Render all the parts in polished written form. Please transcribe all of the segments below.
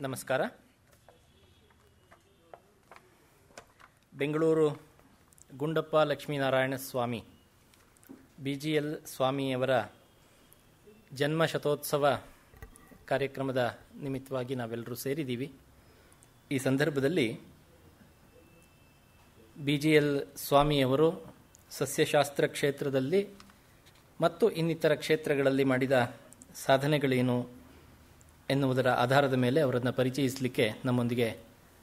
ನಮಸ್ಕಾರ. ಬೆಂಗಳೂರು ಗುಂಡಪ್ಪ ಲಕ್ಷ್ಮೀನಾರಾಯಣ ಸ್ವಾಮಿ BGL ಸ್ವಾಮಿಯವರ ಜನ್ಮ ಶತೋತ್ಸವ ಕಾರ್ಯಕ್ರಮದ ನಿಮಿತ್ತವಾಗಿ ನಾವೆಲ್ಲರೂ ಸೇರಿದ್ದೀವಿ. ಈ ಸಂದರ್ಭದಲ್ಲಿ BGL ಸ್ವಾಮಿಯವರು ಸಸ್ಯಶಾಸ್ತ್ರ ಕ್ಷೇತ್ರದಲ್ಲಿ ಮತ್ತು ಇನ್ನಿತರ ಕ್ಷೇತ್ರಗಳಲ್ಲಿ ಮಾಡಿದ ಸಾಧನೆಗಳೇನು ಎನ್ನುವುದರ ಆಧಾರದ ಮೇಲೆ ಅವರನ್ನು ಪರಿಚಯಿಸಲಿಕ್ಕೆ ನಮ್ಮೊಂದಿಗೆ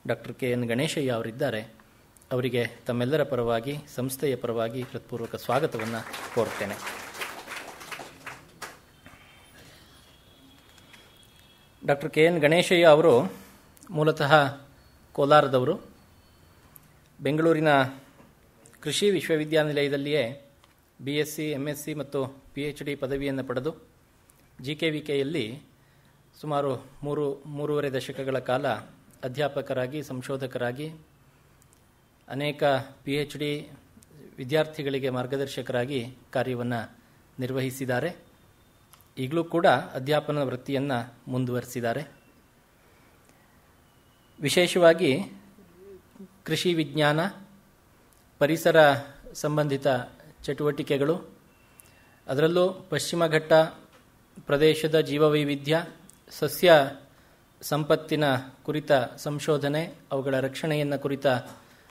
ಡಾಕ್ಟರ್ KN ಗಣೇಶಯ್ಯ ಅವರಿದ್ದಾರೆ. ಅವರಿಗೆ ತಮ್ಮೆಲ್ಲರ ಪರವಾಗಿ, ಸಂಸ್ಥೆಯ ಪರವಾಗಿ ಹೃತ್ಪೂರ್ವಕ ಸ್ವಾಗತವನ್ನು ಕೋರುತ್ತೇನೆ. ಡಾಕ್ಟರ್ KN ಗಣೇಶಯ್ಯ ಅವರು ಮೂಲತಃ ಕೋಲಾರದವರು. ಬೆಂಗಳೂರಿನ ಕೃಷಿ ವಿಶ್ವವಿದ್ಯಾನಿಲಯದಲ್ಲಿಯೇ BSc, MSc ಮತ್ತು PhD ಪದವಿಯನ್ನು ಪಡೆದು GKVKಯಲ್ಲಿ ಸುಮಾರು ಮೂರುವರೆ ದಶಕಗಳ ಕಾಲ ಅಧ್ಯಾಪಕರಾಗಿ, ಸಂಶೋಧಕರಾಗಿ, ಅನೇಕ PhD ವಿದ್ಯಾರ್ಥಿಗಳಿಗೆ ಮಾರ್ಗದರ್ಶಕರಾಗಿ ಕಾರ್ಯವನ್ನು ನಿರ್ವಹಿಸಿದ್ದಾರೆ. ಈಗಲೂ ಕೂಡ ಅಧ್ಯಾಪನ ವೃತ್ತಿಯನ್ನು ಮುಂದುವರಿಸಿದ್ದಾರೆ. ವಿಶೇಷವಾಗಿ ಕೃಷಿ ವಿಜ್ಞಾನ, ಪರಿಸರ ಸಂಬಂಧಿತ ಚಟುವಟಿಕೆಗಳು, ಅದರಲ್ಲೂ ಪಶ್ಚಿಮ ಘಟ್ಟ ಪ್ರದೇಶದ ಜೀವವೈವಿಧ್ಯ, ಸಸ್ಯ ಸಂಪತ್ತಿನ ಕುರಿತ ಸಂಶೋಧನೆ, ಅವುಗಳ ರಕ್ಷಣೆಯನ್ನು ಕುರಿತ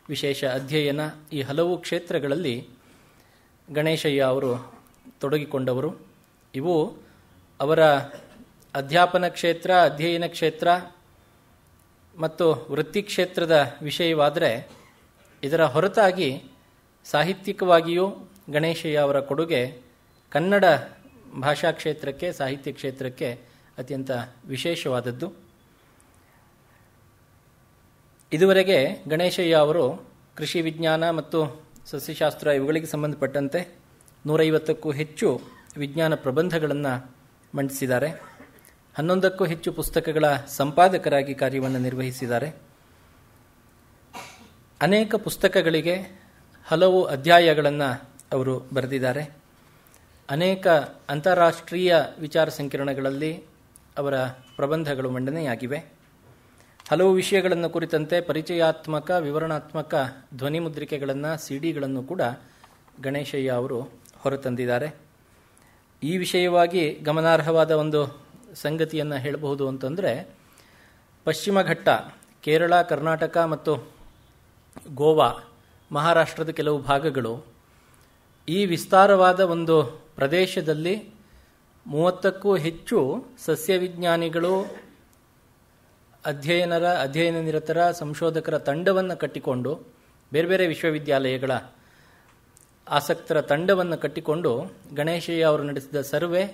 ವಿಶೇಷ ಅಧ್ಯಯನ, ಈ ಹಲವು ಕ್ಷೇತ್ರಗಳಲ್ಲಿ ಗಣೇಶಯ್ಯ ಅವರು ತೊಡಗಿಕೊಂಡವರು. ಇವು ಅವರ ಅಧ್ಯಾಪನ ಕ್ಷೇತ್ರ, ಅಧ್ಯಯನ ಕ್ಷೇತ್ರ ಮತ್ತು ವೃತ್ತಿ ಕ್ಷೇತ್ರದ ವಿಷಯವಾದರೆ, ಇದರ ಹೊರತಾಗಿ ಸಾಹಿತ್ಯಿಕವಾಗಿಯೂ ಗಣೇಶಯ್ಯ ಅವರ ಕೊಡುಗೆ ಕನ್ನಡ ಭಾಷಾ ಕ್ಷೇತ್ರಕ್ಕೆ, ಸಾಹಿತ್ಯ ಕ್ಷೇತ್ರಕ್ಕೆ ಅತ್ಯಂತ ವಿಶೇಷವಾದದ್ದು. ಇದುವರೆಗೆ ಗಣೇಶಯ್ಯ ಅವರು ಕೃಷಿ ವಿಜ್ಞಾನ ಮತ್ತು ಸಸ್ಯಶಾಸ್ತ್ರ ಇವುಗಳಿಗೆ ಸಂಬಂಧಪಟ್ಟಂತೆ 150ಕ್ಕೂ ಹೆಚ್ಚು ವಿಜ್ಞಾನ ಪ್ರಬಂಧಗಳನ್ನು ಮಂಡಿಸಿದ್ದಾರೆ. 11ಕ್ಕೂ ಹೆಚ್ಚು ಪುಸ್ತಕಗಳ ಸಂಪಾದಕರಾಗಿ ಕಾರ್ಯವನ್ನು ನಿರ್ವಹಿಸಿದ್ದಾರೆ. ಅನೇಕ ಪುಸ್ತಕಗಳಿಗೆ ಹಲವು ಅಧ್ಯಾಯಗಳನ್ನು ಅವರು ಬರೆದಿದ್ದಾರೆ. ಅನೇಕ ಅಂತಾರಾಷ್ಟ್ರೀಯ ವಿಚಾರ ಸಂಕಿರಣಗಳಲ್ಲಿ ಅವರ ಪ್ರಬಂಧಗಳು ಮಂಡನೆಯಾಗಿವೆ. ಹಲವು ವಿಷಯಗಳನ್ನು ಕುರಿತಂತೆ ಪರಿಚಯಾತ್ಮಕ, ವಿವರಣಾತ್ಮಕ ಧ್ವನಿ ಮುದ್ರಿಕೆಗಳನ್ನು, CD-ಗಳನ್ನು ಕೂಡ ಗಣೇಶಯ್ಯ ಅವರು ಹೊರತಂದಿದ್ದಾರೆ. ಈ ವಿಷಯವಾಗಿ ಗಮನಾರ್ಹವಾದ ಒಂದು ಸಂಗತಿಯನ್ನು ಹೇಳಬಹುದು ಅಂತಂದರೆ, ಪಶ್ಚಿಮ ಘಟ್ಟ, ಕೇರಳ, ಕರ್ನಾಟಕ ಮತ್ತು ಗೋವಾ, ಮಹಾರಾಷ್ಟ್ರದ ಕೆಲವು ಭಾಗಗಳು, ಈ ವಿಸ್ತಾರವಾದ ಒಂದು ಪ್ರದೇಶದಲ್ಲಿ 30ಕ್ಕೂ ಹೆಚ್ಚು ಸಸ್ಯವಿಜ್ಞಾನಿಗಳು, ಅಧ್ಯಯನ ನಿರತರ ಸಂಶೋಧಕರ ತಂಡವನ್ನು ಕಟ್ಟಿಕೊಂಡು, ಬೇರೆ ಬೇರೆ ವಿಶ್ವವಿದ್ಯಾಲಯಗಳ ಆಸಕ್ತರ ತಂಡವನ್ನು ಕಟ್ಟಿಕೊಂಡು ಗಣೇಶಯ್ಯ ಅವರು ನಡೆಸಿದ ಸರ್ವೆ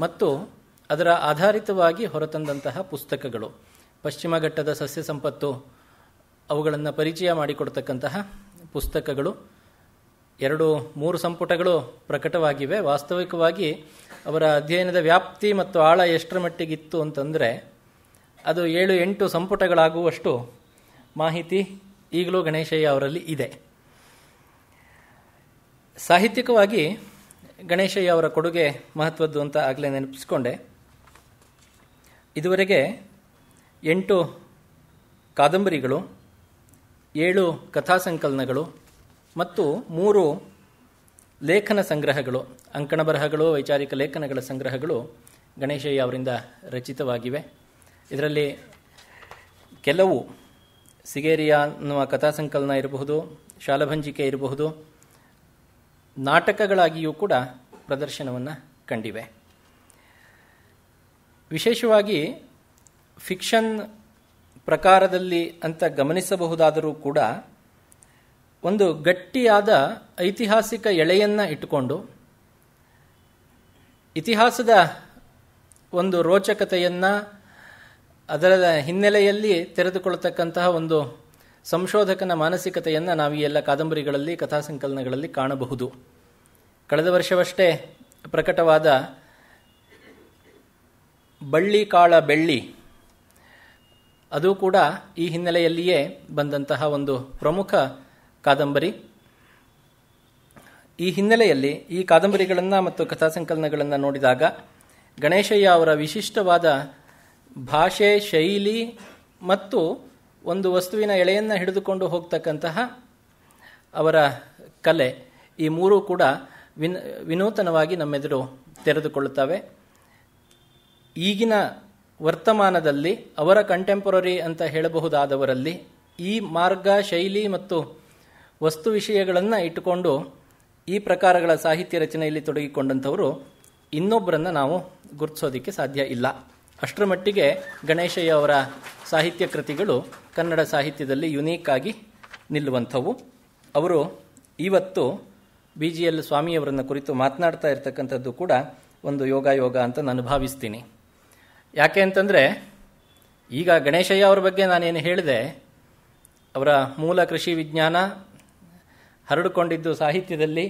ಮತ್ತು ಅದರ ಆಧಾರಿತವಾಗಿ ಹೊರತಂದಂತಹ ಪುಸ್ತಕಗಳು, ಪಶ್ಚಿಮ ಘಟ್ಟದ ಸಸ್ಯ ಸಂಪತ್ತು, ಅವುಗಳನ್ನು ಪರಿಚಯ ಮಾಡಿಕೊಡ್ತಕ್ಕಂತಹ ಪುಸ್ತಕಗಳು 2-3 ಸಂಪುಟಗಳು ಪ್ರಕಟವಾಗಿವೆ. ವಾಸ್ತವಿಕವಾಗಿ ಅವರ ಅಧ್ಯಯನದ ವ್ಯಾಪ್ತಿ ಮತ್ತು ಆಳ ಎಷ್ಟರ ಮಟ್ಟಿಗಿತ್ತು ಅಂತಂದರೆ, ಅದು 7-8 ಸಂಪುಟಗಳಾಗುವಷ್ಟು ಮಾಹಿತಿ ಈಗಲೂ ಗಣೇಶಯ್ಯ ಅವರಲ್ಲಿ ಇದೆ. ಸಾಹಿತ್ಯಿಕವಾಗಿ ಗಣೇಶಯ್ಯ ಅವರ ಕೊಡುಗೆ ಮಹತ್ವದ್ದು ಅಂತ ಆಗಲೇ ನೆನಪಿಸಿಕೊಂಡೆ. ಇದುವರೆಗೆ 8 ಕಾದಂಬರಿಗಳು, 7 ಕಥಾಸಂಕಲನಗಳು ಮತ್ತು 3 ಲೇಖನ ಸಂಗ್ರಹಗಳು, ಅಂಕಣ ಬರಹಗಳು, ವೈಚಾರಿಕ ಲೇಖನಗಳ ಸಂಗ್ರಹಗಳು ಗಣೇಶಯ್ಯ ಅವರಿಂದ ರಚಿತವಾಗಿವೆ. ಇದರಲ್ಲಿ ಕೆಲವು ಸಿಗೇರಿಯಾ ಅನ್ನುವ ಕಥಾಸಂಕಲನ ಇರಬಹುದು, ಶಾಲಭಂಜಿಕೆ ಇರಬಹುದು, ನಾಟಕಗಳಾಗಿಯೂ ಕೂಡ ಪ್ರದರ್ಶನವನ್ನು ಕಂಡಿವೆ. ವಿಶೇಷವಾಗಿ ಫಿಕ್ಷನ್ ಪ್ರಕಾರದಲ್ಲಿ ಅಂತ ಗಮನಿಸಬಹುದಾದರೂ ಕೂಡ ಒಂದು ಗಟ್ಟಿಯಾದ ಐತಿಹಾಸಿಕ ಎಳೆಯನ್ನು ಇಟ್ಟುಕೊಂಡು ಇತಿಹಾಸದ ಒಂದು ರೋಚಕತೆಯನ್ನು, ಅದರ ಹಿನ್ನೆಲೆಯಲ್ಲಿ ತೆರೆದುಕೊಳ್ಳತಕ್ಕಂತಹ ಒಂದು ಸಂಶೋಧಕನ ಮಾನಸಿಕತೆಯನ್ನು ನಾವು ಈ ಎಲ್ಲ ಕಾದಂಬರಿಗಳಲ್ಲಿ, ಕಥಾಸಂಕಲನಗಳಲ್ಲಿ ಕಾಣಬಹುದು. ಕಳೆದ ವರ್ಷವಷ್ಟೇ ಪ್ರಕಟವಾದ ಬಳ್ಳಿ ಕಾಳ ಬೆಳ್ಳಿ, ಅದು ಕೂಡ ಈ ಹಿನ್ನೆಲೆಯಲ್ಲಿಯೇ ಬಂದಂತಹ ಒಂದು ಪ್ರಮುಖ ಕಾದಂಬರಿ. ಈ ಹಿನ್ನೆಲೆಯಲ್ಲಿ ಈ ಕಾದಂಬರಿಗಳನ್ನು ಮತ್ತು ಕಥಾಸಂಕಲನಗಳನ್ನು ನೋಡಿದಾಗ ಗಣೇಶಯ್ಯ ಅವರ ವಿಶಿಷ್ಟವಾದ ಭಾಷೆ, ಶೈಲಿ ಮತ್ತು ಒಂದು ವಸ್ತುವಿನ ಎಳೆಯನ್ನು ಹಿಡಿದುಕೊಂಡು ಹೋಗ್ತಕ್ಕಂತಹ ಅವರ ಕಲೆ, ಈ ಮೂರೂ ಕೂಡ ವಿನೂತನವಾಗಿ ನಮ್ಮೆದುರು ತೆರೆದುಕೊಳ್ಳುತ್ತವೆ. ಈಗಿನ ವರ್ತಮಾನದಲ್ಲಿ ಅವರ ಕಂಟೆಂಪರರಿ ಅಂತ ಹೇಳಬಹುದಾದವರಲ್ಲಿ ಈ ಮಾರ್ಗ, ಶೈಲಿ ಮತ್ತು ವಸ್ತು ವಿಷಯಗಳನ್ನು ಇಟ್ಟುಕೊಂಡು ಈ ಪ್ರಕಾರಗಳ ಸಾಹಿತ್ಯ ರಚನೆಯಲ್ಲಿ ತೊಡಗಿಕೊಂಡಂಥವರು ಇನ್ನೊಬ್ಬರನ್ನು ನಾವು ಗುರುತಿಸೋದಕ್ಕೆ ಸಾಧ್ಯ ಇಲ್ಲ. ಅಷ್ಟರ ಮಟ್ಟಿಗೆ ಗಣೇಶಯ್ಯ ಅವರ ಸಾಹಿತ್ಯ ಕೃತಿಗಳು ಕನ್ನಡ ಸಾಹಿತ್ಯದಲ್ಲಿ ಯುನೀಕ್ ಆಗಿ ನಿಲ್ಲುವಂಥವು. ಅವರು ಇವತ್ತು BGL ಸ್ವಾಮಿಯವರನ್ನು ಕುರಿತು ಮಾತನಾಡ್ತಾ ಇರತಕ್ಕಂಥದ್ದು ಕೂಡ ಒಂದು ಯೋಗ ಅಂತ ನಾನು ಭಾವಿಸ್ತೀನಿ. ಯಾಕೆ ಅಂತಂದರೆ, ಈಗ ಗಣೇಶಯ್ಯ ಅವರ ಬಗ್ಗೆ ನಾನೇನು ಹೇಳಿದೆ, ಅವರ ಮೂಲ ಕೃಷಿ ವಿಜ್ಞಾನ ಹರಡಿಕೊಂಡಿದ್ದು ಸಾಹಿತ್ಯದಲ್ಲಿ.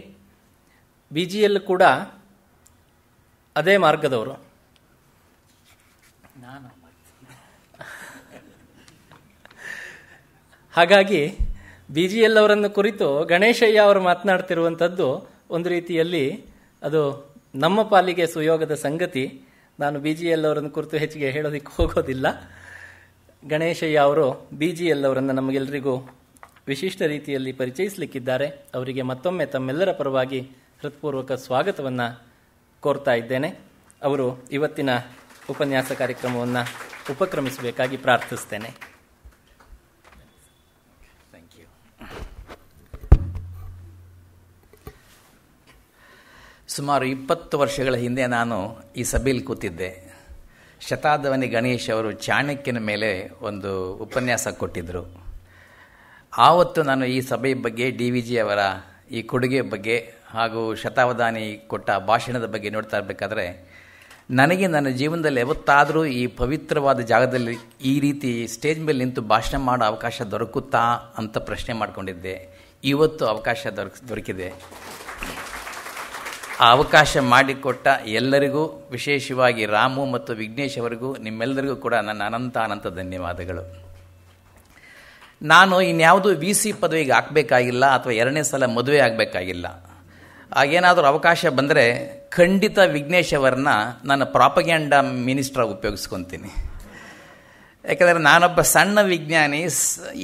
BGL ಕೂಡ ಅದೇ ಮಾರ್ಗದವರು. ಹಾಗಾಗಿ BGL ಅವರನ್ನು ಕುರಿತು ಗಣೇಶಯ್ಯ ಅವರು ಮಾತನಾಡ್ತಿರುವಂಥದ್ದು ಒಂದು ರೀತಿಯಲ್ಲಿ ಅದು ನಮ್ಮ ಪಾಲಿಗೆ ಸುಯೋಗದ ಸಂಗತಿ. ನಾನು BGL ಅವರನ್ನು ಕುರಿತು ಹೆಚ್ಚಿಗೆ ಹೇಳೋದಕ್ಕೆ ಹೋಗೋದಿಲ್ಲ. ಗಣೇಶಯ್ಯ ಅವರು BGL ಅವರನ್ನು ನಮಗೆಲ್ಲರಿಗೂ ವಿಶಿಷ್ಟ ರೀತಿಯಲ್ಲಿ ಪರಿಚಯಿಸಲಿಕ್ಕಿದ್ದಾರೆ. ಅವರಿಗೆ ಮತ್ತೊಮ್ಮೆ ತಮ್ಮೆಲ್ಲರ ಪರವಾಗಿ ಹೃತ್ಪೂರ್ವಕ ಸ್ವಾಗತವನ್ನು ಕೋರ್ತಾ ಇದ್ದೇನೆ. ಅವರು ಇವತ್ತಿನ ಉಪನ್ಯಾಸ ಕಾರ್ಯಕ್ರಮವನ್ನು ಉಪಕ್ರಮಿಸಬೇಕಾಗಿ ಪ್ರಾರ್ಥಿಸ್ತೇನೆ. ಸುಮಾರು 20 ವರ್ಷಗಳ ಹಿಂದೆ ನಾನು ಈ ಸಭೆಯಲ್ಲಿ ಕೂತಿದ್ದೆ. ಶತಾಧವನಿ ಗಣೇಶ್ ಅವರು ಚಾಣಕ್ಯನ ಮೇಲೆ ಒಂದು ಉಪನ್ಯಾಸ ಕೊಟ್ಟಿದ್ದರು. ಆವತ್ತು ನಾನು ಈ ಸಭೆಯ ಬಗ್ಗೆ, DVG ಅವರ ಈ ಕೊಡುಗೆ ಬಗ್ಗೆ ಹಾಗೂ ಶತಾವಧಾನಿ ಕೊಟ್ಟ ಭಾಷಣದ ಬಗ್ಗೆ ನೋಡ್ತಾ ಇರಬೇಕಾದ್ರೆ ನನಗೆ ನನ್ನ ಜೀವನದಲ್ಲಿ ಯಾವತ್ತಾದರೂ ಈ ಪವಿತ್ರವಾದ ಜಾಗದಲ್ಲಿ ಈ ರೀತಿ ಸ್ಟೇಜ್ ಮೇಲೆ ನಿಂತು ಭಾಷಣ ಮಾಡೋ ಅವಕಾಶ ದೊರಕುತ್ತಾ ಅಂತ ಪ್ರಶ್ನೆ ಮಾಡಿಕೊಂಡಿದ್ದೆ. ಇವತ್ತು ಅವಕಾಶ ದೊರಕಿದೆ. ಆ ಅವಕಾಶ ಮಾಡಿಕೊಟ್ಟ ಎಲ್ಲರಿಗೂ, ವಿಶೇಷವಾಗಿ ರಾಮು ಮತ್ತು ವಿಘ್ನೇಶ್ ಅವರಿಗೂ, ನಿಮ್ಮೆಲ್ಲರಿಗೂ ಕೂಡ ನನ್ನ ಅನಂತ ಧನ್ಯವಾದಗಳು. ನಾನು ಇನ್ಯಾವುದೂ VC ಪದವಿಗೆ ಹಾಕಬೇಕಾಗಿಲ್ಲ ಅಥವಾ 2ನೇ ಸಲ ಮದುವೆ ಆಗಬೇಕಾಗಿಲ್ಲ. ಆಗೇನಾದರೂ ಅವಕಾಶ ಬಂದರೆ ಖಂಡಿತ ವಿಘ್ನೇಶ್ ಅವರನ್ನ ನಾನು ಪ್ರಾಪಗ್ಯಾಂಡ ಮಿನಿಸ್ಟ್ರಾಗಿ ಉಪಯೋಗಿಸ್ಕೊತೀನಿ. ಯಾಕಂದರೆ ನಾನೊಬ್ಬ ಸಣ್ಣ ವಿಜ್ಞಾನಿ,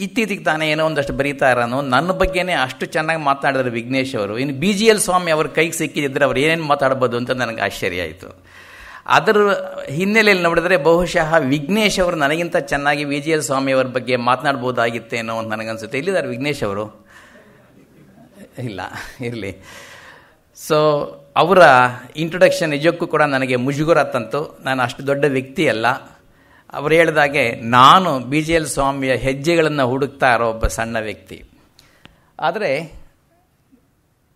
ಇತ್ತೀಚೆಗೆ ತಾನೇ ಏನೋ ಒಂದಷ್ಟು ಬರೀತಾ ಇರೋನು. ನನ್ನ ಬಗ್ಗೆನೇ ಅಷ್ಟು ಚೆನ್ನಾಗಿ ಮಾತನಾಡಿದ್ರು ವಿಘ್ನೇಶ್ ಅವರು. ಇನ್ನು BGL ಸ್ವಾಮಿ ಅವ್ರ ಕೈಗೆ ಸಿಕ್ಕಿದ್ರೆ ಅವ್ರು ಏನೇನು ಮಾತಾಡ್ಬೋದು ಅಂತ ನನಗೆ ಆಶ್ಚರ್ಯ ಆಯಿತು. ಅದರ ಹಿನ್ನೆಲೆಯಲ್ಲಿ ನೋಡಿದ್ರೆ ಬಹುಶಃ ವಿಘ್ನೇಶ್ ಅವರು ನನಗಿಂತ ಚೆನ್ನಾಗಿ BGL ಸ್ವಾಮಿಯವರ ಬಗ್ಗೆ ಮಾತನಾಡ್ಬೋದಾಗಿತ್ತೇನೋ ಅಂತ ನನಗನ್ಸುತ್ತೆ. ಇಲ್ಲಿದ್ದಾರೆ ವಿಘ್ನೇಶ್ ಅವರು? ಇಲ್ಲ, ಇರಲಿ. ಸೊ ಅವರ ಇಂಟ್ರೊಡಕ್ಷನ್ ನಿಜಕ್ಕೂ ಕೂಡ ನನಗೆ ಮುಜುಗರ ತಂತು. ನಾನು ಅಷ್ಟು ದೊಡ್ಡ ವ್ಯಕ್ತಿ ಅಲ್ಲ. ಅವರು ಹೇಳಿದಾಗೆ ನಾನು BGL ಸ್ವಾಮಿಯ ಹೆಜ್ಜೆಗಳನ್ನು ಹುಡುಕ್ತಾ ಇರೋ ಒಬ್ಬ ಸಣ್ಣ ವ್ಯಕ್ತಿ. ಆದರೆ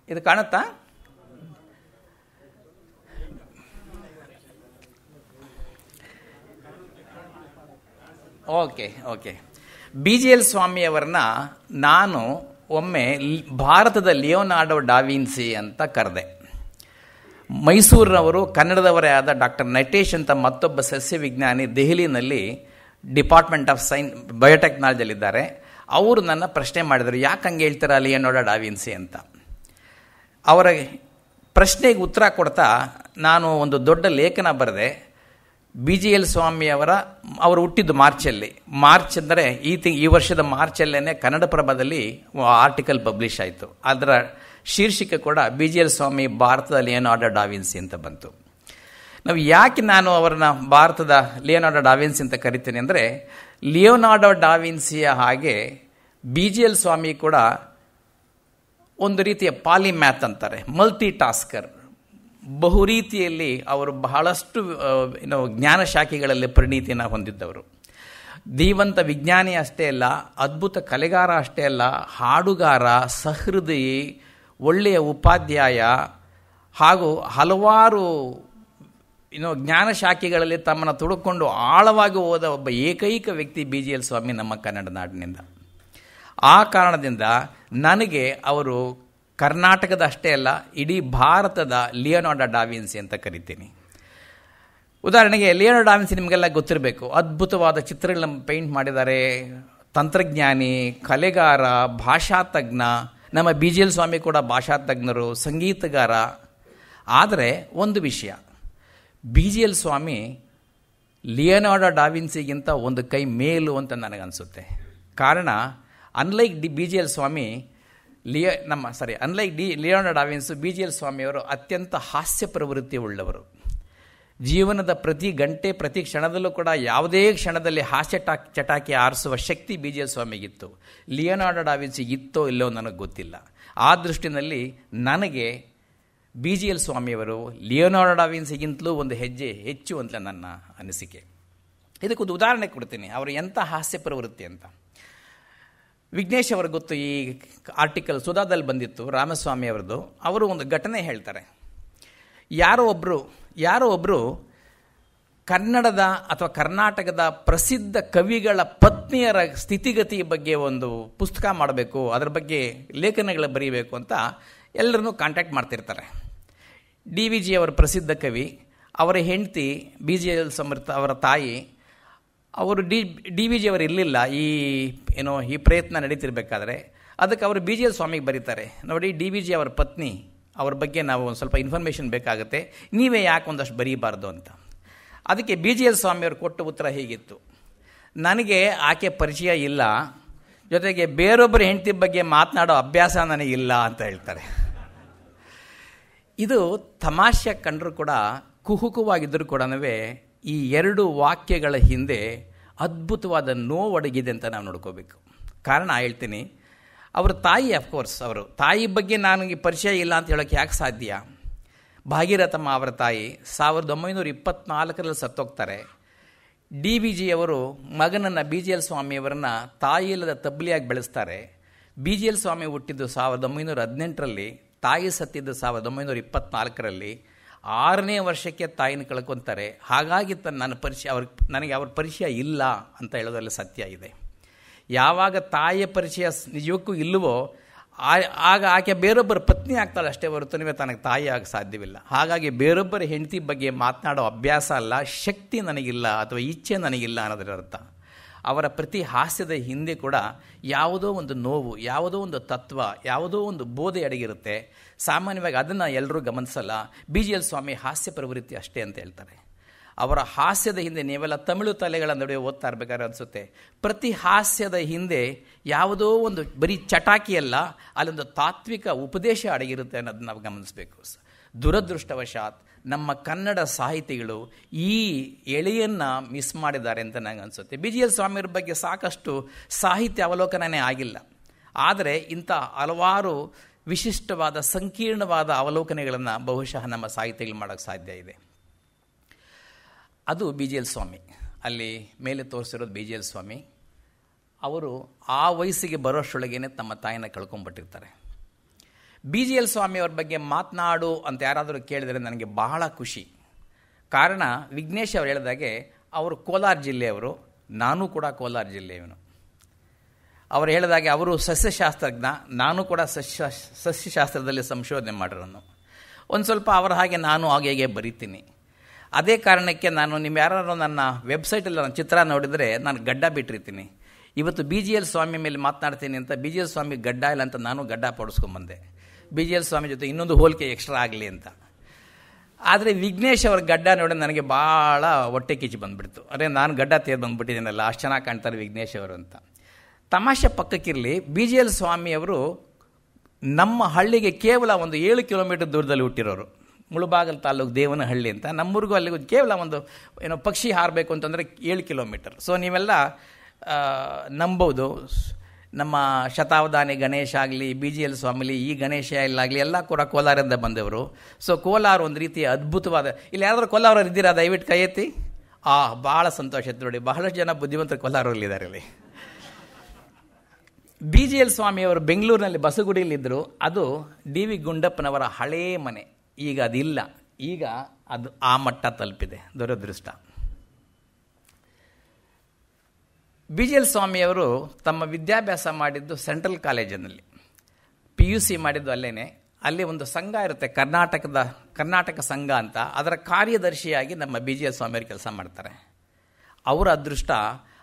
ಇದು ಕಾಣುತ್ತಾ? ಓಕೆ. BGL ಸ್ವಾಮಿಯವರನ್ನ ನಾನು ಒಮ್ಮೆ ಭಾರತದ ಲಿಯೋನಾರ್ಡೋ ಡಾವಿನ್ಸಿ ಅಂತ ಕರೆದೆ. ಮೈಸೂರಿನವರು, ಕನ್ನಡದವರೇ ಆದ ಡಾಕ್ಟರ್ ನಟೇಶ್ ಅಂತ ಮತ್ತೊಬ್ಬ ಸಸ್ಯ ವಿಜ್ಞಾನಿ ದೆಹಲಿನಲ್ಲಿ ಡಿಪಾರ್ಟ್ಮೆಂಟ್ ಆಫ್ ಬಯೋಟೆಕ್ನಾಲಜಿಯಲ್ಲಿದ್ದಾರೆ. ಅವರು ನನ್ನ ಪ್ರಶ್ನೆ ಮಾಡಿದರು, ಯಾಕೆ ಹಂಗೆ ಹೇಳ್ತೀರಾ ಲಿಯೋನಾರ್ಡೋ ಡಾವಿನ್ಸಿ ಅಂತ. ಅವರ ಪ್ರಶ್ನೆಗೆ ಉತ್ತರ ಕೊಡ್ತಾ ನಾನು ಒಂದು ದೊಡ್ಡ ಲೇಖನ ಬರೆದೆ. BGL ಅವರು ಹುಟ್ಟಿದ್ದು ಮಾರ್ಚ್ ಅಂದರೆ ಈ ವರ್ಷದ ಮಾರ್ಚಲ್ಲೇ ಕನ್ನಡಪ್ರಭದಲ್ಲಿ ಆರ್ಟಿಕಲ್ ಪಬ್ಲಿಷ್ ಆಯಿತು. ಅದರ ಶೀರ್ಷಿಕೆ ಕೂಡ BGL ಸ್ವಾಮಿ ಭಾರತದ ಲಿಯೋನಾರ್ಡೋ ಡಾವಿನ್ಸಿ ಅಂತ ಬಂತು. ಯಾಕೆ ನಾನು ಅವರನ್ನ ಭಾರತದ ಲಿಯೋನಾರ್ಡೋ ಡಾವಿನ್ಸಿ ಅಂತ ಕರಿತೀನಿ ಅಂದರೆ, ಲಿಯೋನಾರ್ಡೋ ಡಾವಿನ್ಸಿಯ ಹಾಗೆ BGL ಸ್ವಾಮಿ ಕೂಡ ಒಂದು ರೀತಿಯ ಪಾಲಿಮ್ಯಾಥ್ ಅಂತಾರೆ, ಮಲ್ಟಿ ಟಾಸ್ಕರ್. ಬಹು ರೀತಿಯಲ್ಲಿ ಅವರು ಬಹಳಷ್ಟು ಜ್ಞಾನ ಶಾಖೆಗಳಲ್ಲಿ ಪರಿಣಿತಿಯನ್ನು ಹೊಂದಿದ್ದವರು. ಧೀವಂತ ವಿಜ್ಞಾನಿ ಅಷ್ಟೇ ಅಲ್ಲ, ಅದ್ಭುತ ಕಲೆಗಾರ ಅಷ್ಟೇ ಅಲ್ಲ, ಹಾಡುಗಾರ, ಸಹೃದಯಿ, ಒಳ್ಳೆಯ ಉಪಾಧ್ಯಾಯ ಹಾಗೂ ಹಲವಾರು ಜ್ಞಾನ ಶಾಖೆಗಳಲ್ಲಿ ತಮ್ಮನ್ನು ತೊಡಕೊಂಡು ಆಳವಾಗಿ ಹೋದ ಒಬ್ಬ ಏಕೈಕ ವ್ಯಕ್ತಿ BGL ಸ್ವಾಮಿ ನಮ್ಮ ಕನ್ನಡ ನಾಡಿನಿಂದ. ಆ ಕಾರಣದಿಂದ ನನಗೆ ಅವರು ಕರ್ನಾಟಕದ ಅಷ್ಟೇ ಅಲ್ಲ, ಇಡೀ ಭಾರತದ ಲಿಯೋನಾರ್ಡೋ ಡಾವಿನ್ಸಿ ಅಂತ ಕರಿತೀನಿ. ಉದಾಹರಣೆಗೆ ಲಿಯೋನಾರ್ಡೋ ಡಾವಿನ್ಸಿ ನಿಮಗೆಲ್ಲ ಗೊತ್ತಿರಬೇಕು. ಅದ್ಭುತವಾದ ಚಿತ್ರಗಳನ್ನು ಪೇಂಟ್ ಮಾಡಿದ್ದಾರೆ, ತಂತ್ರಜ್ಞಾನಿ, ಕಲೆಗಾರ, ಭಾಷಾತಜ್ಞ. ನಮ್ಮ BGL ಸ್ವಾಮಿ ಕೂಡ ಭಾಷಾತಜ್ಞರು, ಸಂಗೀತಗಾರ. ಆದರೆ ಒಂದು ವಿಷಯ, BGL ಸ್ವಾಮಿ ಲಿಯೋನಾರ್ಡೋ ಡಾವಿನ್ಸಿಗಿಂತ ಒಂದು ಕೈ ಮೇಲು ಅಂತ ನನಗನ್ಸುತ್ತೆ. ಕಾರಣ ಅನ್ಲೈಕ್ BGL ಸ್ವಾಮಿ ಲಿಯೋನಾರ್ಡೋ ಡಾವಿನ್ಸಿ BGL ಸ್ವಾಮಿಯವರು ಅತ್ಯಂತ ಹಾಸ್ಯ ಪ್ರವೃತ್ತಿ ಉಳ್ಳವರು. ಜೀವನದ ಪ್ರತಿ ಗಂಟೆ ಪ್ರತಿ ಕ್ಷಣದಲ್ಲೂ ಕೂಡ ಯಾವುದೇ ಕ್ಷಣದಲ್ಲಿ ಹಾಸ್ಯ ಚಟಾಕಿ ಆರಿಸುವ ಶಕ್ತಿ BGL ಸ್ವಾಮಿಗಿತ್ತು. ಲಿಯೋನಾರ್ಡೋ ಡಾವಿನ್ಸಿ ಇತ್ತೋ ಇಲ್ಲೋ ನನಗೆ ಗೊತ್ತಿಲ್ಲ. ಆ ದೃಷ್ಟಿನಲ್ಲಿ ನನಗೆ BGL ಸ್ವಾಮಿಯವರು ಲಿಯೋನಾರ್ಡೋ ಡಾವಿನ್ಸಿಗಿಂತಲೂ ಒಂದು ಹೆಜ್ಜೆ ಹೆಚ್ಚು ಅಂತ ನನ್ನ ಅನಿಸಿಕೆ. ಇದಕ್ಕೊಂದು ಉದಾಹರಣೆ ಕೊಡ್ತೀನಿ, ಅವರು ಎಂಥ ಹಾಸ್ಯ ಪ್ರವೃತ್ತಿ ಅಂತ. ವಿಘ್ನೇಶ್ ಅವ್ರಿಗೆ ಗೊತ್ತು, ಈ ಆರ್ಟಿಕಲ್ ಸುಧಾದಲ್ಲಿ ಬಂದಿತ್ತು ರಾಮಸ್ವಾಮಿ ಅವರದು. ಅವರು ಒಂದು ಘಟನೆ ಹೇಳ್ತಾರೆ. ಯಾರೋ ಒಬ್ಬರು ಕನ್ನಡದ ಅಥವಾ ಕರ್ನಾಟಕದ ಪ್ರಸಿದ್ಧ ಕವಿಗಳ ಪತ್ನಿಯರ ಸ್ಥಿತಿಗತಿ ಬಗ್ಗೆ ಒಂದು ಪುಸ್ತಕ ಮಾಡಬೇಕು, ಅದರ ಬಗ್ಗೆ ಲೇಖನಗಳು ಬರೀಬೇಕು ಅಂತ ಎಲ್ಲರನ್ನೂ ಕಾಂಟ್ಯಾಕ್ಟ್ ಮಾಡ್ತಿರ್ತಾರೆ. DVG ಅವರ ಪ್ರಸಿದ್ಧ ಕವಿ, ಅವರ ಹೆಂಡತಿ BGL ಸಮರ್ಥ ಅವರ ತಾಯಿ, ಅವರು DVG ಅವರು ಇರಲಿಲ್ಲ ಈ ಪ್ರಯತ್ನ ನಡೀತಿರ್ಬೇಕಾದ್ರೆ. ಅದಕ್ಕೆ ಅವರು BGL ಸ್ವಾಮಿಗೆ ಬರೀತಾರೆ, ನೋಡಿ DVG ಅವರ ಪತ್ನಿ, ಅವ್ರ ಬಗ್ಗೆ ನಾವು ಒಂದು ಸ್ವಲ್ಪ ಇನ್ಫಾರ್ಮೇಷನ್ ಬೇಕಾಗುತ್ತೆ, ನೀವೇ ಯಾಕೆ ಒಂದಷ್ಟು ಬರೀಬಾರ್ದು ಅಂತ. ಅದಕ್ಕೆ BGL ಸ್ವಾಮಿಯವರು ಕೊಟ್ಟ ಉತ್ತರ ಹೀಗಿತ್ತು, ನನಗೆ ಆಕೆ ಪರಿಚಯ ಇಲ್ಲ, ಜೊತೆಗೆ ಬೇರೊಬ್ಬರ ಹೆಂಡತಿ ಬಗ್ಗೆ ಮಾತನಾಡೋ ಅಭ್ಯಾಸ ನನಗಿಲ್ಲ ಅಂತ ಹೇಳ್ತಾರೆ. ಇದು ತಮಾಷೆ ಕಂಡರೂ ಕೂಡ, ಕುಹುಕವಾಗಿದ್ದರೂ ಕೂಡ ಈ ಎರಡು ವಾಕ್ಯಗಳ ಹಿಂದೆ ಅದ್ಭುತವಾದ ನೋವಡಗಿದೆ ಅಂತ ನಾವು ನೋಡ್ಕೋಬೇಕು. ಕಾರಣ ಹೇಳ್ತೀನಿ, ಅವ್ರ ತಾಯಿ, ಅಫ್ಕೋರ್ಸ್ ಅವರು ತಾಯಿ ಬಗ್ಗೆ ನನಗೆ ಪರಿಚಯ ಇಲ್ಲ ಅಂತ ಹೇಳೋಕ್ಕೆ ಯಾಕೆ ಸಾಧ್ಯ. ಭಾಗೀರಥಮ್ಮ ಅವರ ತಾಯಿ 1924ರಲ್ಲಿ ಸತ್ತೋಗ್ತಾರೆ. DVG ಅವರು ಮಗನನ್ನು BGL ಸ್ವಾಮಿಯವರನ್ನ ತಾಯಿಯಿಲ್ಲದ ತಬ್ಲಿಯಾಗಿ ಬೆಳೆಸ್ತಾರೆ. BGL ಸ್ವಾಮಿ ಹುಟ್ಟಿದ್ದು 1918ರಲ್ಲಿ, ತಾಯಿ ಸತ್ತಿದ್ದು 1924ರಲ್ಲಿ. 6ನೇ ವರ್ಷಕ್ಕೆ ತಾಯಿನ ಕಳ್ಕೊತಾರೆ. ಹಾಗಾಗಿ ನನಗೆ ಅವ್ರ ಪರಿಚಯ ಇಲ್ಲ ಅಂತ ಹೇಳೋದ್ರಲ್ಲಿ ಸತ್ಯ ಇದೆ. ಯಾವಾಗ ತಾಯಿಯ ಪರಿಚಯ ನಿಜಕ್ಕೂ ಇಲ್ಲವೋ ಆಗ ಆಕೆ ಬೇರೊಬ್ಬರ ಪತ್ನಿ ಆಗ್ತಾಳೆ ಅಷ್ಟೇ ಹೊರತು ತನಗೆ ತಾಯಿ ಆಗ ಸಾಧ್ಯವಿಲ್ಲ. ಹಾಗಾಗಿ ಬೇರೊಬ್ಬರ ಹೆಂಡತಿ ಬಗ್ಗೆ ಮಾತನಾಡೋ ಅಭ್ಯಾಸ ಅಲ್ಲ, ಶಕ್ತಿ ನನಗಿಲ್ಲ ಅಥವಾ ಇಚ್ಛೆ ನನಗಿಲ್ಲ ಅನ್ನೋದರ ಅರ್ಥ. ಅವರ ಪ್ರತಿ ಹಾಸ್ಯದ ಹಿಂದೆ ಕೂಡ ಯಾವುದೋ ಒಂದು ನೋವು, ಯಾವುದೋ ಒಂದು ತತ್ವ, ಯಾವುದೋ ಒಂದು ಬೋಧೆ ಅಡಗಿರುತ್ತೆ. ಸಾಮಾನ್ಯವಾಗಿ ಅದನ್ನು ಎಲ್ಲರೂ ಗಮನಿಸಲ್ಲ. BGL ಸ್ವಾಮಿ ಹಾಸ್ಯ ಪ್ರವೃತ್ತಿ ಅಷ್ಟೇ ಅಂತ ಹೇಳ್ತಾರೆ. ಅವರ ಹಾಸ್ಯದ ಹಿಂದೆ, ನೀವೆಲ್ಲ ತಮಿಳು ತಲೆಗಳ ನಡುವೆ ಓದ್ತಾ ಇರಬೇಕಾದ್ರೆ ಅನಿಸುತ್ತೆ, ಪ್ರತಿ ಹಾಸ್ಯದ ಹಿಂದೆ ಯಾವುದೋ ಒಂದು ಬರೀ ಚಟಾಕಿಯಲ್ಲ, ಅಲ್ಲೊಂದು ತಾತ್ವಿಕ ಉಪದೇಶ ಅಡಗಿರುತ್ತೆ ಅನ್ನೋದನ್ನ ನಾವು ಗಮನಿಸಬೇಕು. ದುರದೃಷ್ಟವಶಾತ್ ನಮ್ಮ ಕನ್ನಡ ಸಾಹಿತಿಗಳು ಈ ಎಳೆಯನ್ನು ಮಿಸ್ ಮಾಡಿದ್ದಾರೆ ಅಂತ ನನಗೆ ಅನಿಸುತ್ತೆ. BGL ಸ್ವಾಮಿಯವ್ರ ಬಗ್ಗೆ ಸಾಕಷ್ಟು ಸಾಹಿತ್ಯ ಅವಲೋಕನೇ ಆಗಿಲ್ಲ, ಆದರೆ ಇಂಥ ಹಲವಾರು ವಿಶಿಷ್ಟವಾದ ಸಂಕೀರ್ಣವಾದ ಅವಲೋಕನೆಗಳನ್ನು ಬಹುಶಃ ನಮ್ಮ ಸಾಹಿತಿಗಳು ಮಾಡೋಕ್ಕೆ ಸಾಧ್ಯ ಇದೆ. ಅದು BGL ಸ್ವಾಮಿ. ಅಲ್ಲಿ ಮೇಲೆ ತೋರಿಸಿರೋದು BGL ಸ್ವಾಮಿ. ಅವರು ಆ ವಯಸ್ಸಿಗೆ ಬರೋಷ್ಟರೊಳಗೇನೆ ತಮ್ಮ ತಾಯಿನ ಕಳ್ಕೊಂಡ್ಬಿಟ್ಟಿರ್ತಾರೆ. BGL ಸ್ವಾಮಿಯವ್ರ ಬಗ್ಗೆ ಮಾತನಾಡು ಅಂತ ಯಾರಾದರೂ ಕೇಳಿದರೆ ನನಗೆ ಬಹಳ ಖುಷಿ. ಕಾರಣ ವಿಘ್ನೇಶ್ ಅವರು ಹೇಳಿದಾಗೆ ಅವರು ಕೋಲಾರ ಜಿಲ್ಲೆಯವರು, ನಾನು ಕೂಡ ಕೋಲಾರ ಜಿಲ್ಲೆಯವನು. ಅವರು ಹೇಳಿದಾಗೆ ಅವರು ಸಸ್ಯಶಾಸ್ತ್ರಜ್ಞ, ನಾನು ಕೂಡ ಸಸ್ಯಶಾಸ್ತ್ರದಲ್ಲಿ ಸಂಶೋಧನೆ ಮಾಡಿರೋನು. ಒಂದು ಸ್ವಲ್ಪ ಅವರ ಹಾಗೆ ನಾನು ಹಾಗೆ ಬರೀತೀನಿ. ಅದೇ ಕಾರಣಕ್ಕೆ ನಾನು ಯಾರು ನನ್ನ ವೆಬ್ಸೈಟಲ್ಲಿ ನನ್ನ ಚಿತ್ರ ನೋಡಿದರೆ ನಾನು ಗಡ್ಡ ಬಿಟ್ಟಿರ್ತೀನಿ. ಇವತ್ತು BGL ಸ್ವಾಮಿ ಮೇಲೆ ಮಾತನಾಡ್ತೀನಿ ಅಂತ BGL ಸ್ವಾಮಿ ಗಡ್ಡ ಇಲ್ಲ ಅಂತ ನಾನು ಗಡ್ಡ ಪಡಿಸ್ಕೊಂಬಂದೆ, BGL ಸ್ವಾಮಿ ಜೊತೆ ಇನ್ನೊಂದು ಹೋಲಿಕೆ ಎಕ್ಸ್ಟ್ರಾ ಆಗಲಿ ಅಂತ. ಆದರೆ ವಿಘ್ನೇಶ್ ಅವ್ರ ಗಡ್ಡ ನೋಡಿ ನನಗೆ ಭಾಳ ಹೊಟ್ಟೆ ಕಿಚ್ಚು ಬಂದುಬಿಡ್ತು. ಅರೆ, ನಾನು ಗಡ್ಡ ತೇರು ಬಂದುಬಿಟ್ಟಿದ್ದೀನಲ್ಲ, ಅಷ್ಟು ಚೆನ್ನಾಗಿ ಕಾಣ್ತಾರೆ ವಿಘ್ನೇಶ್ ಅವರು ಅಂತ. ತಮಾಷೆ ಪಕ್ಕಕ್ಕಿರಲಿ, BGL ಸ್ವಾಮಿಯವರು ನಮ್ಮ ಹಳ್ಳಿಗೆ ಕೇವಲ ಒಂದು 7 ಕಿಲೋಮೀಟರ್ ದೂರದಲ್ಲಿ ಹುಟ್ಟಿರೋರು. ಮುಳುಬಾಗಲ್ ತಾಲೂಕು ದೇವನಹಳ್ಳಿ ಅಂತ. ನಮ್ಮೂರಿಗೂ ಅಲ್ಲಿಗೂ ಕೇವಲ ಒಂದು ಪಕ್ಷಿ ಹಾರಬೇಕು ಅಂತಂದರೆ 7 ಕಿಲೋಮೀಟರ್. ಸೊ ನೀವೆಲ್ಲ ನಂಬೋದು, ನಮ್ಮ ಶತಾವಧಾನಿ ಗಣೇಶ ಆಗಲಿ, BGL ಸ್ವಾಮಿಲಿ ಈ ಗಣೇಶ ಇಲ್ಲಾಗಲಿ ಎಲ್ಲ ಕೂಡ ಕೋಲಾರದಿಂದ ಬಂದವರು. ಸೊ ಕೋಲಾರ ಒಂದು ರೀತಿಯ ಅದ್ಭುತವಾದ, ಇಲ್ಲಿ ಯಾರಾದರೂ ಕೋಲಾರವ್ರು ಇದ್ದೀರಾ? ದಯವಿಟ್ಟು ಕೈ ಎತ್ತಿ. ಭಾಳ ಸಂತೋಷ ಆಯ್ತು ನೋಡಿ, ಬಹಳಷ್ಟು ಜನ ಬುದ್ಧಿವಂತರು ಕೋಲಾರಲ್ಲಿದ್ದಾರೆ ಇಲ್ಲಿ. BGL ಸ್ವಾಮಿಯವರು ಬೆಂಗಳೂರಿನಲ್ಲಿ ಬಸಗುಡಿಯಲ್ಲಿದ್ದರು. ಅದು DV ಗುಂಡಪ್ಪನವರ ಹಳೇ ಮನೆ. ಈಗ ಅದಿಲ್ಲ, ಈಗ ಅದು ಆ ಮಟ್ಟ ತಲುಪಿದೆ, ದುರದೃಷ್ಟ. BGL ಸ್ವಾಮಿಯವರು ತಮ್ಮ ವಿದ್ಯಾಭ್ಯಾಸ ಮಾಡಿದ್ದು ಸೆಂಟ್ರಲ್ ಕಾಲೇಜಿನಲ್ಲಿ, PUC ಮಾಡಿದ್ದು ಅಲ್ಲೇನೆ. ಅಲ್ಲಿ ಒಂದು ಸಂಘ ಇರುತ್ತೆ, ಕರ್ನಾಟಕ ಸಂಘ ಅಂತ. ಅದರ ಕಾರ್ಯದರ್ಶಿಯಾಗಿ ನಮ್ಮ BGL ಸ್ವಾಮಿಯವರು ಕೆಲಸ ಮಾಡ್ತಾರೆ. ಅವರ ಅದೃಷ್ಟ,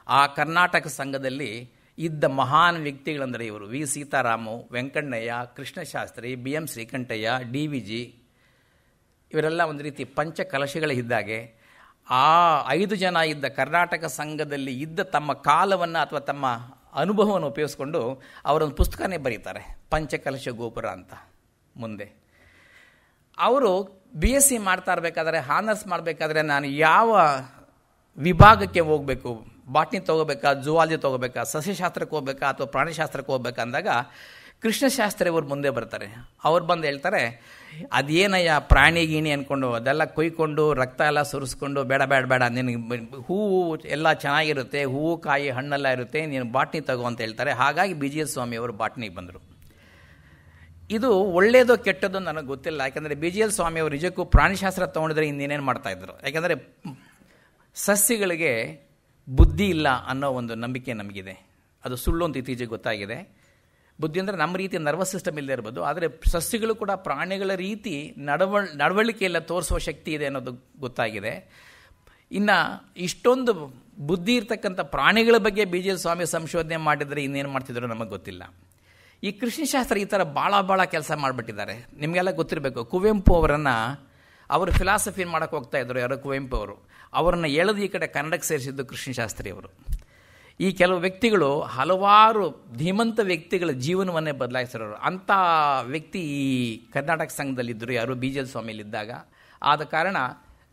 ಆ ಕರ್ನಾಟಕ ಸಂಘದಲ್ಲಿ ಇದ್ದ ಮಹಾನ್ ವ್ಯಕ್ತಿಗಳಂದರೆ ಇವರು V Seetharamu, Venkannaiah, Krishnashastri, BM Srikantaiah, DVG, ಇವರೆಲ್ಲ ಒಂದು ರೀತಿ ಪಂಚ ಕಲಶಗಳ ಇದ್ದಾಗೆ. ಆ 5 ಜನ ಇದ್ದ ಕರ್ನಾಟಕ ಸಂಘದಲ್ಲಿ ಇದ್ದ ತಮ್ಮ ಕಾಲವನ್ನು ಅಥವಾ ತಮ್ಮ ಅನುಭವವನ್ನು ಉಪಯೋಗಿಸ್ಕೊಂಡು ಅವರೊಂದು ಪುಸ್ತಕನೇ ಬರೀತಾರೆ, ಪಂಚಕಲಶ ಗೋಪುರ ಅಂತ. ಮುಂದೆ ಅವರು BSc ಮಾಡ್ತಾ ಇರಬೇಕಾದ್ರೆ, ಹಾನರ್ಸ್ ಮಾಡಬೇಕಾದ್ರೆ ನಾನು ಯಾವ ವಿಭಾಗಕ್ಕೆ ಹೋಗಬೇಕು, ಬಾಟ್ನಿ ತೊಗೋಬೇಕಾ, ಜುವಾಲಜಿ ತೊಗೋಬೇಕಾ, ಸಸ್ಯಶಾಸ್ತ್ರಕ್ಕೆ ಹೋಗ್ಬೇಕಾ ಅಥವಾ ಪ್ರಾಣಿಶಾಸ್ತ್ರಕ್ಕೆ ಹೋಗ್ಬೇಕಾ ಅಂದಾಗ ಕೃಷ್ಣಶಾಸ್ತ್ರಿ ಅವರು ಮುಂದೆ ಬರ್ತಾರೆ. ಅವ್ರು ಬಂದು ಹೇಳ್ತಾರೆ, ಅದೇನಯ್ಯ ಪ್ರಾಣಿ ಗೀಣಿ ಅಂದ್ಕೊಂಡು ಅದೆಲ್ಲ ಕೊಯ್ಕೊಂಡು ರಕ್ತ ಎಲ್ಲ ಸುರಿಸ್ಕೊಂಡು ಬೇಡ ಬೇಡ ಬೇಡ, ನಿನಗೆ ಹೂವು ಎಲ್ಲ ಚೆನ್ನಾಗಿರುತ್ತೆ, ಹೂವು ಕಾಯಿ ಹಣ್ಣೆಲ್ಲ ಇರುತ್ತೆ, ನೀನು ಬಾಟ್ನಿ ತಗೋ ಅಂತ ಹೇಳ್ತಾರೆ. ಹಾಗಾಗಿ BGL ಸ್ವಾಮಿ ಅವರು ಬಾಟ್ನಿಗೆ ಬಂದರು. ಇದು ಒಳ್ಳೆಯದೋ ಕೆಟ್ಟದೋ ನನಗೆ ಗೊತ್ತಿಲ್ಲ. ಯಾಕಂದರೆ BGL ಸ್ವಾಮಿ ಅವರು ನಿಜಕ್ಕೂ ಪ್ರಾಣಿಶಾಸ್ತ್ರ ತೊಗೊಂಡಿದ್ರೆ ಇನ್ನೇನೇನು ಮಾಡ್ತಾಯಿದ್ರು. ಯಾಕಂದರೆ ಸಸ್ಯಗಳಿಗೆ ಬುದ್ಧಿ ಇಲ್ಲ ಅನ್ನೋ ಒಂದು ನಂಬಿಕೆ ನಮಗಿದೆ. ಅದು ಸುಳ್ಳು ಅಂತ ಇತ್ತೀಚೆಗೆ ಗೊತ್ತಾಗಿದೆ. ಬುದ್ಧಿ ಅಂದರೆ ನಮ್ಮ ರೀತಿ ನರ್ವಸ್ ಸಿಸ್ಟಮ್ ಇಲ್ಲದೆ ಇರ್ಬೋದು, ಆದರೆ ಸಸ್ಯಗಳು ಕೂಡ ಪ್ರಾಣಿಗಳ ರೀತಿ ನಡವಳಿಕೆಯೆಲ್ಲ ತೋರಿಸುವ ಶಕ್ತಿ ಇದೆ ಅನ್ನೋದು ಗೊತ್ತಾಗಿದೆ. ಇನ್ನು ಇಷ್ಟೊಂದು ಬುದ್ಧಿ ಇರ್ತಕ್ಕಂಥ ಪ್ರಾಣಿಗಳ ಬಗ್ಗೆ BGL ಸ್ವಾಮಿ ಸಂಶೋಧನೆ ಮಾಡಿದರೆ ಇನ್ನೇನು ಮಾಡ್ತಿದ್ರು ನಮಗೆ ಗೊತ್ತಿಲ್ಲ. ಈ ಕೃಷಿಶಾಸ್ತ್ರ ಈ ಥರ ಭಾಳ ಕೆಲಸ ಮಾಡಿಬಿಟ್ಟಿದ್ದಾರೆ. ನಿಮಗೆಲ್ಲ ಗೊತ್ತಿರಬೇಕು, ಕುವೆಂಪು ಅವರನ್ನು ಅವರು ಫಿಲಾಸಫಿ ಮಾಡೋಕ್ಕೆ ಹೋಗ್ತಾಯಿದ್ರು. ಯಾರೋ ಕುವೆಂಪು ಅವರು ಅವರನ್ನು ಎಳೆದು ಈ ಕಡೆ ಕನ್ನಡಕ್ಕೆ ಸೇರಿಸಿದ್ದು ಕೃಷ್ಣಶಾಸ್ತ್ರಿ ಅವರು. ಈ ಕೆಲವು ವ್ಯಕ್ತಿಗಳು ಹಲವಾರು ಧೀಮಂತ ವ್ಯಕ್ತಿಗಳ ಜೀವನವನ್ನೇ ಬದಲಾಯಿಸಿರೋರು. ಅಂಥ ವ್ಯಕ್ತಿ ಈ ಕರ್ನಾಟಕ ಸಂಘದಲ್ಲಿದ್ದರು, ಯಾರು BGL ಸ್ವಾಮಿಯಲ್ಲಿದ್ದಾಗ. ಆದ ಕಾರಣ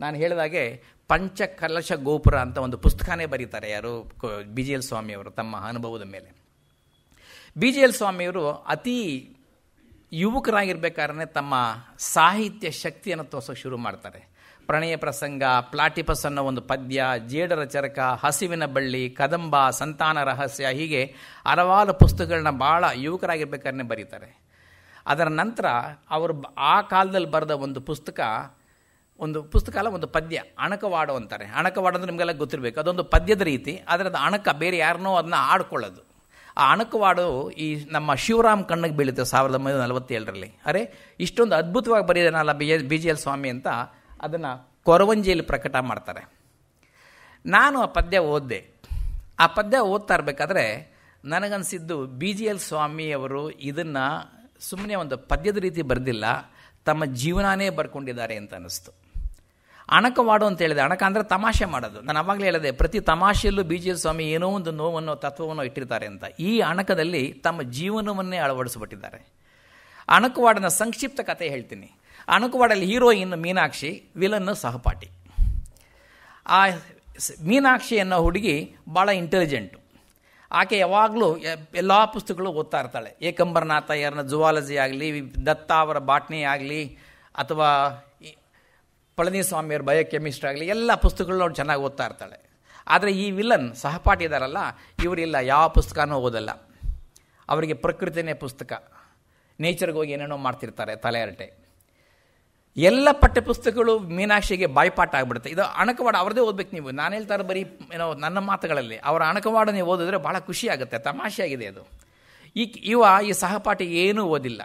ನಾನು ಹೇಳಿದಾಗೆ ಪಂಚಕಲಶ ಗೋಪುರ ಅಂತ ಒಂದು ಪುಸ್ತಕನೇ ಬರೀತಾರೆ ಯಾರು, BGL ಸ್ವಾಮಿಯವರು ತಮ್ಮ ಅನುಭವದ ಮೇಲೆ. BGL ಸ್ವಾಮಿಯವರು ಅತಿ ಯುವಕರಾಗಿರ್ಬೇಕಾದ್ರೆ ತಮ್ಮ ಸಾಹಿತ್ಯ ಶಕ್ತಿಯನ್ನು ತೋರಿಸೋಕೆ ಶುರು ಮಾಡ್ತಾರೆ. ಪ್ರಣಯ ಪ್ರಸಂಗ, ಪ್ಲಾಟಿಪಸ್ ಅನ್ನೋ ಒಂದು ಪದ್ಯ, ಜೇಡರ ಚರಕ, ಹಸಿವಿನ ಬಳ್ಳಿ, ಕದಂಬ, ಸಂತಾನ ರಹಸ್ಯ, ಹೀಗೆ ಹಲವಾರು ಪುಸ್ತಕಗಳನ್ನ ಭಾಳ ಯುವಕರಾಗಿರ್ಬೇಕಾದ್ರೆ ಬರೀತಾರೆ. ಅದರ ನಂತರ ಅವರು ಆ ಕಾಲದಲ್ಲಿ ಬರೆದ ಒಂದು ಪುಸ್ತಕ ಅಲ್ಲ, ಒಂದು ಪದ್ಯ, ಅಣಕವಾಡು ಅಂತಾರೆ. ಅಣಕವಾಡು ಅಂದರೆ ನಿಮಗೆಲ್ಲ ಗೊತ್ತಿರಬೇಕು, ಅದೊಂದು ಪದ್ಯದ ರೀತಿ, ಆದರೆ ಅದು ಅಣಕ ಬೇರೆ ಯಾರನ್ನೋ ಅದನ್ನ ಆಡ್ಕೊಳ್ಳೋದು. ಆ ಅಣಕವಾಡು ಈ ನಮ್ಮ ಶಿವರಾಮ್ ಕಣ್ಣಿಗೆ ಬೀಳುತ್ತೆ 1947ರಲ್ಲಿ. ಅರೆ ಇಷ್ಟೊಂದು ಅದ್ಭುತವಾಗಿ ಬರೆಯೋದನ್ನಲ್ಲ BGL ಸ್ವಾಮಿ ಅಂತ ಅದನ್ನು ಕೊರವಂಜಿಯಲ್ಲಿ ಪ್ರಕಟ ಮಾಡ್ತಾರೆ. ನಾನು ಆ ಪದ್ಯ ಓದಿದೆ. ಆ ಪದ್ಯ ಓದ್ತಾ ಇರಬೇಕಾದ್ರೆ ನನಗನ್ಸಿದ್ದು BGL ಸ್ವಾಮಿಯವರು ಇದನ್ನು ಸುಮ್ಮನೆ ಒಂದು ಪದ್ಯದ ರೀತಿ ಬರೆದಿಲ್ಲ, ತಮ್ಮ ಜೀವನನೇ ಬರ್ಕೊಂಡಿದ್ದಾರೆ ಅಂತ ಅನ್ನಿಸ್ತು. ಅಣಕವಾಡು ಅಂತ ಹೇಳಿದೆ. ಅಣಕ ಅಂದರೆ ತಮಾಷೆ ಮಾಡೋದು. ನಾನು ಆವಾಗಲೇ ಹೇಳಿದೆ, ಪ್ರತಿ ತಮಾಷೆಯಲ್ಲೂ BGL ಸ್ವಾಮಿ ಏನೋ ಒಂದು ನೋವನ್ನು ತತ್ವವನ್ನು ಇಟ್ಟಿರ್ತಾರೆ ಅಂತ. ಈ ಅಣಕದಲ್ಲಿ ತಮ್ಮ ಜೀವನವನ್ನೇ ಅಳವಡಿಸಿಬಿಟ್ಟಿದ್ದಾರೆ. ಅಣಕವಾಡನ ಸಂಕ್ಷಿಪ್ತ ಕಥೆ ಹೇಳ್ತೀನಿ. ಅಣಕವಾಡಲ್ಲಿ ಹೀರೋಯಿನ್ ಮೀನಾಕ್ಷಿ, ವಿಲನ್ನು ಸಹಪಾಠಿ. ಆ ಮೀನಾಕ್ಷಿ ಅನ್ನೋ ಹುಡುಗಿ ಭಾಳ ಇಂಟೆಲಿಜೆಂಟು. ಆಕೆ ಯಾವಾಗಲೂ ಎಲ್ಲ ಪುಸ್ತಕಗಳು ಓದ್ತಾ ಇರ್ತಾಳೆ. ಏಕಂಬರನಾಥ ಯಾರನ್ನ ಜುವಾಲಜಿ ಆಗಲಿ, ದತ್ತ ಅವರ ಬಾಟ್ನಿ ಆಗಲಿ, ಅಥವಾ ಪಳನಿಸ್ವಾಮಿಯವ್ರ ಬಯೋಕೆಮಿಸ್ಟ್ರಿ ಆಗಲಿ, ಎಲ್ಲ ಪುಸ್ತಕಗಳು ಅವ್ರು ಚೆನ್ನಾಗಿ ಓದ್ತಾ ಇರ್ತಾಳೆ. ಆದರೆ ಈ ವಿಲನ್ ಸಹಪಾಠಿ ಇದ್ದಾರಲ್ಲ, ಇವರಿಲ್ಲ, ಯಾವ ಪುಸ್ತಕನೂ ಓದಲ್ಲ. ಅವರಿಗೆ ಪ್ರಕೃತಿನೇ ಪುಸ್ತಕ. ನೇಚರ್ಗೆ ಹೋಗಿ ಏನೇನೋ ಮಾಡ್ತಿರ್ತಾರೆ, ತಲೆ ಹರಟೆ. ಎಲ್ಲ ಪಠ್ಯ ಪುಸ್ತಕಗಳು ಮೀನಾಕ್ಷಿಗೆ ಬಾಯ್ಪಾಠ ಆಗಿಬಿಡುತ್ತೆ. ಇದು ಅಣಕವಾಡ ಅವ್ರದ್ದೇ ಓದ್ಬೇಕು ನೀವು. ನಾನು ಹೇಳ್ತಾರೆ ಬರೀ ಏನೋ ನನ್ನ ಮಾತುಗಳಲ್ಲಿ. ಅವರ ಅಣಕವಾಡ ನೀವು ಓದಿದ್ರೆ ಭಾಳ ಖುಷಿ ಆಗುತ್ತೆ, ತಮಾಷೆಯಾಗಿದೆ ಅದು. ಈ ಸಹಪಾಠಿ ಏನೂ ಓದಿಲ್ಲ.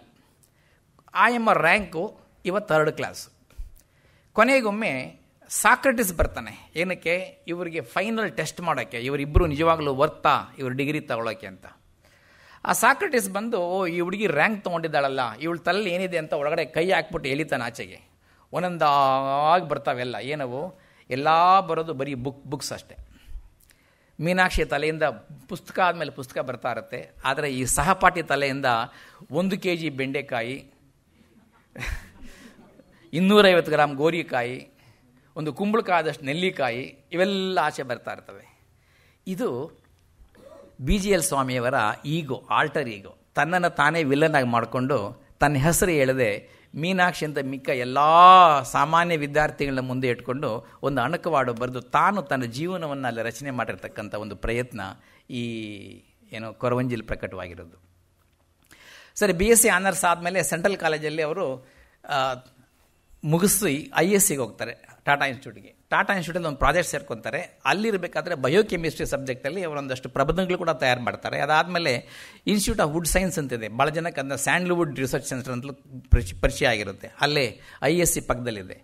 ಆಯಮ್ಮ ರ್ಯಾಂಕು, ಇವ 3rd ಕ್ಲಾಸ್. ಕೊನೆಗೊಮ್ಮೆ ಸಾಕ್ರೆಟಿಸ್ ಬರ್ತಾನೆ. ಏನಕ್ಕೆ? ಇವರಿಗೆ ಫೈನಲ್ ಟೆಸ್ಟ್ ಮಾಡೋಕ್ಕೆ, ಇವರಿಬ್ಬರು ನಿಜವಾಗ್ಲೂ ವರ್ತಾ ಇವರು ಡಿಗ್ರಿ ತಗೊಳ್ಳೋಕ್ಕೆ ಅಂತ. ಆ ಸಾಕ್ರೆಟಿಸ್ ಬಂದು, ಈ ಹುಡುಗಿ ರ್ಯಾಂಕ್ ತೊಗೊಂಡಿದ್ದಾಳಲ್ಲ, ಇವಳ ತಲೆಯಲ್ಲಿ ಏನಿದೆ ಅಂತ ಒಳಗಡೆ ಕೈ ಹಾಕ್ಬಿಟ್ಟು ಎಳಿತಾನೆ ಆಚೆಗೆ. ಒಂದೊಂದಾಗಿ ಬರ್ತಾವೆಲ್ಲ. ಏನವು? ಎಲ್ಲ ಬರೋದು ಬರೀ ಬುಕ್ಸ್ ಅಷ್ಟೆ. ಮೀನಾಕ್ಷಿ ತಲೆಯಿಂದ ಪುಸ್ತಕ ಆದಮೇಲೆ ಪುಸ್ತಕ ಬರ್ತಾ ಇರುತ್ತೆ. ಆದರೆ ಈ ಸಹಪಾಠಿ ತಲೆಯಿಂದ 1 kg ಬೆಂಡೆಕಾಯಿ, 250 ಗ್ರಾಮ್ ಗೋರಿಕಾಯಿ, ಒಂದು ಕುಂಬಳಕಾದಷ್ಟು ನೆಲ್ಲಿಕಾಯಿ, ಇವೆಲ್ಲ ಆಚೆ ಬರ್ತಾ ಇರ್ತವೆ. ಇದು BGL ಸ್ವಾಮಿಯವರ ಈಗೋ, ಆಲ್ಟರ್ ಈಗೋ. ತನ್ನನ್ನು ತಾನೇ ವಿಲನ್ ಆಗಿ ಮಾಡಿಕೊಂಡು ತನ್ನ ಹೆಸರು ಹೇಳದೆ ಮೀನಾಕ್ಷಿ ಅಂತ ಮಿಕ್ಕ ಎಲ್ಲ ಸಾಮಾನ್ಯ ವಿದ್ಯಾರ್ಥಿಗಳನ್ನ ಮುಂದೆ ಇಟ್ಕೊಂಡು ಒಂದು ಅಣಕವಾಡು ಬರೆದು ತಾನು ತನ್ನ ಜೀವನವನ್ನು ಅಲ್ಲಿ ರಚನೆ ಮಾಡಿರ್ತಕ್ಕಂಥ ಒಂದು ಪ್ರಯತ್ನ ಈ ಕೊರವಂಜಿಲಿ ಪ್ರಕಟವಾಗಿರೋದು. ಸರಿ, BSc ಆನರ್ಸ್ ಆದಮೇಲೆ ಸೆಂಟ್ರಲ್ ಕಾಲೇಜಲ್ಲಿ ಅವರು ಮುಗಿಸಿ ISCಗೆ ಹೋಗ್ತಾರೆ, ಟಾಟಾ ಇನ್ಸ್ಟಿಟ್ಯೂಟ್ಗೆ. ಟಾಟಾ ಇನ್ಸ್ಟಿಟ್ಯೂಟಲ್ಲಿ ಒಂದು ಪ್ರಾಜೆಕ್ಟ್ ಸೇರ್ಕೊತಾರೆ. ಅಲ್ಲಿರಬೇಕಾದ್ರೆ ಬಯೋಕೆಮಿಸ್ಟ್ರಿ ಸಬ್ಜೆಕ್ಟಲ್ಲಿ ಅವರೊಂದಷ್ಟು ಪ್ರಬಂಧಗಳು ಕೂಡ ತಯಾರು ಮಾಡ್ತಾರೆ. ಅದಾದಮೇಲೆ ಇನ್ಸ್ಟಿಟ್ಯೂಟ್ ಆಫ್ ವುಡ್ ಸೈನ್ಸ್ ಅಂತಿದೆ, ಭಾಳ ಜನಕ್ಕೆ ಅದನ್ನ ಸ್ಯಾಂಡಲ್ವುಡ್ ರಿಸರ್ಚ್ ಸೆಂಟರ್ ಅಂತಲೂ ಪರಿಚಯ ಆಗಿರುತ್ತೆ. ಅಲ್ಲೇ ISC ಪಕ್ಕದಲ್ಲಿದೆ.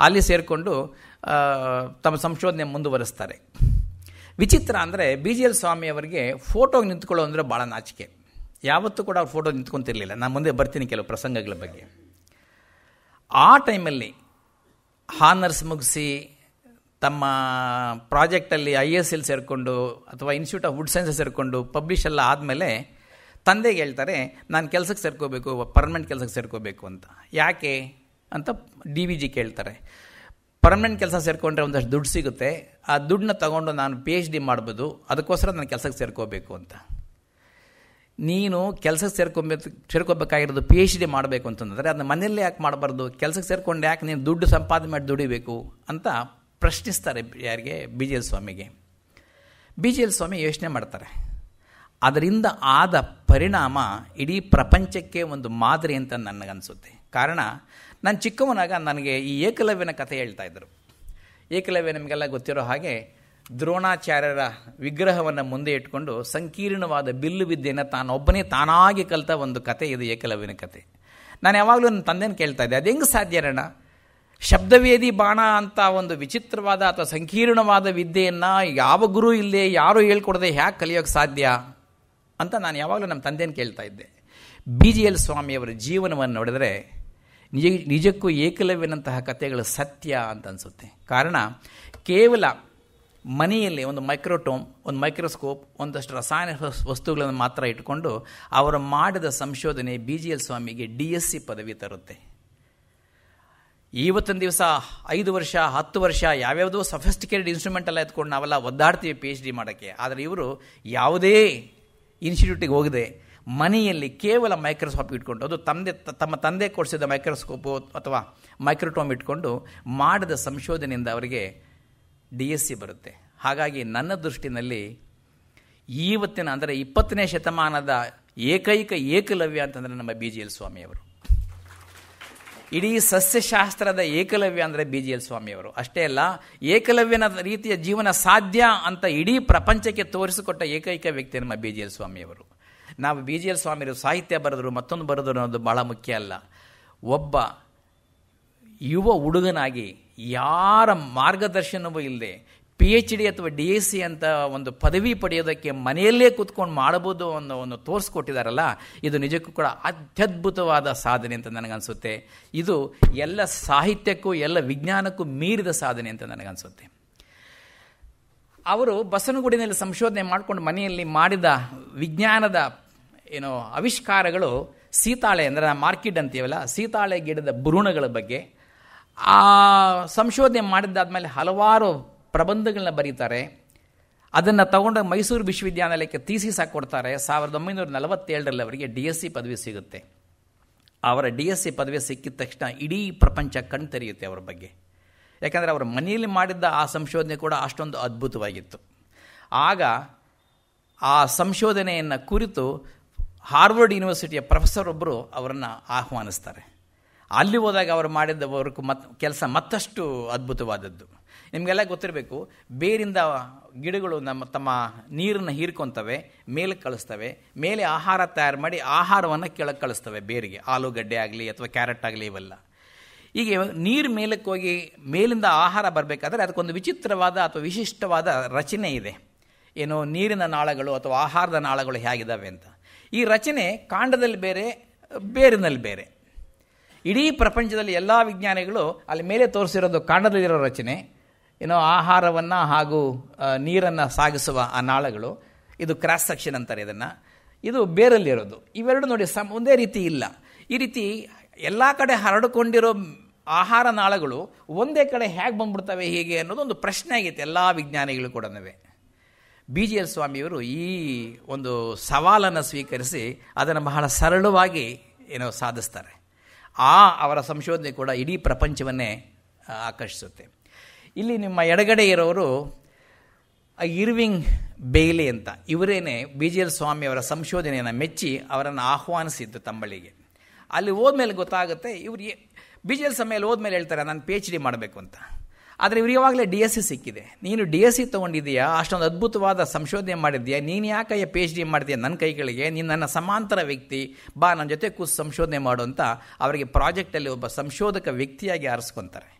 ಅಲ್ಲಿ ಸೇರಿಕೊಂಡು ತಮ್ಮ ಸಂಶೋಧನೆ ಮುಂದುವರಿಸ್ತಾರೆ. ವಿಚಿತ್ರ ಅಂದರೆ BGL ಸ್ವಾಮಿಯವರಿಗೆ ಫೋಟೋಗೆ ನಿಂತ್ಕೊಳ್ಳೋ ಅಂದರೆ ಭಾಳ ನಾಚಿಕೆ. ಯಾವತ್ತೂ ಕೂಡ ಅವ್ರು ಫೋಟೋ ನಿಂತ್ಕೊತಿರ್ಲಿಲ್ಲ. ನಾನು ಮುಂದೆ ಬರ್ತೀನಿ ಕೆಲವು ಪ್ರಸಂಗಗಳ ಬಗ್ಗೆ. ಆ ಟೈಮಲ್ಲಿ ಹಾನರ್ಸ್ ಮುಗಿಸಿ ತಮ್ಮ ಪ್ರಾಜೆಕ್ಟಲ್ಲಿ ISL ಸೇರಿಕೊಂಡು ಅಥವಾ ಇನ್ಸ್ಟಿಟ್ಯೂಟ್ ಆಫ್ ವುಡ್ ಸೈನ್ಸಸ್ ಸೇರಿಕೊಂಡು ಪಬ್ಲಿಷ್ ಎಲ್ಲ ಆದಮೇಲೆ ತಂದೆಗೆ ಹೇಳ್ತಾರೆ, ನಾನು ಕೆಲಸಕ್ಕೆ ಸೇರ್ಕೋಬೇಕು, ಪರ್ಮನೆಂಟ್ ಕೆಲಸಕ್ಕೆ ಸೇರ್ಕೋಬೇಕು ಅಂತ. ಯಾಕೆ ಅಂತ DVG ಕೇಳ್ತಾರೆ. ಪರ್ಮನೆಂಟ್ ಕೆಲಸ ಸೇರಿಕೊಂಡ್ರೆ ಒಂದಷ್ಟು ದುಡ್ಡು ಸಿಗುತ್ತೆ, ಆ ದುಡ್ಡನ್ನ ತಗೊಂಡು ನಾನು PhD ಮಾಡ್ಬೋದು, ಅದಕ್ಕೋಸ್ಕರ ನಾನು ಕೆಲಸಕ್ಕೆ ಸೇರ್ಕೋಬೇಕು ಅಂತ. ನೀನು ಕೆಲಸಕ್ಕೆ ಸೇರ್ಕೋಬೇಕಾಗಿರೋದು PhD ಮಾಡಬೇಕು ಅಂತಂದರೆ ಅದನ್ನ ಮನೆಯಲ್ಲೇ ಯಾಕೆ ಮಾಡಬಾರ್ದು, ಕೆಲಸಕ್ಕೆ ಸೇರ್ಕೊಂಡು ಯಾಕೆ ನೀನು ದುಡ್ಡು ಸಂಪಾದನೆ ಮಾಡಿ ದುಡಿಬೇಕು ಅಂತ ಪ್ರಶ್ನಿಸ್ತಾರೆ. ಯಾರಿಗೆ? BGL ಸ್ವಾಮಿಗೆ. BGL ಸ್ವಾಮಿ ಯೋಚನೆ ಮಾಡ್ತಾರೆ. ಅದರಿಂದ ಆದ ಪರಿಣಾಮ ಇಡೀ ಪ್ರಪಂಚಕ್ಕೆ ಒಂದು ಮಾದರಿ ಅಂತ ನನಗನ್ಸುತ್ತೆ. ಕಾರಣ, ನಾನು ಚಿಕ್ಕವನಾಗ ನನಗೆ ಈ ಏಕಲವ್ಯನ ಕಥೆ ಹೇಳ್ತಾ ಇದ್ದರು. ಏಕಲವ್ಯ ನಿಮಗೆಲ್ಲ ಗೊತ್ತಿರೋ ಹಾಗೆ ದ್ರೋಣಾಚಾರ್ಯರ ವಿಗ್ರಹವನ್ನು ಮುಂದೆ ಇಟ್ಕೊಂಡು ಸಂಕೀರ್ಣವಾದ ಬಿಲ್ಲು ವಿದ್ಯೆಯನ್ನು ತಾನೊಬ್ಬನೇ ತಾನಾಗಿ ಕಲಿತ ಒಂದು ಕತೆ ಇದು, ಏಕಲವ್ಯನ ಕತೆ. ನಾನು ಯಾವಾಗಲೂ ನನ್ನ ತಂದೆನ ಕೇಳ್ತಾ ಇದ್ದೆ, ಅದು ಹೆಂಗೆ ಸಾಧ್ಯ ಅಣ್ಣ? ಶಬ್ದವೇದಿ ಬಾಣ ಅಂತ ಒಂದು ವಿಚಿತ್ರವಾದ ಅಥವಾ ಸಂಕೀರ್ಣವಾದ ವಿದ್ಯೆಯನ್ನು ಯಾವ ಗುರು ಇಲ್ಲದೆ ಯಾರೂ ಹೇಳ್ಕೊಡದೆ ಹ್ಯಾಕೆ ಕಲಿಯೋಕ್ಕೆ ಸಾಧ್ಯ ಅಂತ ನಾನು ಯಾವಾಗಲೂ ನಮ್ಮ ತಂದೆನ ಕೇಳ್ತಾ ಇದ್ದೆ. BGL ಸ್ವಾಮಿಯವರ ಜೀವನವನ್ನು ನೋಡಿದ್ರೆ ನಿಜಕ್ಕೂ ಏಕಲವ್ಯನಂತಹ ಕಥೆಗಳು ಸತ್ಯ ಅಂತ ಅನಿಸುತ್ತೆ. ಕಾರಣ, ಕೇವಲ ಮನೆಯಲ್ಲಿ ಒಂದು ಮೈಕ್ರೋಟೋಮ್, ಒಂದು ಮೈಕ್ರೋಸ್ಕೋಪ್, ಒಂದಷ್ಟು ರಾಸಾಯನಿಕ ವಸ್ತುಗಳನ್ನು ಮಾತ್ರ ಇಟ್ಕೊಂಡು ಅವರು ಮಾಡಿದ ಸಂಶೋಧನೆ BGL ಸ್ವಾಮಿಗೆ DSc ಪದವಿ ತರುತ್ತೆ. ಇವತ್ತಿನ ದಿವಸ 5 ವರ್ಷ 10 ವರ್ಷ ಯಾವ್ಯಾವುದೋ ಸಫಿಸ್ಟಿಕೇಟೆಡ್ ಇನ್ಸ್ಟ್ರೂಮೆಂಟ್ ಎಲ್ಲ ಎತ್ಕೊಂಡು ನಾವೆಲ್ಲ ಒದ್ದಾಡ್ತೀವಿ PhD ಮಾಡೋಕ್ಕೆ. ಆದರೆ ಇವರು ಯಾವುದೇ ಇನ್ಸ್ಟಿಟ್ಯೂಟಿಗೆ ಹೋಗದೆ ಮನೆಯಲ್ಲಿ ಕೇವಲ ಮೈಕ್ರೋಸ್ಕೋಪ್ ಇಟ್ಕೊಂಡು, ಅದು ತಮ್ಮ ತಂದೆ ಕೊಡಿಸಿದ ಮೈಕ್ರೋಸ್ಕೋಪು ಅಥವಾ ಮೈಕ್ರೋಟೋಮ್ ಇಟ್ಕೊಂಡು ಮಾಡಿದ ಸಂಶೋಧನೆಯಿಂದ ಅವರಿಗೆ DSc ಬರುತ್ತೆ. ಹಾಗಾಗಿ ನನ್ನ ದೃಷ್ಟಿನಲ್ಲಿ ಇವತ್ತಿನ ಅಂದರೆ 20ನೇ ಶತಮಾನದ ಏಕೈಕ ಏಕಲವ್ಯ ಅಂತಂದರೆ ನಮ್ಮ BGL ಸ್ವಾಮಿಯವರು. ಇಡೀ ಸಸ್ಯಶಾಸ್ತ್ರದ ಏಕಲವ್ಯ ಅಂದರೆ BGL ಸ್ವಾಮಿಯವರು. ಅಷ್ಟೇ ಅಲ್ಲ, ಏಕಲವ್ಯನ ರೀತಿಯ ಜೀವನ ಸಾಧ್ಯ ಅಂತ ಇಡೀ ಪ್ರಪಂಚಕ್ಕೆ ತೋರಿಸಿಕೊಟ್ಟ ಏಕೈಕ ವ್ಯಕ್ತಿ ನಮ್ಮ BGL ಸ್ವಾಮಿಯವರು. ನಾವು BGL ಸ್ವಾಮಿಯವರು ಸಾಹಿತ್ಯ ಬರೆದರು, ಮತ್ತೊಂದು ಬರೆದರು ಅನ್ನೋದು ಭಾಳ ಮುಖ್ಯ ಅಲ್ಲ. ಒಬ್ಬ ಯುವ ಹುಡುಗನಾಗಿ ಯಾರ ಮಾರ್ಗದರ್ಶನವೂ ಇಲ್ಲದೆ PhD ಅಥವಾ DSc ಅಂತ ಒಂದು ಪದವಿ ಪಡೆಯೋದಕ್ಕೆ ಮನೆಯಲ್ಲೇ ಕೂತ್ಕೊಂಡು ಮಾಡಬಹುದು ಅನ್ನೋ ಒಂದು ತೋರಿಸ್ಕೊಟ್ಟಿದ್ದಾರಲ್ಲ, ಇದು ನಿಜಕ್ಕೂ ಕೂಡ ಅತ್ಯದ್ಭುತವಾದ ಸಾಧನೆ ಅಂತ ನನಗನ್ಸುತ್ತೆ. ಇದು ಎಲ್ಲ ಸಾಹಿತ್ಯಕ್ಕೂ ಎಲ್ಲ ವಿಜ್ಞಾನಕ್ಕೂ ಮೀರಿದ ಸಾಧನೆ ಅಂತ ನನಗನ್ಸುತ್ತೆ. ಅವರು ಬಸವನಗುಡಿನಲ್ಲಿ ಸಂಶೋಧನೆ ಮಾಡಿಕೊಂಡು ಮನೆಯಲ್ಲಿ ಮಾಡಿದ ವಿಜ್ಞಾನದ ಆವಿಷ್ಕಾರಗಳು ಸೀತಾಳೆ ಅಂದರೆ ಮಾರ್ಕಿಡ್ ಅಂತೀವಲ್ಲ, ಸೀತಾಳೆ ಗಿಡದ ಭ್ರೂಣಗಳ ಬಗ್ಗೆ. ಆ ಸಂಶೋಧನೆ ಮಾಡಿದ್ದಾದ್ಮೇಲೆ ಹಲವಾರು ಪ್ರಬಂಧಗಳನ್ನ ಬರೀತಾರೆ. ಅದನ್ನು ತಗೊಂಡು ಮೈಸೂರು ವಿಶ್ವವಿದ್ಯಾನಿಲಯಕ್ಕೆ ಥೀಸಿಸ್ ಕೊಡ್ತಾರೆ. 1947ರಲ್ಲಿ ಅವರಿಗೆ DSc ಪದವಿ ಸಿಗುತ್ತೆ. ಅವರ DSc ಪದವಿ ಸಿಕ್ಕಿದ ತಕ್ಷಣ ಇಡೀ ಪ್ರಪಂಚ ಕಣ್ತೆರೆಯುತ್ತೆ ಅವರ ಬಗ್ಗೆ. ಯಾಕಂದರೆ ಅವರ ಮನೆಯಲ್ಲಿ ಮಾಡಿದ್ದ ಆ ಸಂಶೋಧನೆ ಕೂಡ ಅಷ್ಟೊಂದು ಅದ್ಭುತವಾಗಿತ್ತು. ಆಗ ಆ ಸಂಶೋಧನೆಯನ್ನು ಕುರಿತು ಹಾರ್ವರ್ಡ್ ಯೂನಿವರ್ಸಿಟಿಯ ಪ್ರೊಫೆಸರ್ ಒಬ್ಬರು ಅವರನ್ನು ಆಹ್ವಾನಿಸ್ತಾರೆ. ಅಲ್ಲಿ ಹೋದಾಗ ಅವರು ಮಾಡಿದ್ದ ವರ್ಕ್ ಕೆಲಸ ಮತ್ತಷ್ಟು ಅದ್ಭುತವಾದದ್ದು. ನಿಮಗೆಲ್ಲ ಗೊತ್ತಿರಬೇಕು, ಬೇರಿಂದ ಗಿಡಗಳು ತಮ್ಮ ನೀರನ್ನು ಹೀರ್ಕೊತವೆ, ಮೇಲಕ್ಕೆ ಕಳಿಸ್ತವೆ, ಮೇಲೆ ಆಹಾರ ತಯಾರು ಮಾಡಿ ಆಹಾರವನ್ನು ಕೆಳಗೆ ಕಳಿಸ್ತವೆ ಬೇರಿಗೆ, ಆಲೂಗಡ್ಡೆ ಆಗಲಿ ಅಥವಾ ಕ್ಯಾರೆಟ್ ಆಗಲಿ ಇವೆಲ್ಲ. ಹೀಗೆ ನೀರು ಮೇಲಕ್ಕೆ ಹೋಗಿ ಮೇಲಿಂದ ಆಹಾರ ಬರಬೇಕಾದ್ರೆ ಅದಕ್ಕೊಂದು ವಿಚಿತ್ರವಾದ ಅಥವಾ ವಿಶಿಷ್ಟವಾದ ರಚನೆ ಇದೆ. ನೀರಿನ ನಾಳಗಳು ಅಥವಾ ಆಹಾರದ ನಾಳಗಳು ಹೇಗಿದ್ದಾವೆ ಅಂತ. ಈ ರಚನೆ ಕಾಂಡದಲ್ಲಿ ಬೇರೆ, ಬೇರಿನಲ್ಲಿ ಬೇರೆ. ಇಡೀ ಪ್ರಪಂಚದಲ್ಲಿ ಎಲ್ಲ ವಿಜ್ಞಾನಿಗಳು ಅಲ್ಲಿ ಮೇಲೆ ತೋರಿಸಿರೋದು ಕಾಂಡದಲ್ಲಿರೋ ರಚನೆ, ಆಹಾರವನ್ನು ಹಾಗೂ ನೀರನ್ನು ಸಾಗಿಸುವ ಆ ನಾಳಗಳು, ಇದು ಕ್ರಾಸ್ ಸೆಕ್ಷನ್ ಅಂತಾರೆ ಇದನ್ನು. ಇದು ಬೇರಲ್ಲಿರೋದು. ಇವೆರಡು ನೋಡಿ ಒಂದೇ ರೀತಿ ಇಲ್ಲ. ಈ ರೀತಿ ಎಲ್ಲ ಕಡೆ ಹರಡಿಕೊಂಡಿರೋ ಆಹಾರ ನಾಳಗಳು ಒಂದೇ ಕಡೆ ಹೇಗೆ ಬಂದ್ಬಿಡ್ತವೆ ಹೀಗೆ ಅನ್ನೋದು ಒಂದು ಪ್ರಶ್ನೆ ಆಗೈತೆ ಎಲ್ಲ ವಿಜ್ಞಾನಿಗಳು ಕೂಡ. BGL ಸ್ವಾಮಿಯವರು ಈ ಒಂದು ಸವಾಲನ್ನು ಸ್ವೀಕರಿಸಿ ಅದನ್ನು ಬಹಳ ಸರಳವಾಗಿ ಸಾಧಿಸ್ತಾರೆ. ಅವರ ಸಂಶೋಧನೆ ಕೂಡ ಇಡೀ ಪ್ರಪಂಚವನ್ನೇ ಆಕರ್ಷಿಸುತ್ತೆ. ಇಲ್ಲಿ ನಿಮ್ಮ ಎಡಗಡೆ ಇರೋರು ಇರ್ವಿಂಗ್ ಬೇಯ್ಲಿ ಅಂತ, ಇವರೇನೆ BGL ಸ್ವಾಮಿಯವರ ಸಂಶೋಧನೆಯನ್ನು ಮೆಚ್ಚಿ ಅವರನ್ನು ಆಹ್ವಾನಿಸಿದ್ದು ತಮ್ಮಳಿಗೆ. ಅಲ್ಲಿ ಹೋದ್ಮೇಲೆ ಗೊತ್ತಾಗುತ್ತೆ, ಇವ್ರು BGL ಸ್ವಾಮಿಯಲ್ಲಿ ಹೋದ್ಮೇಲೆ ಹೇಳ್ತಾರೆ ನಾನು PhD ಮಾಡಬೇಕು ಅಂತ. ಆದರೆ ಇವ್ರು ಯಾವಾಗಲೇ DSc ಸಿಕ್ಕಿದೆ. ನೀನು DSc ತೊಗೊಂಡಿದ್ದೀಯಾ, ಅಷ್ಟೊಂದು ಅದ್ಭುತವಾದ ಸಂಶೋಧನೆ ಮಾಡಿದ್ದೀಯಾ, ನೀನು ಯಾಕೆ PhD ಮಾಡಿದೆಯಾ ನನ್ನ ಕೈಗಳಿಗೆ, ನೀನು ನನ್ನ ಸಮಾಂತರ ವ್ಯಕ್ತಿ, ಬಾ ನನ್ನ ಜೊತೆ ಕೂತು ಸಂಶೋಧನೆ ಮಾಡು ಅಂತ ಅವರಿಗೆ ಪ್ರಾಜೆಕ್ಟಲ್ಲಿ ಒಬ್ಬ ಸಂಶೋಧಕ ವ್ಯಕ್ತಿಯಾಗಿ ಆರಿಸ್ಕೊತಾರೆ.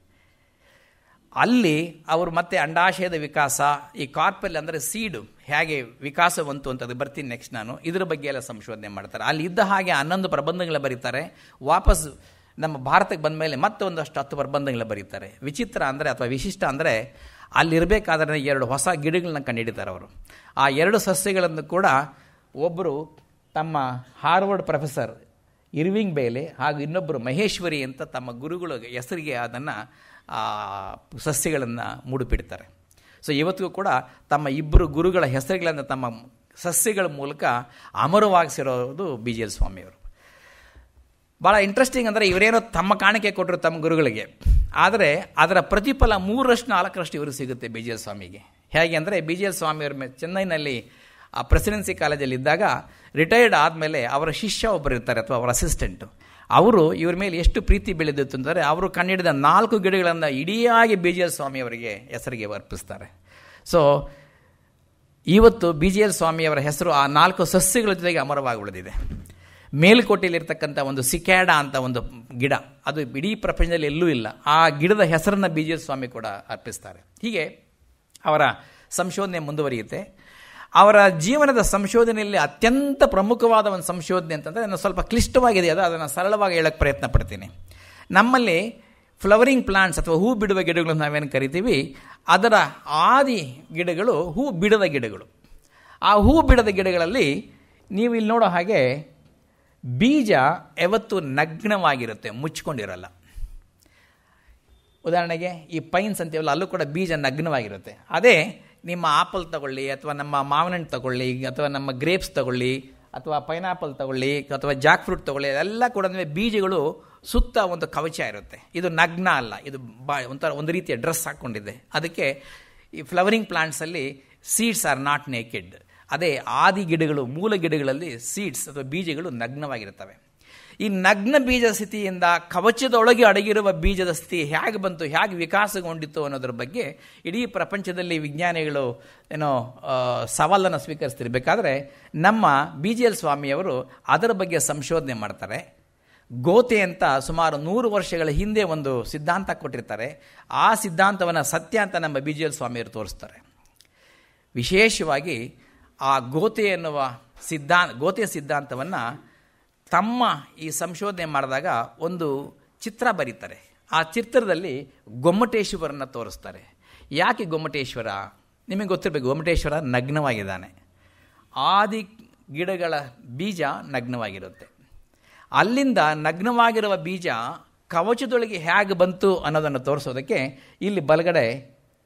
ಅಲ್ಲಿ ಅವರು ಮತ್ತೆ ಅಂಡಾಶಯದ ವಿಕಾಸ, ಈ ಕಾರ್ಪೆಲ್ ಅಂದರೆ ಸೀಡು ಹೇಗೆ ವಿಕಾಸವಂತು ಅಂತ ಅದು ಬರ್ತೀನಿ ನೆಕ್ಸ್ಟ್ ನಾನು, ಇದ್ರ ಬಗ್ಗೆ ಎಲ್ಲ ಸಂಶೋಧನೆ ಮಾಡ್ತಾರೆ. ಅಲ್ಲಿ ಇದ್ದ ಹಾಗೆ 11 ಪ್ರಬಂಧಗಳ ಬರೀತಾರೆ. ವಾಪಸ್ ನಮ್ಮ ಭಾರತಕ್ಕೆ ಬಂದ ಮೇಲೆ ಮತ್ತೆ ಒಂದಷ್ಟು 10 ಪ್ರಬಂಧಗಳ ಬರೀತಾರೆ. ವಿಚಿತ್ರ ಅಂದರೆ ಅಥವಾ ವಿಶಿಷ್ಟ ಅಂದರೆ ಅಲ್ಲಿರಬೇಕಾದ್ರೆ 2 ಹೊಸ ಗಿಡಗಳನ್ನ ಕಂಡುಹಿಡಿತಾರೆ ಅವರು. ಆ 2 ಸಸ್ಯಗಳನ್ನು ಕೂಡ ಒಬ್ಬರು ತಮ್ಮ ಹಾರ್ವರ್ಡ್ ಪ್ರೊಫೆಸರ್ ಇರ್ವಿಂಗ್ ಬೇಲೆ ಹಾಗೂ ಇನ್ನೊಬ್ಬರು ಮಹೇಶ್ವರಿ ಅಂತ ತಮ್ಮ ಗುರುಗಳ ಹೆಸರಿಗೆ ಅದನ್ನು ಸಸ್ಯಗಳನ್ನು ಮುಡುಪಿಡ್ತಾರೆ. ಸೊ ಇವತ್ತಿಗೂ ಕೂಡ ತಮ್ಮ ಇಬ್ಬರು ಗುರುಗಳ ಹೆಸರುಗಳನ್ನು ತಮ್ಮ ಸಸ್ಯಗಳ ಮೂಲಕ ಅಮರವಾಗಿಸಿರೋದು BGL ಸ್ವಾಮಿಯವರು. ಭಾಳ ಇಂಟ್ರೆಸ್ಟಿಂಗ್ ಅಂದರೆ ಇವರೇನೋ ತಮ್ಮ ಕಾಣಿಕೆ ಕೊಟ್ಟರು ತಮ್ಮ ಗುರುಗಳಿಗೆ, ಆದರೆ ಅದರ ಪ್ರತಿಫಲ 3-4 ಇವರು ಸಿಗುತ್ತೆ BGL ಸ್ವಾಮಿಗೆ. ಹೇಗೆ ಅಂದರೆ BGL ಸ್ವಾಮಿಯವ್ರ ಚೆನ್ನೈನಲ್ಲಿ ಆ ಪ್ರೆಸಿಡೆನ್ಸಿ ಕಾಲೇಜಲ್ಲಿ ಇದ್ದಾಗ ರಿಟೈರ್ಡ್ ಆದಮೇಲೆ ಅವರ ಶಿಷ್ಯ ಒಬ್ಬರು ಇರ್ತಾರೆ ಅಥವಾ ಅವರ ಅಸಿಸ್ಟೆಂಟು, ಅವರು ಇವ್ರ ಮೇಲೆ ಎಷ್ಟು ಪ್ರೀತಿ ಬೆಳೆದಿತ್ತು ಅಂದರೆ ಅವರು ಕಂಡುಹಿಡಿದ 4 ಗಿಡಗಳನ್ನು ಇಡಿಯಾಗಿ BGL ಸ್ವಾಮಿಯವರಿಗೆ ಹೆಸರಿಗೆ ಅರ್ಪಿಸ್ತಾರೆ. ಸೊ ಇವತ್ತು BGL ಸ್ವಾಮಿಯವರ ಹೆಸರು ಆ 4 ಸಸ್ಯಗಳ ಜೊತೆಗೆ ಅಮರವಾಗಿ ಉಳಿದಿದೆ. ಮೇಲ್ಕೋಟೆಯಲ್ಲಿರ್ತಕ್ಕಂಥ ಒಂದು ಸಿಕ್ಯಾಡಾ ಅಂತ ಒಂದು ಗಿಡ, ಅದು ಇಡೀ ಪ್ರಪಂಚದಲ್ಲಿ ಎಲ್ಲೂ ಇಲ್ಲ. ಆ ಗಿಡದ ಹೆಸರನ್ನು BGL ಸ್ವಾಮಿ ಕೂಡ ಅರ್ಪಿಸ್ತಾರೆ. ಹೀಗೆ ಅವರ ಸಂಶೋಧನೆ ಮುಂದುವರಿಯುತ್ತೆ. ಅವರ ಜೀವನದ ಸಂಶೋಧನೆಯಲ್ಲಿ ಅತ್ಯಂತ ಪ್ರಮುಖವಾದ ಒಂದು ಸಂಶೋಧನೆ ಅಂತಂದರೆ ನಾನು ಸ್ವಲ್ಪ ಕ್ಲಿಷ್ಟವಾಗಿದೆ, ಅದನ್ನು ಸರಳವಾಗಿ ಹೇಳಕ್ಕೆ ಪ್ರಯತ್ನ ಪಡ್ತೀನಿ. ನಮ್ಮಲ್ಲಿ ಫ್ಲವರಿಂಗ್ ಪ್ಲಾಂಟ್ಸ್ ಅಥವಾ ಹೂ ಬಿಡುವ ಗಿಡಗಳು ನಾವೇನು ಕರಿತೀವಿ, ಅದರ ಆದಿ ಗಿಡಗಳು ಹೂ ಬಿಡದ ಗಿಡಗಳು. ಆ ಹೂ ಬಿಡದ ಗಿಡಗಳಲ್ಲಿ ನೀವು ಇಲ್ಲಿ ನೋಡೋ ಹಾಗೆ ಬೀಜ ಯಾವತ್ತೂ ನಗ್ನವಾಗಿರುತ್ತೆ, ಮುಚ್ಕೊಂಡಿರಲ್ಲ. ಉದಾಹರಣೆಗೆ ಈ ಪೈನ್ಸ್ ಅಂತೀವಲ್ಲ, ಅಲ್ಲೂ ಕೂಡ ಬೀಜ ನಗ್ನವಾಗಿರುತ್ತೆ. ಅದೇ ನಿಮ್ಮ ಆಪಲ್ ತಗೊಳ್ಳಿ ಅಥವಾ ನಮ್ಮ ಮಾವಿನ ಹಣ್ಣು ತಗೊಳ್ಳಿ ಅಥವಾ ನಮ್ಮ ಗ್ರೇಪ್ಸ್ ತಗೊಳ್ಳಿ ಅಥವಾ ಪೈನಾಪಲ್ ತಗೊಳ್ಳಿ ಅಥವಾ ಜಾಕ್ ಫ್ರೂಟ್ ತಗೊಳ್ಳಿ, ಎಲ್ಲ ಕೂಡ ಬೀಜಗಳು ಸುತ್ತ ಒಂದು ಕವಚ ಇರುತ್ತೆ. ಇದು ನಗ್ನ ಅಲ್ಲ, ಇದು ಒಂಥರ ಒಂದು ರೀತಿಯ ಡ್ರೆಸ್ ಹಾಕ್ಕೊಂಡಿದೆ. ಅದಕ್ಕೆ ಈ ಫ್ಲವರಿಂಗ್ ಪ್ಲಾಂಟ್ಸಲ್ಲಿ ಸೀಡ್ಸ್ ಆರ್ ನಾಟ್ ನೇಕೆಡ್. ಅದೇ ಆದಿ ಗಿಡಗಳು, ಮೂಲ ಗಿಡಗಳಲ್ಲಿ ಸೀಡ್ಸ್ ಅಥವಾ ಬೀಜಗಳು ನಗ್ನವಾಗಿರ್ತವೆ. ಈ ನಗ್ನ ಬೀಜ ಸ್ಥಿತಿಯಿಂದ ಕವಚದೊಳಗೆ ಅಡಗಿರುವ ಬೀಜದ ಸ್ಥಿತಿ ಹೇಗೆ ಬಂತು, ಹೇಗೆ ವಿಕಾಸಗೊಂಡಿತ್ತು ಅನ್ನೋದ್ರ ಬಗ್ಗೆ ಇಡೀ ಪ್ರಪಂಚದಲ್ಲಿ ವಿಜ್ಞಾನಿಗಳು ಸವಾಲನ್ನು ಸ್ವೀಕರಿಸ್ತಿರ್ಬೇಕಾದ್ರೆ ನಮ್ಮ BGL ಸ್ವಾಮಿಯವರು ಅದರ ಬಗ್ಗೆ ಸಂಶೋಧನೆ ಮಾಡ್ತಾರೆ. ಗೋತೆ ಅಂತ ಸುಮಾರು 100 ವರ್ಷಗಳ ಹಿಂದೆ ಒಂದು ಸಿದ್ಧಾಂತ ಕೊಟ್ಟಿರ್ತಾರೆ. ಆ ಸಿದ್ಧಾಂತವನ್ನು ಸತ್ಯ ಅಂತ ನಮ್ಮ BGL ಸ್ವಾಮಿಯವರು ತೋರಿಸ್ತಾರೆ. ವಿಶೇಷವಾಗಿ ಆ ಗೋತೆ ಎನ್ನುವ ಗೋತೆಯ ಸಿದ್ಧಾಂತವನ್ನು ತಮ್ಮ ಈ ಸಂಶೋಧನೆ ಮಾಡಿದಾಗ ಒಂದು ಚಿತ್ರ ಬರೀತಾರೆ. ಆ ಚಿತ್ರದಲ್ಲಿ ಗೊಮ್ಮಟೇಶ್ವರನ ತೋರಿಸ್ತಾರೆ. ಯಾಕೆ ಗೊಮ್ಮಟೇಶ್ವರ? ನಿಮಗೆ ಗೊತ್ತಿರಬೇಕು, ಗೊಮ್ಮಟೇಶ್ವರ ನಗ್ನವಾಗಿದ್ದಾನೆ. ಆದಿ ಗಿಡಗಳ ಬೀಜ ನಗ್ನವಾಗಿರುತ್ತೆ. ಅಲ್ಲಿಂದ ನಗ್ನವಾಗಿರುವ ಬೀಜ ಕವಚದೊಳಗೆ ಹೇಗೆ ಬಂತು ಅನ್ನೋದನ್ನು ತೋರಿಸೋದಕ್ಕೆ ಇಲ್ಲಿ ಬಲಗಡೆ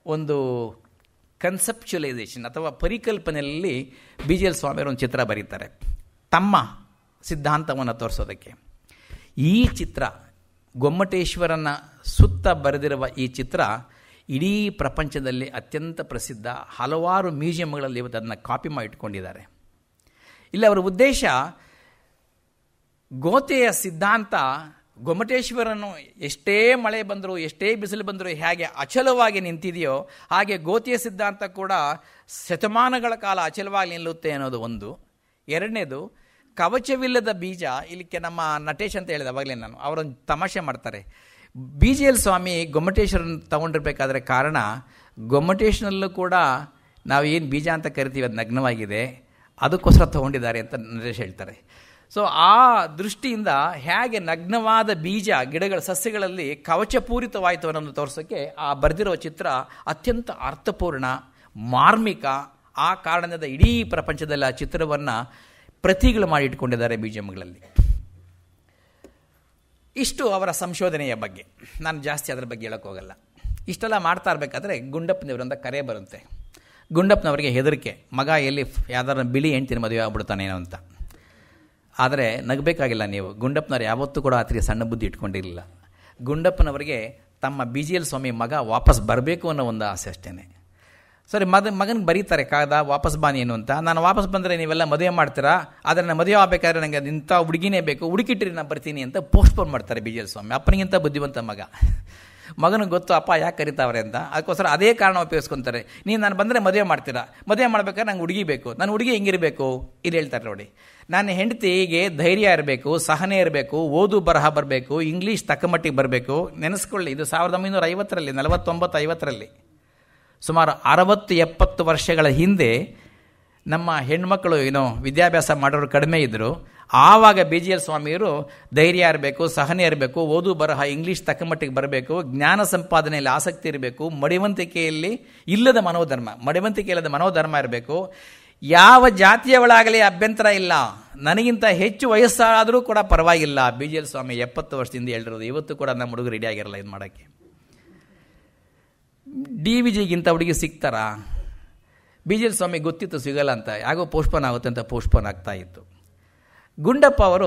ಒಂದು ಕನ್ಸೆಪ್ಚುಲೈಸೇಷನ್ ಅಥವಾ ಪರಿಕಲ್ಪನೆಯಲ್ಲಿ BGL ಸ್ವಾಮಿಯವರು ಒಂದು ಚಿತ್ರ ಬರೀತಾರೆ ತಮ್ಮ ಸಿದ್ಧಾಂತವನ್ನು ತೋರಿಸೋದಕ್ಕೆ. ಈ ಚಿತ್ರ ಗೊಮ್ಮಟೇಶ್ವರನ ಸುತ್ತ ಬರೆದಿರುವ ಈ ಚಿತ್ರ ಇಡೀ ಪ್ರಪಂಚದಲ್ಲಿ ಅತ್ಯಂತ ಪ್ರಸಿದ್ಧ. ಹಲವಾರು ಮ್ಯೂಸಿಯಂಗಳಲ್ಲಿ ಇವತ್ತು ಅದನ್ನು ಕಾಪಿ ಮಾಡಿ ಇಟ್ಕೊಂಡಿದ್ದಾರೆ. ಇಲ್ಲಿ ಅವರ ಉದ್ದೇಶ, ಗೋತೆಯ ಸಿದ್ಧಾಂತ ಗೊಮ್ಮಟೇಶ್ವರನು ಎಷ್ಟೇ ಮಳೆ ಬಂದರೂ ಎಷ್ಟೇ ಬಿಸಿಲು ಬಂದರೂ ಹೇಗೆ ಅಚಲವಾಗಿ ನಿಂತಿದೆಯೋ ಹಾಗೆ ಗೋತೆಯ ಸಿದ್ಧಾಂತ ಕೂಡ ಶತಮಾನಗಳ ಕಾಲ ಅಚಲವಾಗಿ ನಿಲ್ಲುತ್ತೆ ಅನ್ನೋದು ಒಂದು. ಎರಡನೇದು, ಕವಚವಿಲ್ಲದ ಬೀಜ. ಇಲ್ಲಿಕ್ಕೆ ನಮ್ಮ ನಟೇಶ್ ಅಂತ ಹೇಳಿದೆ ಅವಾಗಲೇ ನಾನು, ಅವರೊಂದು ತಮಾಷೆ ಮಾಡ್ತಾರೆ. BGL ಸ್ವಾಮಿ ಗೊಮ್ಮಟೇಶ್ವರನ ತಗೊಂಡಿರ್ಬೇಕಾದ್ರೆ ಕಾರಣ, ಗೊಮ್ಮಟೇಶ್ವರನಲ್ಲೂ ಕೂಡ ನಾವು ಏನು ಬೀಜ ಅಂತ ಕರಿತೀವಿ ಅದು ನಗ್ನವಾಗಿದೆ, ಅದಕ್ಕೋಸ್ಕರ ತಗೊಂಡಿದ್ದಾರೆ ಅಂತ ನಟೇಶ್ ಹೇಳ್ತಾರೆ. ಸೊ ಆ ದೃಷ್ಟಿಯಿಂದ ಹೇಗೆ ನಗ್ನವಾದ ಬೀಜ ಗಿಡಗಳ ಸಸ್ಯಗಳಲ್ಲಿ ಕವಚಪೂರಿತವಾಯಿತು ಅನ್ನೋದು ತೋರಿಸೋಕ್ಕೆ ಆ ಬರೆದಿರೋ ಚಿತ್ರ ಅತ್ಯಂತ ಅರ್ಥಪೂರ್ಣ, ಮಾರ್ಮಿಕ. ಆ ಕಾರಣದಿಂದ ಇಡೀ ಪ್ರಪಂಚದಲ್ಲಿ ಆ ಚಿತ್ರವನ್ನು ಪ್ರತಿಗಳು ಮಾಡಿ ಇಟ್ಕೊಂಡಿದ್ದಾರೆ ಮ್ಯೂಸಿಯಂಗಳಲ್ಲಿ. ಇಷ್ಟು ಅವರ ಸಂಶೋಧನೆಯ ಬಗ್ಗೆ. ನಾನು ಜಾಸ್ತಿ ಅದರ ಬಗ್ಗೆ ಹೇಳೋಕ್ಕೆ ಹೋಗಲ್ಲ. ಇಷ್ಟೆಲ್ಲ ಮಾಡ್ತಾ ಇರಬೇಕಾದ್ರೆ ಗುಂಡಪ್ಪನವರಿಂದ ಕರೆ ಬರುತ್ತೆ. ಗುಂಡಪ್ಪನವರಿಗೆ ಹೆದರಿಕೆ, ಮಗ ಎಲ್ಲಿ ಯಾವ್ದಾರ ಬಿಳಿ ಹೆಂಡ್ತಿನ ಮದುವೆ ಆಗ್ಬಿಡ್ತಾನೇನೋ ಅಂತ. ಆದರೆ ನಗಬೇಕಾಗಿಲ್ಲ ನೀವು, ಗುಂಡಪ್ಪನವ್ರು ಯಾವತ್ತೂ ಕೂಡ ಆತರಿಗೆ ಸಣ್ಣ ಬುದ್ಧಿ ಇಟ್ಕೊಂಡಿರಲಿಲ್ಲ. ಗುಂಡಪ್ಪನವರಿಗೆ ತಮ್ಮ BGL ಸ್ವಾಮಿ ಮಗ ವಾಪಸ್ ಬರಬೇಕು ಅನ್ನೋ ಒಂದು ಆಸೆ ಅಷ್ಟೇ. ಸರಿ, ಮಗನಿಗೆ ಬರೀತಾರೆ ಕಾಗದ, ವಾಪಸ್ ಬಾನೇನು ಅಂತ. ನಾನು ವಾಪಸ್ ಬಂದರೆ ನೀವೆಲ್ಲ ಮದುವೆ ಮಾಡ್ತೀರಾ, ಆದರೆ ನಾನು ಮದುವೆ ಆಗಬೇಕಾದ್ರೆ ನನಗೆ ಇಂಥ ಹುಡುಗಿನೇ ಬೇಕು, ಹುಡುಕಿಟ್ರಿ ನಾನು ಬರ್ತೀನಿ ಅಂತ ಪೋಸ್ಟ್ಪೋನ್ ಮಾಡ್ತಾರೆ BGL ಸ್ವಾಮಿ. ಅಪ್ಪನಿಗಿಂತ ಬುದ್ಧಿವಂತ ಮಗ. ಮಗನಿಗೆ ಗೊತ್ತು ಅಪ್ಪ ಯಾಕೆ ಕರೀತಾವ್ರೆ ಅಂತ, ಅದಕ್ಕೋಸ್ಕರ ಅದೇ ಕಾರಣ ಉಪಯೋಗಿಸ್ಕೊತಾರೆ. ನೀವು ನಾನು ಬಂದರೆ ಮದುವೆ ಮಾಡ್ತೀರಾ, ಮದುವೆ ಮಾಡ್ಬೇಕಾದ್ರೆ ನಂಗೆ ಹುಡುಗಿ ಬೇಕು, ನಾನು ಹುಡುಗಿ ಹೆಂಗಿರಬೇಕು ಇಲ್ಲಿ ಹೇಳ್ತಾರೆ ನೋಡಿ. ನನ್ನ ಹೆಂಡತಿಗೆ ಧೈರ್ಯ ಇರಬೇಕು, ಸಹನೆ ಇರಬೇಕು, ಓದು ಬರಹ ಬರಬೇಕು, ಇಂಗ್ಲೀಷ್ ತಕ್ಕಮಟ್ಟಿಗೆ ಬರಬೇಕು. ನೆನೆಸ್ಕೊಳ್ಳಿ, ಇದು 1950ರಲ್ಲಿ, 49-50ರಲ್ಲಿ, ಸುಮಾರು 60-70 ವರ್ಷಗಳ ಹಿಂದೆ ನಮ್ಮ ಹೆಣ್ಮಕ್ಳು ವಿದ್ಯಾಭ್ಯಾಸ ಮಾಡೋರು ಕಡಿಮೆ ಇದ್ದರು. ಆವಾಗ BGL ಸ್ವಾಮಿಯವರು ಧೈರ್ಯ ಇರಬೇಕು, ಸಹನೆ ಇರಬೇಕು, ಓದು ಬರಹ ಇಂಗ್ಲೀಷ್ ತಕ್ಕಮಟ್ಟಿಗೆ ಬರಬೇಕು, ಜ್ಞಾನ ಸಂಪಾದನೆಯಲ್ಲಿ ಆಸಕ್ತಿ ಇರಬೇಕು, ಮಡಿವಂತಿಕೆಯಲ್ಲಿ ಇಲ್ಲದ ಮನೋಧರ್ಮ ಇರಬೇಕು. ಯಾವ ಜಾತಿಯ ಒಳಗಲಿ ಅಭ್ಯಂತರ ಇಲ್ಲ, ನನಗಿಂತ ಹೆಚ್ಚು ವಯಸ್ಸಾದರೂ ಕೂಡ ಪರವಾಗಿಲ್ಲ. BGL ಸ್ವಾಮಿ 70 ವರ್ಷದಿಂದ ಹೇಳಿರೋದು. ಇವತ್ತು ಕೂಡ ನಮ್ಮ ಹುಡುಗರು ರೆಡಿ ಆಗಿರಲ್ಲ ಇದು ಮಾಡೋಕ್ಕೆ. DVGಗಿಂತ ಹುಡುಗಿ ಸಿಗ್ತಾರಾ? BGL ಸ್ವಾಮಿ ಗೊತ್ತಿತ್ತು ಸಿಗಲ್ಲ ಅಂತ, ಯಾಗೋ ಪೋಸ್ಟ್ಪೋನ್ ಆಗುತ್ತೆ ಅಂತ ಪೋಸ್ಟ್ಪೋನ್ ಆಗ್ತಾ ಇತ್ತು. ಗುಂಡಪ್ಪ ಅವರು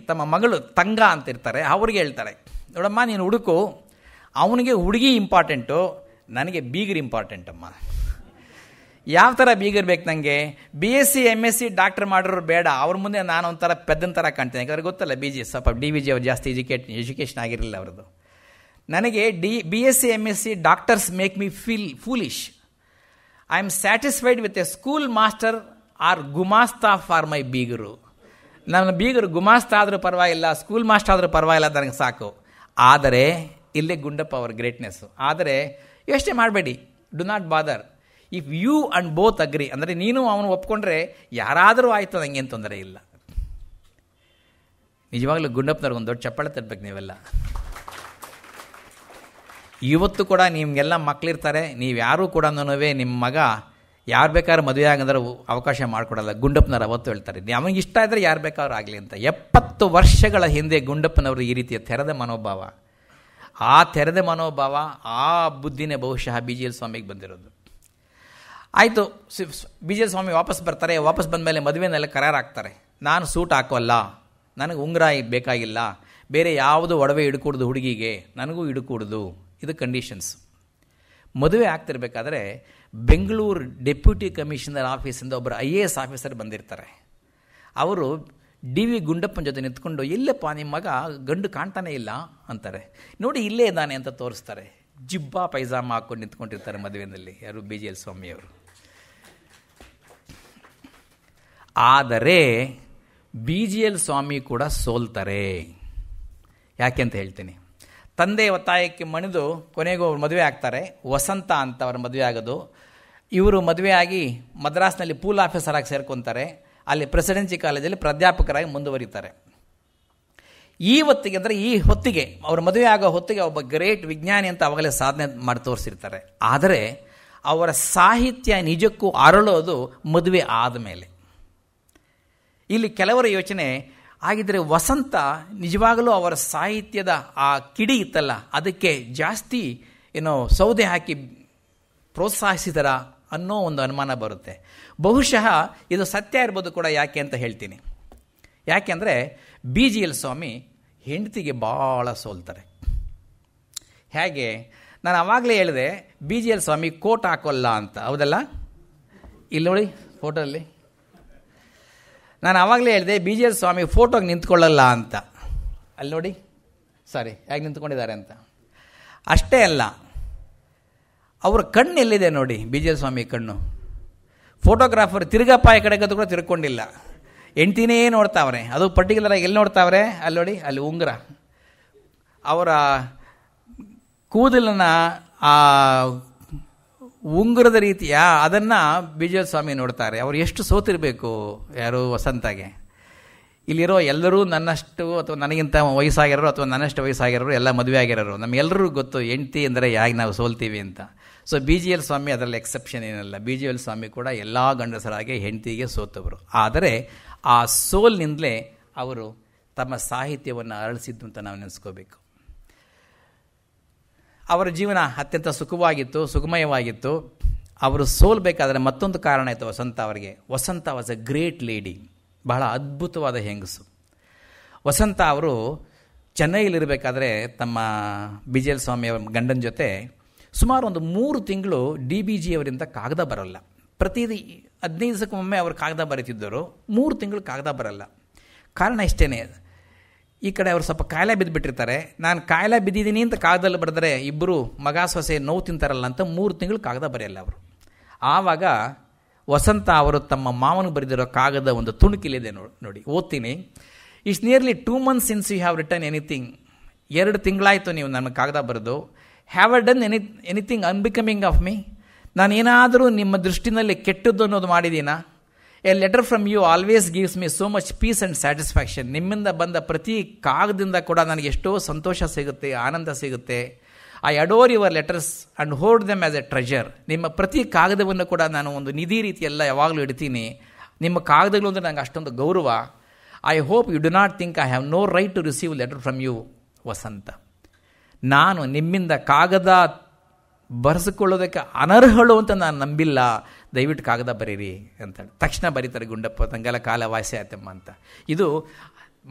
ತಮ್ಮ ಮಗಳು ತಂಗ ಅಂತ ಇರ್ತಾರೆ, ಅವ್ರಿಗೆ ಹೇಳ್ತಾರೆ, ನೋಡಮ್ಮ ನೀನು ಹುಡುಕು, ಅವನಿಗೆ ಹುಡುಗಿ ಇಂಪಾರ್ಟೆಂಟು, ನನಗೆ ಬೀಗರ್ ಇಂಪಾರ್ಟೆಂಟಮ್ಮ. ಯಾವ ಥರ ಬೀಗರ್ ಬೇಕು ನನಗೆ? BSc MSc ಡಾಕ್ಟರ್ ಮಾಡೋರು ಬೇಡ, ಅವ್ರ ಮುಂದೆ ನಾನು ಒಂಥರ ಪೆದ್ದನ ಥರ ಕಾಣ್ತೇನೆ. ಯಾಕಂದರೆ ಗೊತ್ತಲ್ಲ ಸ್ವಲ್ಪ DVG ಅವ್ರು ಜಾಸ್ತಿ ಎಜುಕೇಷನ್ ಆಗಿರಲಿಲ್ಲ ಅವ್ರದ್ದು. ನನಗೆ BSc MSc doctors make me feel foolish. I am satisfied with a school master or ಗುಮಾಸ್ತಾ ಫಾರ್ ಮೈ ಬೀಗರು. ನನ್ನ ಬೀಗರು ಗುಮಾಸ್ತಾ ಆದರೂ ಪರವಾಗಿಲ್ಲ, ಸ್ಕೂಲ್ ಮಾಸ್ಟರ್ ಆದರೂ ಪರವಾಗಿಲ್ಲ, ನನಗೆ ಸಾಕು. ಆದರೆ ಇಲ್ಲೇ ಗುಂಡಪ್ಪ ಅವರ ಗ್ರೇಟ್ನೆಸ್ಸು. ಆದರೆ ಯೋಚನೆ ಮಾಡಬೇಡಿ, do not bother. If you and both agree, ಅಂದರೆ ನೀನು ಅವನು ಒಪ್ಕೊಂಡ್ರೆ ಯಾರಾದರೂ ಆಯಿತು, ನನಗೇನು ತೊಂದರೆ ಇಲ್ಲ. ನಿಜವಾಗ್ಲೂ ಗುಂಡಪ್ಪನವ್ರಿಗೆ ಒಂದು ದೊಡ್ಡ ಚಪ್ಪಾಳೆ ತರಬೇಕು ನೀವೆಲ್ಲ. ಇವತ್ತು ಕೂಡ ನಿಮಗೆಲ್ಲ ಮಕ್ಕಳಿರ್ತಾರೆ, ನೀವು ಯಾರೂ ಕೂಡ ನಿಮ್ಮ ಮಗ ಯಾರು ಬೇಕಾದ್ರೂ ಮದುವೆ ಆಗಂದ್ರೆ ಅವಕಾಶ ಮಾಡಿಕೊಡಲ್ಲ. ಗುಂಡಪ್ಪನವ್ರು ಅವತ್ತು ಹೇಳ್ತಾರೆ, ಅವನಿಗೆ ಇಷ್ಟ ಇದ್ದರೆ ಯಾರು ಬೇಕಾದ್ರೂ ಆಗಲಿ ಅಂತ. 70 ವರ್ಷಗಳ ಹಿಂದೆ ಗುಂಡಪ್ಪನವರು ಈ ರೀತಿಯ ತೆರೆದ ಮನೋಭಾವ, ಆ ಬುದ್ಧಿನೇ ಬಹುಶಃ BGL ಸ್ವಾಮಿಗೆ ಬಂದಿರೋದು. ಆಯಿತು, BGL ಸ್ವಾಮಿ ವಾಪಸ್ ಬರ್ತಾರೆ. ವಾಪಸ್ ಬಂದ ಮೇಲೆ ಮದುವೆನೆಲ್ಲ ಕರಾರಾಗ್ತಾರೆ. ನಾನು ಸೂಟ್ ಹಾಕೋಲ್ಲ, ನನಗೆ ಉಂಗುರ ಬೇಕಾಗಿಲ್ಲ, ಬೇರೆ ಯಾವುದು ಒಡವೆ ಇಡ್ಕೂಡ್ದು ಹುಡುಗಿಗೆ, ನನಗೂ ಇಡ್ಕೂಡ್ದು, ಇದು ಕಂಡೀಷನ್ಸ್. ಮದುವೆ ಆಗ್ತಿರ್ಬೇಕಾದ್ರೆ ಬೆಂಗಳೂರು ಡೆಪ್ಯೂಟಿ ಕಮಿಷನರ್ ಆಫೀಸಿಂದ ಒಬ್ಬರು IAS ಆಫೀಸರ್ ಬಂದಿರ್ತಾರೆ. ಅವರು DV ಗುಂಡಪ್ಪನ ಜೊತೆ ನಿಂತ್ಕೊಂಡು, ಇಲ್ಲಪ್ಪ ನಿಮ್ಮ ಮಗ ಗಂಡು ಕಾಣ್ತಾನೆ ಇಲ್ಲ ಅಂತಾರೆ. ನೋಡಿ ಇಲ್ಲೇ ಇದ್ದಾನೆ ಅಂತ ತೋರಿಸ್ತಾರೆ. ಜಿಬ್ಬಾ ಪೈಜಾಮ ಹಾಕ್ಕೊಂಡು ನಿಂತ್ಕೊಂಡಿರ್ತಾರೆ ಮದುವೆಯಲ್ಲಿ ಯಾರು? BGL ಸ್ವಾಮಿಯವರು. ಆದರೆ BGL ಸ್ವಾಮಿ ಕೂಡ ಸೋಲ್ತಾರೆ. ಯಾಕೆ ಅಂತ ಹೇಳ್ತೀನಿ. ತಂದೆ ಒತ್ತಾಯಕ್ಕೆ ಮಣಿದು ಕೊನೆಗೂ ಅವ್ರು ಮದುವೆ ಆಗ್ತಾರೆ. ವಸಂತ ಅಂತ ಅವ್ರ ಮದುವೆ ಆಗೋದು. ಇವರು ಮದುವೆಯಾಗಿ ಮದ್ರಾಸ್ನಲ್ಲಿ ಪೂಲ್ ಆಫೀಸರ್ ಆಗಿ ಸೇರ್ಕೊತಾರೆ. ಅಲ್ಲಿ ಪ್ರೆಸಿಡೆನ್ಸಿ ಕಾಲೇಜಲ್ಲಿ ಪ್ರಾಧ್ಯಾಪಕರಾಗಿ ಮುಂದುವರಿತಾರೆ. ಈ ಹೊತ್ತಿಗೆ ಅವ್ರ ಮದುವೆ ಆಗೋ ಹೊತ್ತಿಗೆ ಒಬ್ಬ ಗ್ರೇಟ್ ವಿಜ್ಞಾನಿ ಅಂತ ಅವಾಗಲೇ ಸಾಧನೆ ಮಾಡಿ ತೋರಿಸಿರ್ತಾರೆ. ಆದರೆ ಅವರ ಸಾಹಿತ್ಯ ನಿಜಕ್ಕೂ ಅರಳೋದು ಮದುವೆ ಆದಮೇಲೆ. ಇಲ್ಲಿ ಕೆಲವರ ಯೋಚನೆ ಆಗಿದ್ದರೆ ವಸಂತ ನಿಜವಾಗಲೂ ಅವರ ಸಾಹಿತ್ಯದ ಆ ಕಿಡಿ ಇತ್ತಲ್ಲ, ಅದಕ್ಕೆ ಜಾಸ್ತಿ ಸೌದೆ ಹಾಕಿ ಪ್ರೋತ್ಸಾಹಿಸಿದರ ಅನ್ನೋ ಒಂದು ಅನುಮಾನ ಬರುತ್ತೆ. ಬಹುಶಃ ಇದು ಸತ್ಯ ಇರ್ಬೋದು ಕೂಡ. ಯಾಕೆ ಅಂತ ಹೇಳ್ತೀನಿ. ಯಾಕೆಂದರೆ BGL ಸ್ವಾಮಿ ಹೆಂಡತಿಗೆ ಭಾಳ ಸೋಲ್ತಾರೆ. ಹೇಗೆ? ನಾನು ಆವಾಗಲೇ ಹೇಳಿದೆ BGL ಸ್ವಾಮಿ ಕೋಟ್ ಹಾಕೋಲ್ಲ ಅಂತ, ಹೌದಲ್ಲ? ಇಲ್ಲಿ ನೋಡಿ ಫೋಟೋಲ್ಲಿ ನಾನು ಆವಾಗಲೇ ಹೇಳಿದೆ BGL ಸ್ವಾಮಿ ಫೋಟೋಗೆ ನಿಂತ್ಕೊಳ್ಳಲ್ಲ ಅಂತ. ಅಲ್ಲಿ ನೋಡಿ, ಸಾರಿ, ಹೇಗೆ ನಿಂತ್ಕೊಂಡಿದ್ದಾರೆ ಅಂತ. ಅಷ್ಟೇ ಅಲ್ಲ, ಅವರ ಕಣ್ಣು ಎಲ್ಲಿದೆ ನೋಡಿ, BGL ಸ್ವಾಮಿ ಕಣ್ಣು. ಫೋಟೋಗ್ರಾಫರ್ ತಿರುಗಪ್ಪಾಯ ಕಡೆಗದು ಕೂಡ ತಿರ್ಕೊಂಡಿಲ್ಲ, ಹೆಂಡ್ತಿನೇ ನೋಡ್ತಾವ್ರೆ. ಅದು ಪರ್ಟಿಕ್ಯುಲರಾಗಿ ಎಲ್ಲಿ ನೋಡ್ತಾವ್ರೆ? ಅಲ್ಲಿ ನೋಡಿ, ಅಲ್ಲಿ ಉಂಗುರ. ಅವರ ಕೂದಲನ್ನ ಆ ಉಂಗುರದ ರೀತಿಯ ಅದನ್ನು BGL ಸ್ವಾಮಿ ನೋಡ್ತಾರೆ. ಅವರು ಎಷ್ಟು ಸೋತಿರಬೇಕು ಯಾರು? ವಸಂತಗೆ. ಇಲ್ಲಿರೋ ಎಲ್ಲರೂ ನನ್ನಷ್ಟು ಅಥವಾ ನನಗಿಂತ ವಯಸ್ಸಾಗಿರೋರು ಅಥವಾ ನನ್ನಷ್ಟು ವಯಸ್ಸಾಗಿರೋರು ಎಲ್ಲ ಮದುವೆ ಆಗಿರೋರು. ನಮಗೆಲ್ಲರಿಗೂ ಗೊತ್ತು ಹೆಂಡ್ತಿ ಅಂದರೆ ಯಾಕೆ ನಾವು ಸೋಲ್ತೀವಿ ಅಂತ. ಸೊ BGL ಸ್ವಾಮಿ ಅದರಲ್ಲಿ ಎಕ್ಸೆಪ್ಷನ್ ಏನಲ್ಲ. BGL ಸ್ವಾಮಿ ಕೂಡ ಎಲ್ಲ ಗಂಡಸರಾಗಿ ಹೆಂಡ್ತಿಗೆ ಸೋತವರು. ಆದರೆ ಆ ಸೋಲ್ನಿಂದಲೇ ಅವರು ತಮ್ಮ ಸಾಹಿತ್ಯವನ್ನು ಅರಳಿಸಿದ್ದು ಅಂತ ನಾವು ನೆನೆಸ್ಕೋಬೇಕು. ಅವರ ಜೀವನ ಅತ್ಯಂತ ಸುಖಮಯವಾಗಿತ್ತು. ಅವರು ಸೋಲ್ಬೇಕಾದ್ರೆ ಮತ್ತೊಂದು ಕಾರಣ ಇತ್ತು ವಸಂತ ಅವರಿಗೆ. ವಸಂತ ವಾಸ್ ಎ ಗ್ರೇಟ್ ಲೇಡಿ, ಬಹಳ ಅದ್ಭುತವಾದ ಹೆಂಗಸು. ವಸಂತ ಅವರು ಚೆನ್ನೈಲಿರಬೇಕಾದ್ರೆ ತಮ್ಮ BGL ಸ್ವಾಮಿ ಅವರ ಗಂಡನ ಜೊತೆ ಸುಮಾರು ಒಂದು 3 ತಿಂಗಳು DBG ಅವರಿಂದ ಕಾಗದ ಬರೋಲ್ಲ. ಪ್ರತಿ 15 ದಿವಸಕ್ಕೊಮ್ಮೆ ಅವರು ಕಾಗದ ಬರೀತಿದ್ದರು. 3 ತಿಂಗಳು ಕಾಗದ ಬರಲ್ಲ. ಕಾರಣ ಇಷ್ಟೇ, ಈ ಕಡೆ ಅವರು ಸ್ವಲ್ಪ ಕಾಯಿಲೆ ಬಿದ್ದುಬಿಟ್ಟಿರ್ತಾರೆ. ನಾನು ಕಾಯಿಲೆ ಬಿದ್ದಿದ್ದೀನಿ ಅಂತ ಕಾಗದಲ್ಲಿ ಬರೆದರೆ ಇಬ್ಬರು ಮಗ ಸೊಸೆ ನೋವು ತಿಂತಾರಲ್ಲ ಅಂತ 3 ತಿಂಗಳು ಕಾಗದ ಬರೆಯಲ್ಲ ಅವರು. ಆವಾಗ ವಸಂತ ಅವರು ತಮ್ಮ ಮಾವನಿಗೆ ಬರೆದಿರೋ ಕಾಗದ ಒಂದು ತುಣುಕಿಲಿದೆ ನೋಡಿ, ಓದ್ತೀನಿ. It's nearly 2 months since you have return anything. 2 ತಿಂಗಳಾಯಿತು ನೀವು ನನ್ನ ಕಾಗದ ಬರೆದು. Have I done anything unbecoming of me? ನಾನೇನಾದರೂ ನಿಮ್ಮ ದೃಷ್ಟಿನಲ್ಲಿ ಕೆಟ್ಟದ್ದು ಅನ್ನೋದು ಮಾಡಿದ್ದೀನಾ? A letter from you always gives me so much peace and satisfaction. ನಿಮ್ಮಿಂದ ಬಂದ ಪ್ರತಿ ಕಾಗದಿಂದ ಕೂಡ ನನಗೆ ಎಷ್ಟೋ ಸಂತೋಷ ಸಿಗುತ್ತೆ, ಆನಂದ ಸಿಗುತ್ತೆ. I adore your letters and hold them as A treasure. ನಿಮ್ಮ ಪ್ರತಿ ಕಾಗದವನ್ನು ಕೂಡ ನಾನು ಒಂದು ನಿಧಿ ರೀತಿಯೆಲ್ಲ ಯಾವಾಗಲೂ ಇಡ್ತೀನಿ. ನಿಮ್ಮ ಕಾಗದಗಳು ಅಂದರೆ ನನಗೆ ಅಷ್ಟೊಂದು ಗೌರವ. I hope you do not think I have no right to receive letter from you Vasanta. ನಾನು ನಿಮ್ಮಿಂದ ಕಾಗದ ಬರೆಸಿಕೊಳ್ಳೋದಕ್ಕೆ ಅನರ್ಹಳು ಅಂತ ನಾನು ನಂಬಿಲ್ಲ. ದಯವಿಟ್ಟು ಕಾಗದ ಬರೀರಿ ಅಂತೇಳಿ ತಕ್ಷಣ ಬರೀತಾರೆ ಗುಂಡಪ್ಪ ತಂಗೆಲ್ಲ ಕಾಲ ವಾಸಿ ಆಯ್ತಮ್ಮ ಅಂತ. ಇದು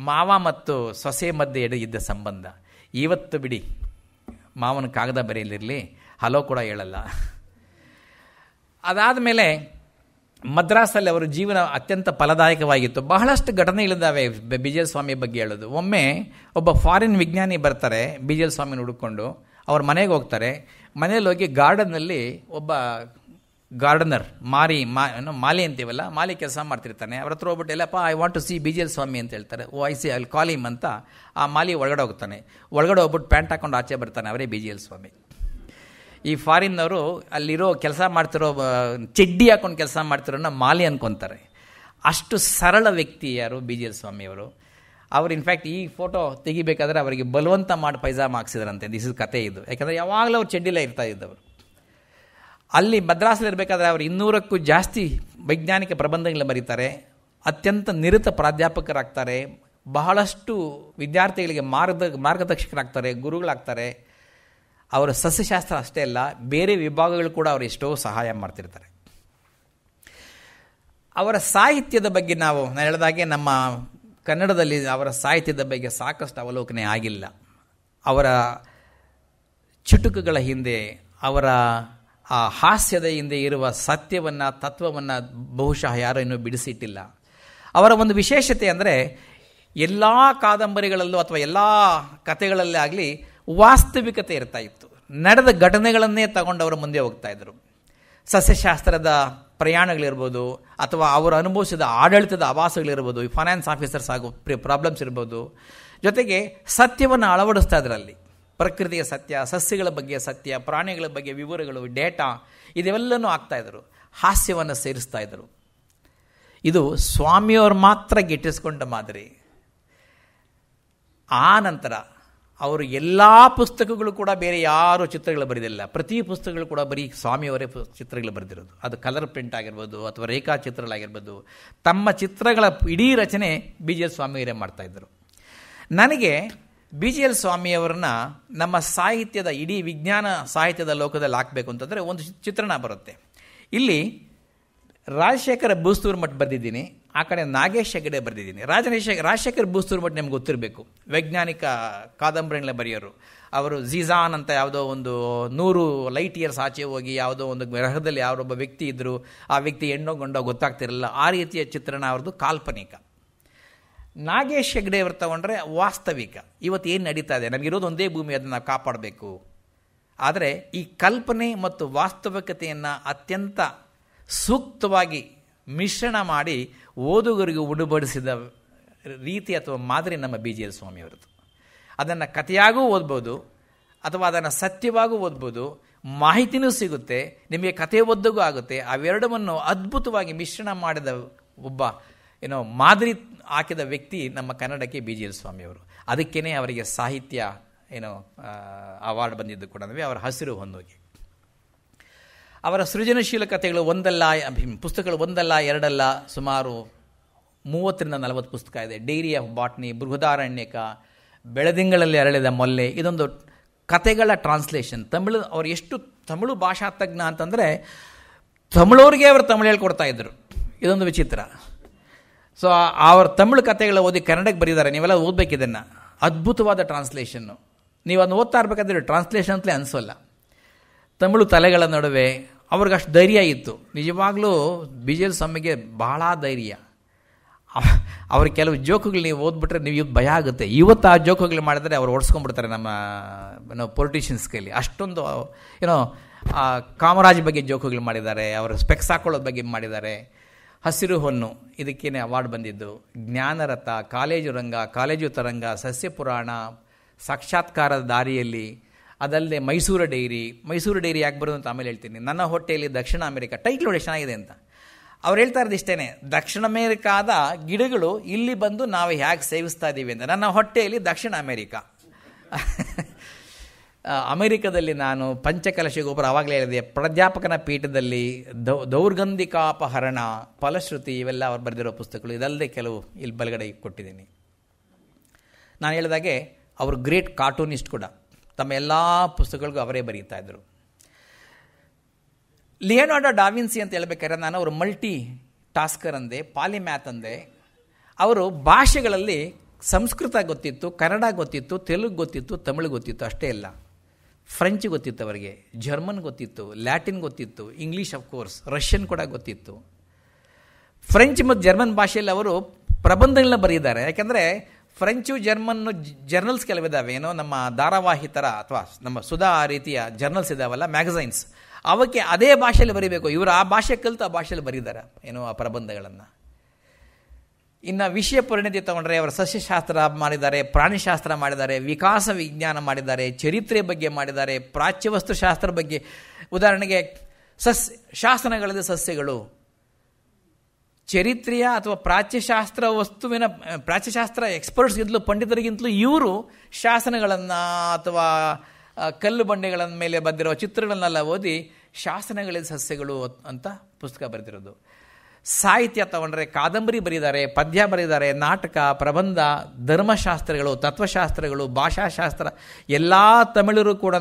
ಮಾವ ಮತ್ತು ಸೊಸೆ ಮಧ್ಯೆ ಇದ್ದ ಸಂಬಂಧ. ಇವತ್ತು ಬಿಡಿ, ಮಾವನ ಕಾಗದ ಬರೆಯಲಿರಲಿ, ಹಲೋ ಕೂಡ ಹೇಳಲ್ಲ. ಅದಾದ ಮೇಲೆ ಮದ್ರಾಸಲ್ಲಿ ಅವರ ಜೀವನ ಅತ್ಯಂತ ಫಲದಾಯಕವಾಗಿತ್ತು. ಬಹಳಷ್ಟು ಘಟನೆಗಳಿದ್ದಾವೆ ಬಿಜಿಎಲ್ ಸ್ವಾಮಿ ಬಗ್ಗೆ ಹೇಳೋದು. ಒಮ್ಮೆ ಒಬ್ಬ ಫಾರಿನ್ ವಿಜ್ಞಾನಿ ಬರ್ತಾರೆ ಬಿಜಿಎಲ್ ಸ್ವಾಮಿನ ಹುಡುಕೊಂಡು. ಅವ್ರ ಮನೆಗೆ ಹೋಗ್ತಾರೆ. ಮನೇಲಿ ಹೋಗಿ ಗಾರ್ಡನ್ನಲ್ಲಿ ಒಬ್ಬ ಗಾರ್ಡನರ್ ಮಾಲಿ ಅಂತೀವಲ್ಲ, ಮಾಲಿ ಕೆಲಸ ಮಾಡ್ತಿರ್ತಾನೆ. ಅವ್ರ ಹತ್ರ ಹೋಗ್ಬಿಟ್ಟು ಎಲ್ಲಪ್ಪ I want to see BGL Swamy ಅಂತ ಹೇಳ್ತಾರೆ. ಓ ಐ ಸಿ, ಅಲ್ಲಿ ಕಾಲ್ ಹಿಮ್ ಅಂತ ಆ ಮಾಲಿ ಒಳಗಡೆ ಹೋಗ್ತಾನೆ. ಒಳಗಡೆ ಹೋಗ್ಬಿಟ್ಟು ಪ್ಯಾಂಟ್ ಹಾಕೊಂಡು ಆಚೆ ಬರ್ತಾನೆ, ಅವರೇ ಬಿಜಿಎಲ್ ಸ್ವಾಮಿ. ಈ ಫಾರಿನ್ನವರು ಅಲ್ಲಿರೋ ಕೆಲಸ ಮಾಡ್ತಿರೋ ಚಡ್ಡಿ ಹಾಕೊಂಡು ಕೆಲಸ ಮಾಡ್ತಿರೋನ್ನ ಮಾಲಿ ಅನ್ಕೊತಾರೆ. ಅಷ್ಟು ಸರಳ ವ್ಯಕ್ತಿ ಯಾರು ಬಿಜಿಎಲ್ ಸ್ವಾಮಿಯವರು. ಅವರು ಇನ್ಫ್ಯಾಕ್ಟ್ ಈ ಫೋಟೋ ತೆಗಿಬೇಕಾದ್ರೆ ಅವರಿಗೆ ಬಲವಂತ ಮಾಡಿ ಪೈಜಾಮ ಹಾಕ್ಸಿದ್ರಂತೆ. ದಿಸ್ ಇಸ್ ಕತೆ ಇದು. ಯಾಕಂದರೆ ಯಾವಾಗಲೂ ಅವ್ರು ಚಡ್ಡಿಲೇ ಇರ್ತಾ ಇದ್ದವರು. ಅಲ್ಲಿ ಮದ್ರಾಸಲ್ಲಿ ಇರಬೇಕಾದ್ರೆ ಅವರು 200ಕ್ಕೂ ಜಾಸ್ತಿ ವೈಜ್ಞಾನಿಕ ಪ್ರಬಂಧಗಳು ಬರೀತಾರೆ. ಅತ್ಯಂತ ನಿರತ ಪ್ರಾಧ್ಯಾಪಕರಾಗ್ತಾರೆ. ಬಹಳಷ್ಟು ವಿದ್ಯಾರ್ಥಿಗಳಿಗೆ ಮಾರ್ಗದರ್ಶಕರಾಗ್ತಾರೆ, ಗುರುಗಳಾಗ್ತಾರೆ. ಅವರ ಸಸ್ಯಶಾಸ್ತ್ರ ಅಷ್ಟೇ ಅಲ್ಲ, ಬೇರೆ ವಿಭಾಗಗಳು ಕೂಡ ಅವರು ಎಷ್ಟೋ ಸಹಾಯ ಮಾಡ್ತಿರ್ತಾರೆ. ಅವರ ಸಾಹಿತ್ಯದ ಬಗ್ಗೆ ನಾನು ಹೇಳಿದಾಗೆ ನಮ್ಮ ಕನ್ನಡದಲ್ಲಿ ಅವರ ಸಾಹಿತ್ಯದ ಬಗ್ಗೆ ಸಾಕಷ್ಟು ಅವಲೋಕನೆ ಆಗಿಲ್ಲ. ಅವರ ಚುಟುಕುಗಳ ಹಿಂದೆ, ಅವರ ಆ ಹಾಸ್ಯದ ಹಿಂದೆ ಇರುವ ಸತ್ಯವನ್ನು, ತತ್ವವನ್ನು ಬಹುಶಃ ಯಾರೂ ಇನ್ನೂ ಬಿಡಿಸಿಟ್ಟಿಲ್ಲ. ಅವರ ಒಂದು ವಿಶೇಷತೆ ಅಂದರೆ ಎಲ್ಲ ಕಾದಂಬರಿಗಳಲ್ಲೂ ಅಥವಾ ಎಲ್ಲ ಕಥೆಗಳಲ್ಲೇ ಆಗಲಿ ವಾಸ್ತವಿಕತೆ ಇರ್ತಾ ಇತ್ತು. ನಡೆದ ಘಟನೆಗಳನ್ನೇ ತಗೊಂಡು ಅವರು ಮುಂದೆ ಹೋಗ್ತಾ ಇದ್ದರು. ಸಸ್ಯಶಾಸ್ತ್ರದ ಪ್ರಯಾಣಗಳಿರ್ಬೋದು, ಅಥವಾ ಅವರು ಅನುಭವಿಸಿದ ಆಡಳಿತದ ಆವಾಸಗಳಿರ್ಬೋದು, ಫೈನಾನ್ಸ್ ಆಫೀಸರ್ಸ್ ಆಗೋ ಪ್ರಾಬ್ಲಮ್ಸ್ ಇರ್ಬೋದು. ಜೊತೆಗೆ ಸತ್ಯವನ್ನು ಅಳವಡಿಸ್ತಾ ಇದರಲ್ಲಿ ಪ್ರಕೃತಿಯ ಸತ್ಯ, ಸಸ್ಯಗಳ ಬಗ್ಗೆ ಸತ್ಯ, ಪ್ರಾಣಿಗಳ ಬಗ್ಗೆ ವಿವರಗಳು, ಡೇಟಾ, ಇದೆಲ್ಲನೂ ಆಗ್ತಾಯಿದ್ರು. ಹಾಸ್ಯವನ್ನು ಸೇರಿಸ್ತಾ ಇದ್ದರು. ಇದು ಸ್ವಾಮಿಯವರು ಮಾತ್ರ ಗಿಟ್ಟಿಸ್ಕೊಂಡ ಮಾದರಿ. ಆ ನಂತರ ಅವರು ಎಲ್ಲ ಪುಸ್ತಕಗಳು ಕೂಡ ಬೇರೆ ಯಾರೂ ಚಿತ್ರಗಳು ಬರೆದಿಲ್ಲ. ಪ್ರತಿ ಪುಸ್ತಕಗಳು ಕೂಡ ಬರೀ ಸ್ವಾಮಿಯವರೇ ಚಿತ್ರಗಳು ಬರೆದಿರೋದು. ಅದು ಕಲರ್ ಪ್ರಿಂಟ್ ಆಗಿರ್ಬೋದು ಅಥವಾ ರೇಖಾಚಿತ್ರಗಳಾಗಿರ್ಬೋದು. ತಮ್ಮ ಚಿತ್ರಗಳ ಇಡೀ ರಚನೆ ಬಿಜಿಎಲ್ ಸ್ವಾಮಿಯವರೇ ಮಾಡ್ತಾಯಿದ್ದರು. ನನಗೆ ಬಿಜಿಎಲ್ ಸ್ವಾಮಿಯವರನ್ನ ನಮ್ಮ ಸಾಹಿತ್ಯದ, ಇಡೀ ವಿಜ್ಞಾನ ಸಾಹಿತ್ಯದ ಲೋಕದಲ್ಲಿ ಹಾಕಬೇಕು ಅಂತಂದರೆ ಒಂದು ಚಿತ್ರಣ ಬರುತ್ತೆ. ಇಲ್ಲಿ ರಾಜಶೇಖರ ಬೂಸ್ತೂರು ಮಠ ಬರೆದಿದ್ದೀನಿ, ಆ ಕಡೆ ನಾಗೇಶ್ ಹೆಗಡೆ ಬರೆದಿದ್ದೀನಿ. ರಾಜಶೇಖರ್ ಬೂಸ್ತೂರು ಮಠ ನಿಮ್ಗೆ ಗೊತ್ತಿರಬೇಕು, ವೈಜ್ಞಾನಿಕ ಕಾದಂಬರಿಗಳನ್ನ ಬರೆಯೋರು. ಅವರು ಝೀಜಾನ್ ಅಂತ ಯಾವುದೋ ಒಂದು 100 ಲೈಟ್ ಇಯರ್ಸ್ ಆಚೆ ಹೋಗಿ ಯಾವುದೋ ಒಂದು ಗ್ರಹದಲ್ಲಿ ಯಾರೊಬ್ಬ ವ್ಯಕ್ತಿ ಇದ್ದರು, ಆ ವ್ಯಕ್ತಿ ಹೆಣ್ಣೋ ಗಂಡೋ ಗೊತ್ತಾಗ್ತಿರಲಿಲ್ಲ, ಆ ರೀತಿಯ ಚಿತ್ರಣ ಅವ್ರದ್ದು ಕಾಲ್ಪನಿಕ. ನಾಗೇಶ್ ಹೆಗಡೆ ಅವರು ತಗೊಂಡ್ರೆ ವಾಸ್ತವಿಕ. ಇವತ್ತು ಏನು ನಡೀತಾ ಇದೆ, ನಮಗಿರೋದು ಒಂದೇ ಭೂಮಿ, ಅದನ್ನು ನಾವು ಕಾಪಾಡಬೇಕು. ಆದರೆ ಈ ಕಲ್ಪನೆ ಮತ್ತು ವಾಸ್ತವಿಕತೆಯನ್ನು ಅತ್ಯಂತ ಸೂಕ್ತವಾಗಿ ಮಿಶ್ರಣ ಮಾಡಿ ಓದುಗರಿಗೆ ಉಡುಬಡಿಸಿದ ರೀತಿ ಅಥವಾ ಮಾದರಿ ನಮ್ಮ ಬಿಜಿಎಲ್ ಸ್ವಾಮಿಯವರದ್ದು. ಅದನ್ನು ಕಥೆಯಾಗೂ ಓದ್ಬೋದು ಅಥವಾ ಅದನ್ನು ಸತ್ಯವಾಗೂ ಓದ್ಬೋದು, ಮಾಹಿತಿನೂ ಸಿಗುತ್ತೆ, ನಿಮಗೆ ಕಥೆ ಓದ್ದಗೂ ಆಗುತ್ತೆ. ಅವೆರಡವನ್ನು ಅದ್ಭುತವಾಗಿ ಮಿಶ್ರಣ ಮಾಡಿದ ಒಬ್ಬ ಮಾದರಿ ಹಾಕಿದ ವ್ಯಕ್ತಿ ನಮ್ಮ ಕನ್ನಡಕ್ಕೆ ಬಿಜಿಎಲ್ ಸ್ವಾಮಿಯವರು. ಅದಕ್ಕೇ ಅವರಿಗೆ ಸಾಹಿತ್ಯ ಅವಾರ್ಡ್ ಬಂದಿದ್ದು ಕೂಡ ಅವರ ಹಸಿರು ಹೊಂದೋಗಿ. ಅವರ ಸೃಜನಶೀಲ ಕಥೆಗಳು ಪುಸ್ತಕಗಳು ಒಂದಲ್ಲ ಎರಡಲ್ಲ, ಸುಮಾರು 30-40 ಪುಸ್ತಕ ಇದೆ. ಡೈರಿ ಆಫ್ ಬಾಟ್ನಿ, ಬೃಹದಾರಣ್ಯಕ, ಬೆಳದಿಂಗಳಲ್ಲಿ ಅರಳಿದ ಮೊಲ್ಲೆ, ಇದೊಂದು ಕಥೆಗಳ ಟ್ರಾನ್ಸ್ಲೇಷನ್. ಅವರು ಎಷ್ಟು ತಮಿಳು ಭಾಷಾ ತಜ್ಞ ಅಂತಂದರೆ ತಮಿಳವ್ರಿಗೆ ಅವರು ತಮಿಳು ಹೇಳ್ಕೊಡ್ತಾ ಇದ್ರು. ಇದೊಂದು ವಿಚಿತ್ರ. ಸೊ ಅವ್ರ ತಮಿಳು ಕಥೆಗಳ ಓದಿ ಕನ್ನಡಕ್ಕೆ ಬರೀತಾರೆ. ನೀವೆಲ್ಲ ಓದಬೇಕಿದನ್ನು. ಅದ್ಭುತವಾದ ಟ್ರಾನ್ಸ್ಲೇಷನ್ನು. ನೀವು ಅದನ್ನು ಓದ್ತಾ ಇರಬೇಕಾದ್ರೆ ಟ್ರಾನ್ಸ್ಲೇಷನ್ ಅಂತಲೇ ಅನಿಸೋಲ್ಲ. ತಮಿಳು ತಲೆಗಳ ನಡುವೆ ಅವ್ರಿಗಷ್ಟು ಧೈರ್ಯ ಇತ್ತು. ನಿಜವಾಗ್ಲೂ ಬಿಜಿಎಲ್ ಸ್ವಾಮಿಗೆ ಬಹಳ ಧೈರ್ಯ. ಅವ್ರ ಕೆಲವು ಜೋಕುಗಳು ನೀವು ಓದ್ಬಿಟ್ರೆ ನೀವು ಭಯ ಆಗುತ್ತೆ. ಇವತ್ತು ಆ ಜೋಕುಗಳು ಮಾಡಿದ್ರೆ ಅವ್ರು ಓಡಿಸ್ಕೊಂಡ್ಬಿಡ್ತಾರೆ ನಮ್ಮ ಪೊಲಿಟಿಷಿಯನ್ಸ್ ಕೈಲಿ. ಅಷ್ಟೊಂದು ಕಾಮರಾಜ್ ಬಗ್ಗೆ ಜೋಕುಗಳು ಮಾಡಿದ್ದಾರೆ, ಅವರು ಸ್ಪೆಕ್ಸ್ ಹಾಕೊಳ್ಳೋದ ಬಗ್ಗೆ ಮಾಡಿದ್ದಾರೆ. ಹಸಿರು ಹೊನ್ನು ಇದಕ್ಕೇನೆ ಅವಾರ್ಡ್ ಬಂದಿದ್ದು. ಜ್ಞಾನರಥ, ಕಾಲೇಜು ರಂಗ, ಕಾಲೇಜು ತರಂಗ, ಸಸ್ಯ ಪುರಾಣ, ಸಾಕ್ಷಾತ್ಕಾರದ ದಾರಿಯಲ್ಲಿ, ಅದಲ್ಲದೆ ಮೈಸೂರು ಡೈರಿ ಯಾಕೆ ಬರೋದು ಅಂತ ಆಮೇಲೆ ಹೇಳ್ತೀನಿ. ನನ್ನ ಹೊಟ್ಟೆಯಲ್ಲಿ ದಕ್ಷಿಣ ಅಮೆರಿಕ, ಟೈಟ್ಲ್ ನೋಡಿ ಚೆನ್ನಾಗಿದೆ ಅಂತ. ಅವ್ರು ಹೇಳ್ತಾ ಇರೋದು ಇಷ್ಟೇ, ದಕ್ಷಿಣ ಅಮೇರಿಕಾದ ಗಿಡಗಳು ಇಲ್ಲಿ ಬಂದು ನಾವು ಹೇಗೆ ಸೇವಿಸ್ತಾ ಇದ್ದೀವಿ ಅಂತ. ನನ್ನ ಹೊಟ್ಟೆಯಲ್ಲಿ ದಕ್ಷಿಣ ಅಮೇರಿಕ. ಅಮೆರಿಕದಲ್ಲಿ ನಾನು ಪಂಚಕಲಶ ಗೋಪುರ ಆವಾಗಲೇ ಹೇಳಿದೆ, ಪ್ರಾಧ್ಯಾಪಕನ ಪೀಠದಲ್ಲಿ ದೌರ್ಗಂಧಿಕಾಪಹರಣ, ಫಲಶ್ರುತಿ, ಇವೆಲ್ಲ ಅವ್ರು ಬರೆದಿರೋ ಪುಸ್ತಕಗಳು. ಇದಲ್ಲದೆ ಕೆಲವು ಇಲ್ಲಿ ಬಲಗಡೆ ಕೊಟ್ಟಿದ್ದೀನಿ. ನಾನು ಹೇಳಿದಾಗೆ ಅವರು ಗ್ರೇಟ್ ಕಾರ್ಟೂನಿಸ್ಟ್ ಕೂಡ. ತಮ್ಮ ಎಲ್ಲ ಪುಸ್ತಕಗಳಿಗೂ ಅವರೇ ಬರೀತಾ ಇದ್ದರು. ಲಿಯೋನಾರ್ಡೋ ಡಾವಿನ್ಸಿ ಅಂತ ಹೇಳ್ಬೇಕಾದ್ರೆ ನಾನು ಅವರು ಮಲ್ಟಿ ಟಾಸ್ಕರ್ ಅಂದೆ, ಪಾಲಿಮ್ಯಾಥ್ ಅಂದೆ. ಅವರು ಭಾಷೆಗಳಲ್ಲಿ ಸಂಸ್ಕೃತ ಗೊತ್ತಿತ್ತು, ಕನ್ನಡ ಗೊತ್ತಿತ್ತು, ತೆಲುಗು ಗೊತ್ತಿತ್ತು, ತಮಿಳು ಗೊತ್ತಿತ್ತು, ಅಷ್ಟೇ ಇಲ್ಲ, ಫ್ರೆಂಚ್ ಗೊತ್ತಿತ್ತು ಅವರಿಗೆ, ಜರ್ಮನ್ ಗೊತ್ತಿತ್ತು, ಲ್ಯಾಟಿನ್ ಗೊತ್ತಿತ್ತು, ಇಂಗ್ಲೀಷ್ ಅಫ್ಕೋರ್ಸ್, ರಷ್ಯನ್ ಕೂಡ ಗೊತ್ತಿತ್ತು. ಫ್ರೆಂಚ್ ಮತ್ತು ಜರ್ಮನ್ ಭಾಷೆಯಲ್ಲಿ ಅವರು ಪ್ರಬಂಧಗಳನ್ನ ಬರೆದಿದ್ದಾರೆ. ಯಾಕೆಂದರೆ ಫ್ರೆಂಚು ಜರ್ಮನ್ನು ಜರ್ನಲ್ಸ್ ಕೆಲವಿದ್ದಾವೆ, ಏನೋ ನಮ್ಮ ಧಾರಾವಾಹಿ ಥರ ಅಥವಾ ನಮ್ಮ ಸುಧಾ ಆ ರೀತಿಯ ಜರ್ನಲ್ಸ್ ಇದ್ದಾವಲ್ಲ, ಮ್ಯಾಗಝೈನ್ಸ್, ಅವಕ್ಕೆ ಅದೇ ಭಾಷೆಯಲ್ಲಿ ಬರೀಬೇಕು. ಇವರು ಆ ಭಾಷೆ ಕಲಿತು ಆ ಭಾಷೆಯಲ್ಲಿ ಬರೀತಾರೆ ಏನೋ ಆ ಪ್ರಬಂಧಗಳನ್ನು. ಇನ್ನು ವಿಷಯ ಪರಿಣತಿ ತಗೊಂಡ್ರೆ ಅವರು ಸಸ್ಯಶಾಸ್ತ್ರ ಮಾಡಿದ್ದಾರೆ, ಪ್ರಾಣಿಶಾಸ್ತ್ರ ಮಾಡಿದ್ದಾರೆ, ವಿಕಾಸ ವಿಜ್ಞಾನ ಮಾಡಿದ್ದಾರೆ, ಚರಿತ್ರೆ ಬಗ್ಗೆ ಮಾಡಿದ್ದಾರೆ, ಪ್ರಾಚ್ಯವಸ್ತು ಶಾಸ್ತ್ರ ಬಗ್ಗೆ. ಉದಾಹರಣೆಗೆ ಶಾಸನಗಳಲ್ಲಿ ಸಸ್ಯಗಳು, ಚರಿತ್ರೆಯ ಅಥವಾ ಪ್ರಾಚ್ಯಶಾಸ್ತ್ರ ವಸ್ತುವಿನ ಪ್ರಾಚ್ಯಶಾಸ್ತ್ರ ಎಕ್ಸ್ಪರ್ಟ್ಸ್ಗಿಂತಲೂ ಪಂಡಿತರಿಗಿಂತಲೂ ಇವರು ಶಾಸನಗಳನ್ನು ಅಥವಾ ಕಲ್ಲು ಬಂಡೆಗಳ ಮೇಲೆ ಬಂದಿರೋ ಚಿತ್ರಗಳನ್ನೆಲ್ಲ ಓದಿ ಶಾಸನಗಳಲ್ಲಿ ಸಸ್ಯಗಳು ಅಂತ ಪುಸ್ತಕ ಬರೆದಿರೋದು. ಸಾಹಿತ್ಯ ತಗೊಂಡ್ರೆ ಕಾದಂಬರಿ ಬರೀತಾರೆ, ಪದ್ಯ ಬರೀತಾರೆ, ನಾಟಕ, ಪ್ರಬಂಧ, ಧರ್ಮಶಾಸ್ತ್ರಗಳು, ತತ್ವಶಾಸ್ತ್ರಗಳು, ಭಾಷಾಶಾಸ್ತ್ರ. ಎಲ್ಲ ತಮಿಳರು ಕೂಡ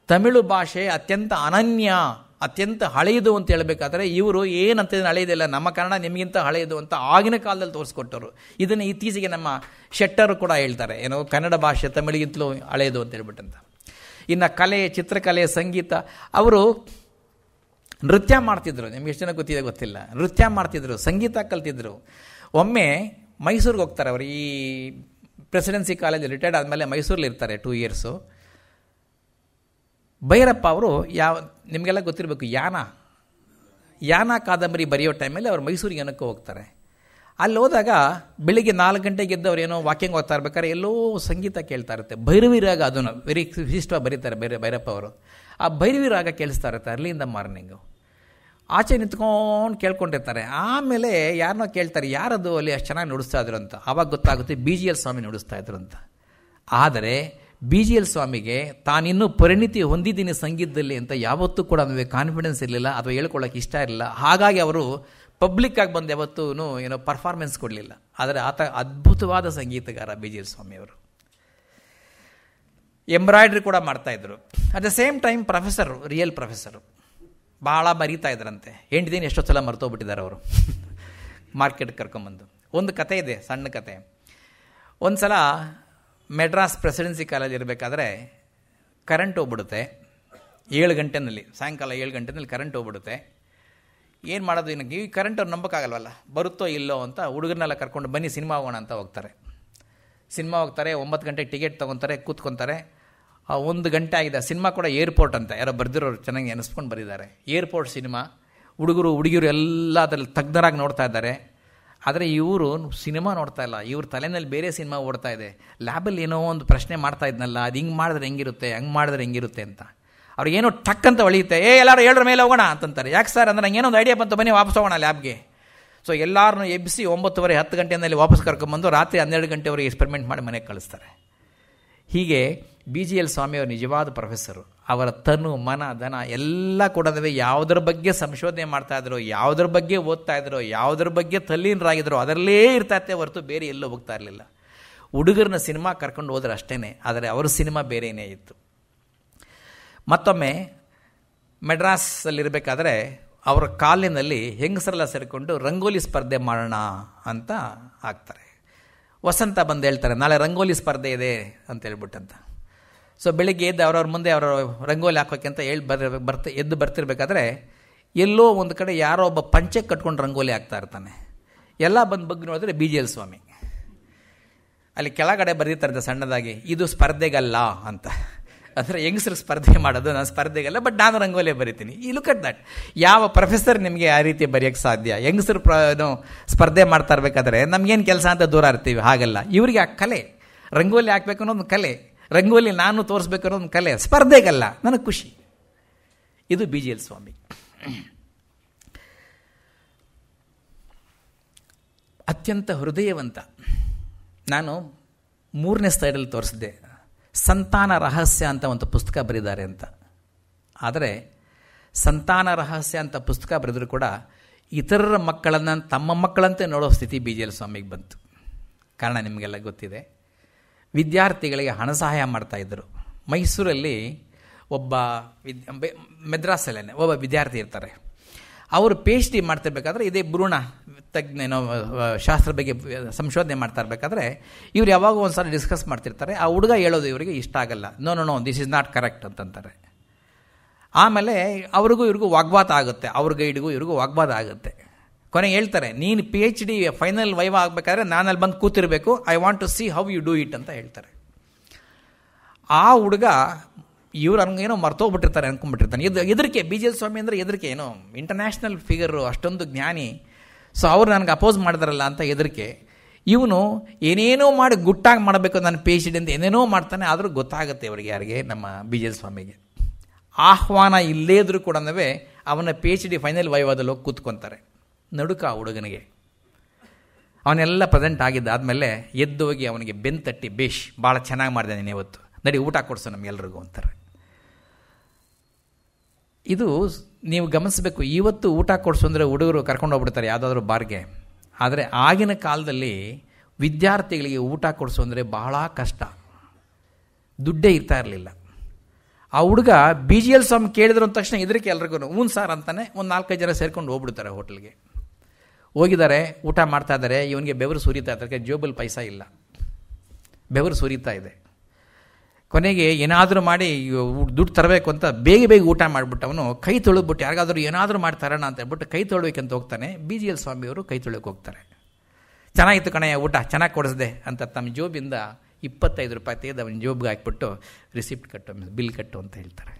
ತಮಿಳು ಭಾಷೆ ಅತ್ಯಂತ ಅನನ್ಯ, ಅತ್ಯಂತ ಹಳೆಯದು ಅಂತ ಹೇಳಬೇಕಾದ್ರೆ ಇವರು ಏನಂತ ಹಳೆಯದಿಲ್ಲ, ನಮ್ಮ ಕನ್ನಡ ನಿಮಗಿಂತ ಹಳೆಯದು ಅಂತ ಆಗಿನ ಕಾಲದಲ್ಲಿ ತೋರಿಸ್ಕೊಟ್ಟರು. ಇದನ್ನು ಇತ್ತೀಚೆಗೆ ನಮ್ಮ ಶೆಟ್ಟರು ಕೂಡ ಹೇಳ್ತಾರೆ, ಏನೋ ಕನ್ನಡ ಭಾಷೆ ತಮಿಳಿಗಿಂತಲೂ ಹಳೆಯದು ಅಂತ ಹೇಳ್ಬಿಟ್ಟಂತ. ಇನ್ನು ಕಲೆ, ಚಿತ್ರಕಲೆ, ಸಂಗೀತ. ಅವರು ನೃತ್ಯ ಮಾಡ್ತಿದ್ರು, ನಿಮ್ಗೆ ಎಷ್ಟು ಜನ ಗೊತ್ತಿದೆ ಗೊತ್ತಿಲ್ಲ, ನೃತ್ಯ ಮಾಡ್ತಿದ್ರು, ಸಂಗೀತ ಕಲ್ತಿದ್ರು. ಒಮ್ಮೆ ಮೈಸೂರಿಗೆ ಹೋಗ್ತಾರೆ ಅವರು, ಈ ಪ್ರೆಸಿಡೆನ್ಸಿ ಕಾಲೇಜ್ ರಿಟೈರ್ಡ್ ಆದಮೇಲೆ ಮೈಸೂರಲ್ಲಿ ಇರ್ತಾರೆ 2 ಇಯರ್ಸು. ಭೈರಪ್ಪ ಅವರು ನಿಮಗೆಲ್ಲ ಗೊತ್ತಿರಬೇಕು, ಯಾನ ಕಾದಂಬರಿ ಬರೆಯೋ ಟೈಮಲ್ಲಿ ಅವ್ರು ಮೈಸೂರಿಗೆ ಏನಕ್ಕೂ ಹೋಗ್ತಾರೆ. ಅಲ್ಲಿ ಹೋದಾಗ ಬೆಳಿಗ್ಗೆ 4 ಗಂಟೆಗೆ ಎದ್ದು ಅವ್ರು ಏನೋ ವಾಕಿಂಗ್ ಹೋಗ್ತಾ ಇರ್ಬೇಕಾದ್ರೆ ಎಲ್ಲೋ ಸಂಗೀತ ಕೇಳ್ತಾ ಇರುತ್ತೆ, ಭೈರವಿ ರಾಗ. ಅದನ್ನು ವೆರಿ ವಿಶಿಷ್ಟವಾಗಿ ಬರೀತಾರೆ ಭೈರಪ್ಪ ಅವರು. ಆ ಭೈರವಿ ರಾಗ ಕೇಳಿಸ್ತಾ ಇರುತ್ತೆ ಅರ್ಲಿಯಿಂದ ಮಾರ್ನಿಂಗು. ಆಚೆ ನಿಂತ್ಕೊಂಡು ಕೇಳ್ಕೊಂಡಿರ್ತಾರೆ. ಆಮೇಲೆ ಯಾರನ್ನೋ ಕೇಳ್ತಾರೆ, ಯಾರದು ಅಲ್ಲಿ ಅಷ್ಟು ಚೆನ್ನಾಗಿ ನುಡಿಸ್ತಾ ಇದ್ರು ಅಂತ. ಆವಾಗ ಗೊತ್ತಾಗುತ್ತೆ BGL ಸ್ವಾಮಿ ನುಡಿಸ್ತಾ ಇದ್ರು ಅಂತ. ಆದರೆ BGL ಸ್ವಾಮಿಗೆ ತಾನಿನ್ನೂ ಪರಿಣಿತಿ ಹೊಂದಿದ್ದೀನಿ ಸಂಗೀತದಲ್ಲಿ ಅಂತ ಯಾವತ್ತೂ ಕೂಡ ನಮಗೆ ಕಾನ್ಫಿಡೆನ್ಸ್ ಇರಲಿಲ್ಲ ಅಥವಾ ಹೇಳ್ಕೊಳ್ಳೋಕೆ ಇಷ್ಟ ಇರಲಿಲ್ಲ. ಹಾಗಾಗಿ ಅವರು ಪಬ್ಲಿಕ್ಕಾಗಿ ಬಂದು ಯಾವತ್ತೂ ಏನೋ ಪರ್ಫಾರ್ಮೆನ್ಸ್ ಕೊಡಲಿಲ್ಲ. ಆದರೆ ಆತ ಅದ್ಭುತವಾದ ಸಂಗೀತಗಾರ BGL ಸ್ವಾಮಿಯವರು. ಎಂಬ್ರಾಯ್ಡ್ರಿ ಕೂಡ ಮಾಡ್ತಾಯಿದ್ರು. At the same time professor, real professor. ಭಾಳ ಬರೀತಾ ಇದ್ರಂತೆ. ಹೆಂಡ್ದಿನ ಎಷ್ಟೋ ಸಲ ಮರ್ತೋಗ್ಬಿಟ್ಟಿದ್ದಾರೆ ಅವರು ಮಾರ್ಕೆಟ್ಗೆ ಕರ್ಕೊಂಬಂದು. ಒಂದು ಕತೆ ಇದೆ, ಸಣ್ಣ ಕತೆ. ಒಂದು ಸಲ ಮೆಡ್ರಾಸ್ ಪ್ರೆಸಿಡೆನ್ಸಿ ಕಾಲೇಜ್ ಇರಬೇಕಾದ್ರೆ ಕರೆಂಟ್ ಹೋಗ್ಬಿಡುತ್ತೆ 7 ಗಂಟೆನಲ್ಲಿ, ಸಾಯಂಕಾಲ 7 ಗಂಟೆನಲ್ಲಿ ಕರೆಂಟ್ ಹೋಗ್ಬಿಡುತ್ತೆ. ಏನು ಮಾಡೋದು, ಈ ಕರೆಂಟ್ ಅವ್ರು ನಂಬಕ್ಕಾಗಲ್ವಲ್ಲ, ಬರುತ್ತೋ ಇಲ್ಲೋ ಅಂತ ಹುಡುಗರನ್ನೆಲ್ಲ ಕರ್ಕೊಂಡು ಬನ್ನಿ ಸಿನಿಮಾ ಹೋಗೋಣ ಅಂತ ಹೋಗ್ತಾರೆ. ಸಿನಿಮಾ ಹೋಗ್ತಾರೆ, 9 ಗಂಟೆಗೆ ಟಿಕೆಟ್ ತೊಗೊತಾರೆ, ಕೂತ್ಕೊತಾರೆ. 1 ಗಂಟೆ ಆಗಿದೆ. ಸಿನಿಮಾ ಕೂಡ ಏರ್ಪೋರ್ಟ್ ಅಂತ ಯಾರೋ ಬರೆದಿರೋರು ಚೆನ್ನಾಗಿ ಅನಿಸ್ಕೊಂಡು ಬರೀತಾರೆ. Airport cinema. ಹುಡುಗಿಯರು ಎಲ್ಲ ಅದರಲ್ಲಿ ತಜ್ಞರಾಗಿ ನೋಡ್ತಾ ಇದ್ದಾರೆ. ಆದರೆ ಇವರು ಸಿನಿಮಾ ನೋಡ್ತಾ ಇಲ್ಲ, ಇವ್ರ ತಲೆನಲ್ಲಿ ಬೇರೆ ಸಿನಿಮಾ ಓಡ್ತಾ ಇದೆ. ಲ್ಯಾಬಲ್ಲಿ ಏನೋ ಒಂದು ಪ್ರಶ್ನೆ ಮಾಡ್ತಾ ಇದ್ನಲ್ಲ, ಅದು ಹಿಂಗೆ ಮಾಡಿದ್ರೆ ಹೆಂಗಿರುತ್ತೆ, ಹಂಗೆ ಮಾಡಿದ್ರೆ ಹೆಂಗಿರುತ್ತೆ ಅಂತ. ಅವ್ರಿಗೇನೋ ಟಕ್ ಅಂತ ಹೊಳೆಯುತ್ತೆ. ಎಲ್ಲರೂ 7 ಮೇಲೆ ಹೋಗೋಣ ಅಂತಂತಾರೆ. ಯಾಕೆ ಸರ್ ಅಂದರೆ ನಂಗೇನೋ ಒಂದು ಐಡಿಯಾ ಬಂತು, ಬನ್ನಿ ವಾಪಸ್ ಹೋಗೋಣ ಲ್ಯಾಬ್ಗೆ. ಸೊ ಎಲ್ಲರನ್ನೂ ಎಬ್ಬಿಸಿ 9:30 10 ಗಂಟೆಯಲ್ಲಿ ವಾಪಸ್ ಕರ್ಕೊಂಬಂದು ರಾತ್ರಿ 12 ಗಂಟೆವರೆಗೆ ಎಕ್ಸ್ಪೆರಿಮೆಂಟ್ ಮಾಡಿ ಮನೆಗೆ ಕಳಿಸ್ತಾರೆ. ಹೀಗೆ BGL ಸ್ವಾಮಿಯವರು ನಿಜವಾದ ಪ್ರೊಫೆಸರು. ಅವರ ತನು, ಮನ, ಧನ ಎಲ್ಲ ಕೂಡ ಯಾವುದರ ಬಗ್ಗೆ ಸಂಶೋಧನೆ ಮಾಡ್ತಾಯಿದ್ರು, ಯಾವುದರ ಬಗ್ಗೆ ಓದ್ತಾ ಇದ್ರು, ಯಾವುದರ ಬಗ್ಗೆ ತಲ್ಲೀನರಾಗಿದ್ರು ಅದರಲ್ಲೇ ಇರ್ತಾಯಿತ್ತೆ ಹೊರತು ಬೇರೆ ಎಲ್ಲೂ ಹೋಗ್ತಾ ಇರಲಿಲ್ಲ. ಹುಡುಗರನ್ನ ಸಿನಿಮಾ ಕರ್ಕೊಂಡು ಹೋದ್ರೆ ಅಷ್ಟೇ, ಆದರೆ ಅವ್ರ ಸಿನಿಮಾ ಬೇರೆಯೇ ಇತ್ತು. ಮತ್ತೊಮ್ಮೆ ಮೆಡ್ರಾಸಲ್ಲಿರಬೇಕಾದ್ರೆ ಅವರ ಕಾಲಿನಲ್ಲಿ ಹೆಂಗಸರೆಲ್ಲ ಸೇರಿಕೊಂಡು ರಂಗೋಲಿ ಸ್ಪರ್ಧೆ ಮಾಡೋಣ ಅಂತ ಆಗ್ತಾರೆ. ವಸಂತ ಬಂದು ಹೇಳ್ತಾರೆ, ನಾಳೆ ರಂಗೋಲಿ ಸ್ಪರ್ಧೆ ಇದೆ ಅಂತ ಹೇಳ್ಬಿಟ್ಟಂತ. ಸೊ ಬೆಳಿಗ್ಗೆ ಎದ್ದು ಅವ್ರವ್ರ ಮುಂದೆ ಅವರು ರಂಗೋಲಿ ಹಾಕೋಕ್ಕೆ ಅಂತ ಎದ್ದು ಬರ್ತಿರ್ಬೇಕಾದ್ರೆ ಎಲ್ಲೋ ಒಂದು ಕಡೆ ಯಾರೋ ಒಬ್ಬ ಪಂಚೆ ಕಟ್ಕೊಂಡು ರಂಗೋಲಿ ಹಾಕ್ತಾ ಇರ್ತಾನೆ. ಎಲ್ಲ ಬಂದು ಬಗ್ಗೆ ನೋಡಿದ್ರೆ BGL ಸ್ವಾಮಿ. ಅಲ್ಲಿ ಕೆಳಗಡೆ ಬರೀತಾರೆ ಸಣ್ಣದಾಗಿ, ಇದು ಸ್ಪರ್ಧೆಗಲ್ಲ ಅಂತ. ಅಂದರೆ ಹೆಂಗಸ್ರಿಗೆ ಸ್ಪರ್ಧೆ ಮಾಡೋದು, ನಾನು ಸ್ಪರ್ಧೆಗಲ್ಲ, ಬಟ್ ನಾನು ರಂಗೋಲಿ ಬರಿತೀನಿ. ಈ ಲುಕ್ ಅಟ್ ದಟ್. ಯಾವ ಪ್ರೊಫೆಸರ್ ನಿಮಗೆ ಆ ರೀತಿ ಬರೆಯೋಕ್ಕೆ ಸಾಧ್ಯ? ಹೆಂಗಸರು ಸ್ಪರ್ಧೆ ಮಾಡ್ತಾ ಇರಬೇಕಾದ್ರೆ ನಮಗೇನು ಕೆಲಸ ಅಂತ ದೂರ ಇರ್ತೀವಿ. ಹಾಗಲ್ಲ, ಇವರಿಗೆ ಆ ಕಲೆ, ರಂಗೋಲಿ ಹಾಕಬೇಕು ಅನ್ನೋದು ಕಲೆ. ರಂಗೋಲಿ ನಾನು ತೋರಿಸ್ಬೇಕಾದ್ರೆ ಒಂದು ಕಲೆ, ಸ್ಪರ್ಧೆಗಲ್ಲ, ನನಗೆ ಖುಷಿ. ಇದು BGL ಸ್ವಾಮಿ. ಅತ್ಯಂತ ಹೃದಯವಂತ. ನಾನು 3ನೇ ಸ್ಲೈಡಲ್ಲಿ ತೋರಿಸಿದ್ದೆ, ಸಂತಾನ ರಹಸ್ಯ ಅಂತ ಒಂದು ಪುಸ್ತಕ ಬರೆದಿದ್ದಾರೆ ಅಂತ. ಆದರೆ ಸಂತಾನ ರಹಸ್ಯ ಅಂತ ಪುಸ್ತಕ ಬರೆದರೂ ಕೂಡ ಇತರರ ಮಕ್ಕಳನ್ನು ತಮ್ಮ ಮಕ್ಕಳಂತೆ ನೋಡೋ ಸ್ಥಿತಿ BGL ಸ್ವಾಮಿಗೆ ಬಂತು. ಕಾರಣ ನಿಮಗೆಲ್ಲ ಗೊತ್ತಿದೆ. ವಿದ್ಯಾರ್ಥಿಗಳಿಗೆ ಹಣ ಸಹಾಯ ಮಾಡ್ತಾಯಿದ್ದರು. ಮೈಸೂರಲ್ಲಿ ಒಬ್ಬ ಮೆದ್ರಾಸಲ್ಲೇ ಒಬ್ಬ ವಿದ್ಯಾರ್ಥಿ ಇರ್ತಾರೆ. ಅವರು PhD ಮಾಡ್ತಿರ್ಬೇಕಾದ್ರೆ ಇದೇ ಭ್ರೂಣ ತಜ್ಞ ಶಾಸ್ತ್ರ ಬಗ್ಗೆ ಸಂಶೋಧನೆ ಮಾಡ್ತಾ ಇರಬೇಕಾದ್ರೆ ಇವ್ರು ಯಾವಾಗ ಒಂದು ಸಲ ಡಿಸ್ಕಸ್ ಮಾಡ್ತಿರ್ತಾರೆ. ಆ ಹುಡುಗ ಹೇಳೋದು ಇವರಿಗೆ ಇಷ್ಟ ಆಗಲ್ಲ. No this is not correct ಅಂತಂತಾರೆ. ಆಮೇಲೆ ಅವ್ರಿಗೂ ಇವ್ರಿಗೂ ವಾಗ್ವಾದ ಆಗುತ್ತೆ, ಅವ್ರ ಗೈಡ್ಗೂ ಇವ್ರಿಗೂ ವಾಗ್ವಾದ ಆಗುತ್ತೆ. ಕೊನೆಗೆ ಹೇಳ್ತಾರೆ, ನೀನು PhD ಫೈನಲ್ ವೈವಾ ಆಗಬೇಕಾದ್ರೆ ನಾನಲ್ಲಿ ಬಂದು ಕೂತಿರಬೇಕು, I want to see how you do it ಅಂತ ಹೇಳ್ತಾರೆ. ಆ ಹುಡುಗ ಇವ್ರು ಹಂಗೇನೋ ಮರ್ತೋಗ್ಬಿಟ್ಟಿರ್ತಾರೆ ಅನ್ಕೊಂಡ್ಬಿಟ್ಟಿರ್ತಾನೆ. ಎದರಿಕೆ BGL ಸ್ವಾಮಿ ಅಂದರೆ ಎದರಿಕೆ, ಏನೋ ಇಂಟರ್ನ್ಯಾಷನಲ್ ಫಿಗರು, ಅಷ್ಟೊಂದು ಜ್ಞಾನಿ. ಸೊ ಅವ್ರು ನನಗೆ ಅಪೋಸ್ ಮಾಡಿದಾರಲ್ಲ ಅಂತ ಎದರಿಕೆ. ಇವನು ಏನೇನೋ ಮಾಡಿ ಗುಟ್ಟಾಗಿ ಮಾಡಬೇಕು ನಾನು PhD ಅಂತ ಏನೇನೋ ಮಾಡ್ತಾನೆ. ಆದರೂ ಗೊತ್ತಾಗುತ್ತೆ ಅವರಿಗೆ, ಯಾರಿಗೆ, ನಮ್ಮ BGL ಸ್ವಾಮಿಗೆ. ಆಹ್ವಾನ ಇಲ್ಲೇ ಇದ್ರೂ ಕೂಡ ಅವನ PhD ಫೈನಲ್ ವೈವಾದಲ್ಲಿ ಹೋಗಿ ಕೂತ್ಕೊತಾರೆ. ನಡುಕ ಆ ಹುಡುಗನಿಗೆ. ಅವನೆಲ್ಲ ಪ್ರೆಸೆಂಟ್ ಆಗಿದ್ದಾದಮೇಲೆ ಎದ್ದೋಗಿ ಅವನಿಗೆ ಬೆಂತಟ್ಟಿ, ಬೇಷ್, ಭಾಳ ಚೆನ್ನಾಗಿ ಮಾಡಿದೆ ನೀನು ಇವತ್ತು, ನಡಿ ಊಟ ಕೊಡಿಸು ನಮಗೆಲ್ರಿಗೂ ಅಂತಾರೆ. ಇದು ನೀವು ಗಮನಿಸಬೇಕು. ಇವತ್ತು ಊಟ ಕೊಡಿಸು ಅಂದರೆ ಹುಡುಗರು ಕರ್ಕೊಂಡು ಹೋಗ್ಬಿಡ್ತಾರೆ ಯಾವುದಾದ್ರೂ ಬಾರ್ಗೆ. ಆದರೆ ಆಗಿನ ಕಾಲದಲ್ಲಿ ವಿದ್ಯಾರ್ಥಿಗಳಿಗೆ ಊಟ ಕೊಡಿಸು ಅಂದರೆ ಬಹಳ ಕಷ್ಟ, ದುಡ್ಡೇ ಇರ್ತಾ ಇರಲಿಲ್ಲ. ಆ ಹುಡುಗ BGL ಸ್ವಾಮಿ ಕೇಳಿದ್ರು ಅಂದ ತಕ್ಷಣ ಎದುರಿಗೆ ಎಲ್ರಿಗೂ ಹ್ಞೂ ಸಾರ್ ಅಂತಾನೆ. ಒಂದು 4-5 ಜನ ಸೇರ್ಕೊಂಡು ಹೋಗ್ಬಿಡ್ತಾರೆ ಹೋಟ್ಲಿಗೆ. ಹೋಗಿದ್ದಾರೆ, ಊಟ ಮಾಡ್ತಾ ಇದ್ದಾರೆ. ಇವನಿಗೆ ಬೆವರು ಸುರಿತಾ ಇದ್ದಾರೆ, ಜೋಬಲ್ಲಿ ಪೈಸಾ ಇಲ್ಲ, ಬೆವರು ಸುರಿತಾ ಇದೆ. ಕೊನೆಗೆ ಏನಾದರೂ ಮಾಡಿ ದುಡ್ಡು ತರಬೇಕು ಅಂತ ಬೇಗ ಊಟ ಮಾಡಿಬಿಟ್ಟು ಅವನು ಕೈ ತೊಳೆದ್ಬಿಟ್ಟು ಯಾರಿಗಾದ್ರೂ ಏನಾದರೂ ಮಾಡ್ತಾರಣ ಅಂತ ಹೇಳ್ಬಿಟ್ಟು ಕೈ ತೊಳ್ಬೇಕಂತ ಹೋಗ್ತಾನೆ. BGL ಸ್ವಾಮಿಯವರು ಕೈ ತೊಳೆಯೋಕೆ ಹೋಗ್ತಾರೆ. ಚೆನ್ನಾಗಿತ್ತು ಕಣಯ್ಯ ಊಟ, ಚೆನ್ನಾಗಿ ಕೊಡಿಸ್ದೆ ಅಂತ ತಮ್ಮ ಜೋಬಿಂದ 25 ರೂಪಾಯಿ ತೆಗೆದು ಅವನ ಜೋಬ್ಗೆ ಹಾಕ್ಬಿಟ್ಟು ರಿಸಿಪ್ಟ್ ಕಟ್ಟು, ಬಿಲ್ ಕಟ್ಟು ಅಂತ ಹೇಳ್ತಾರೆ.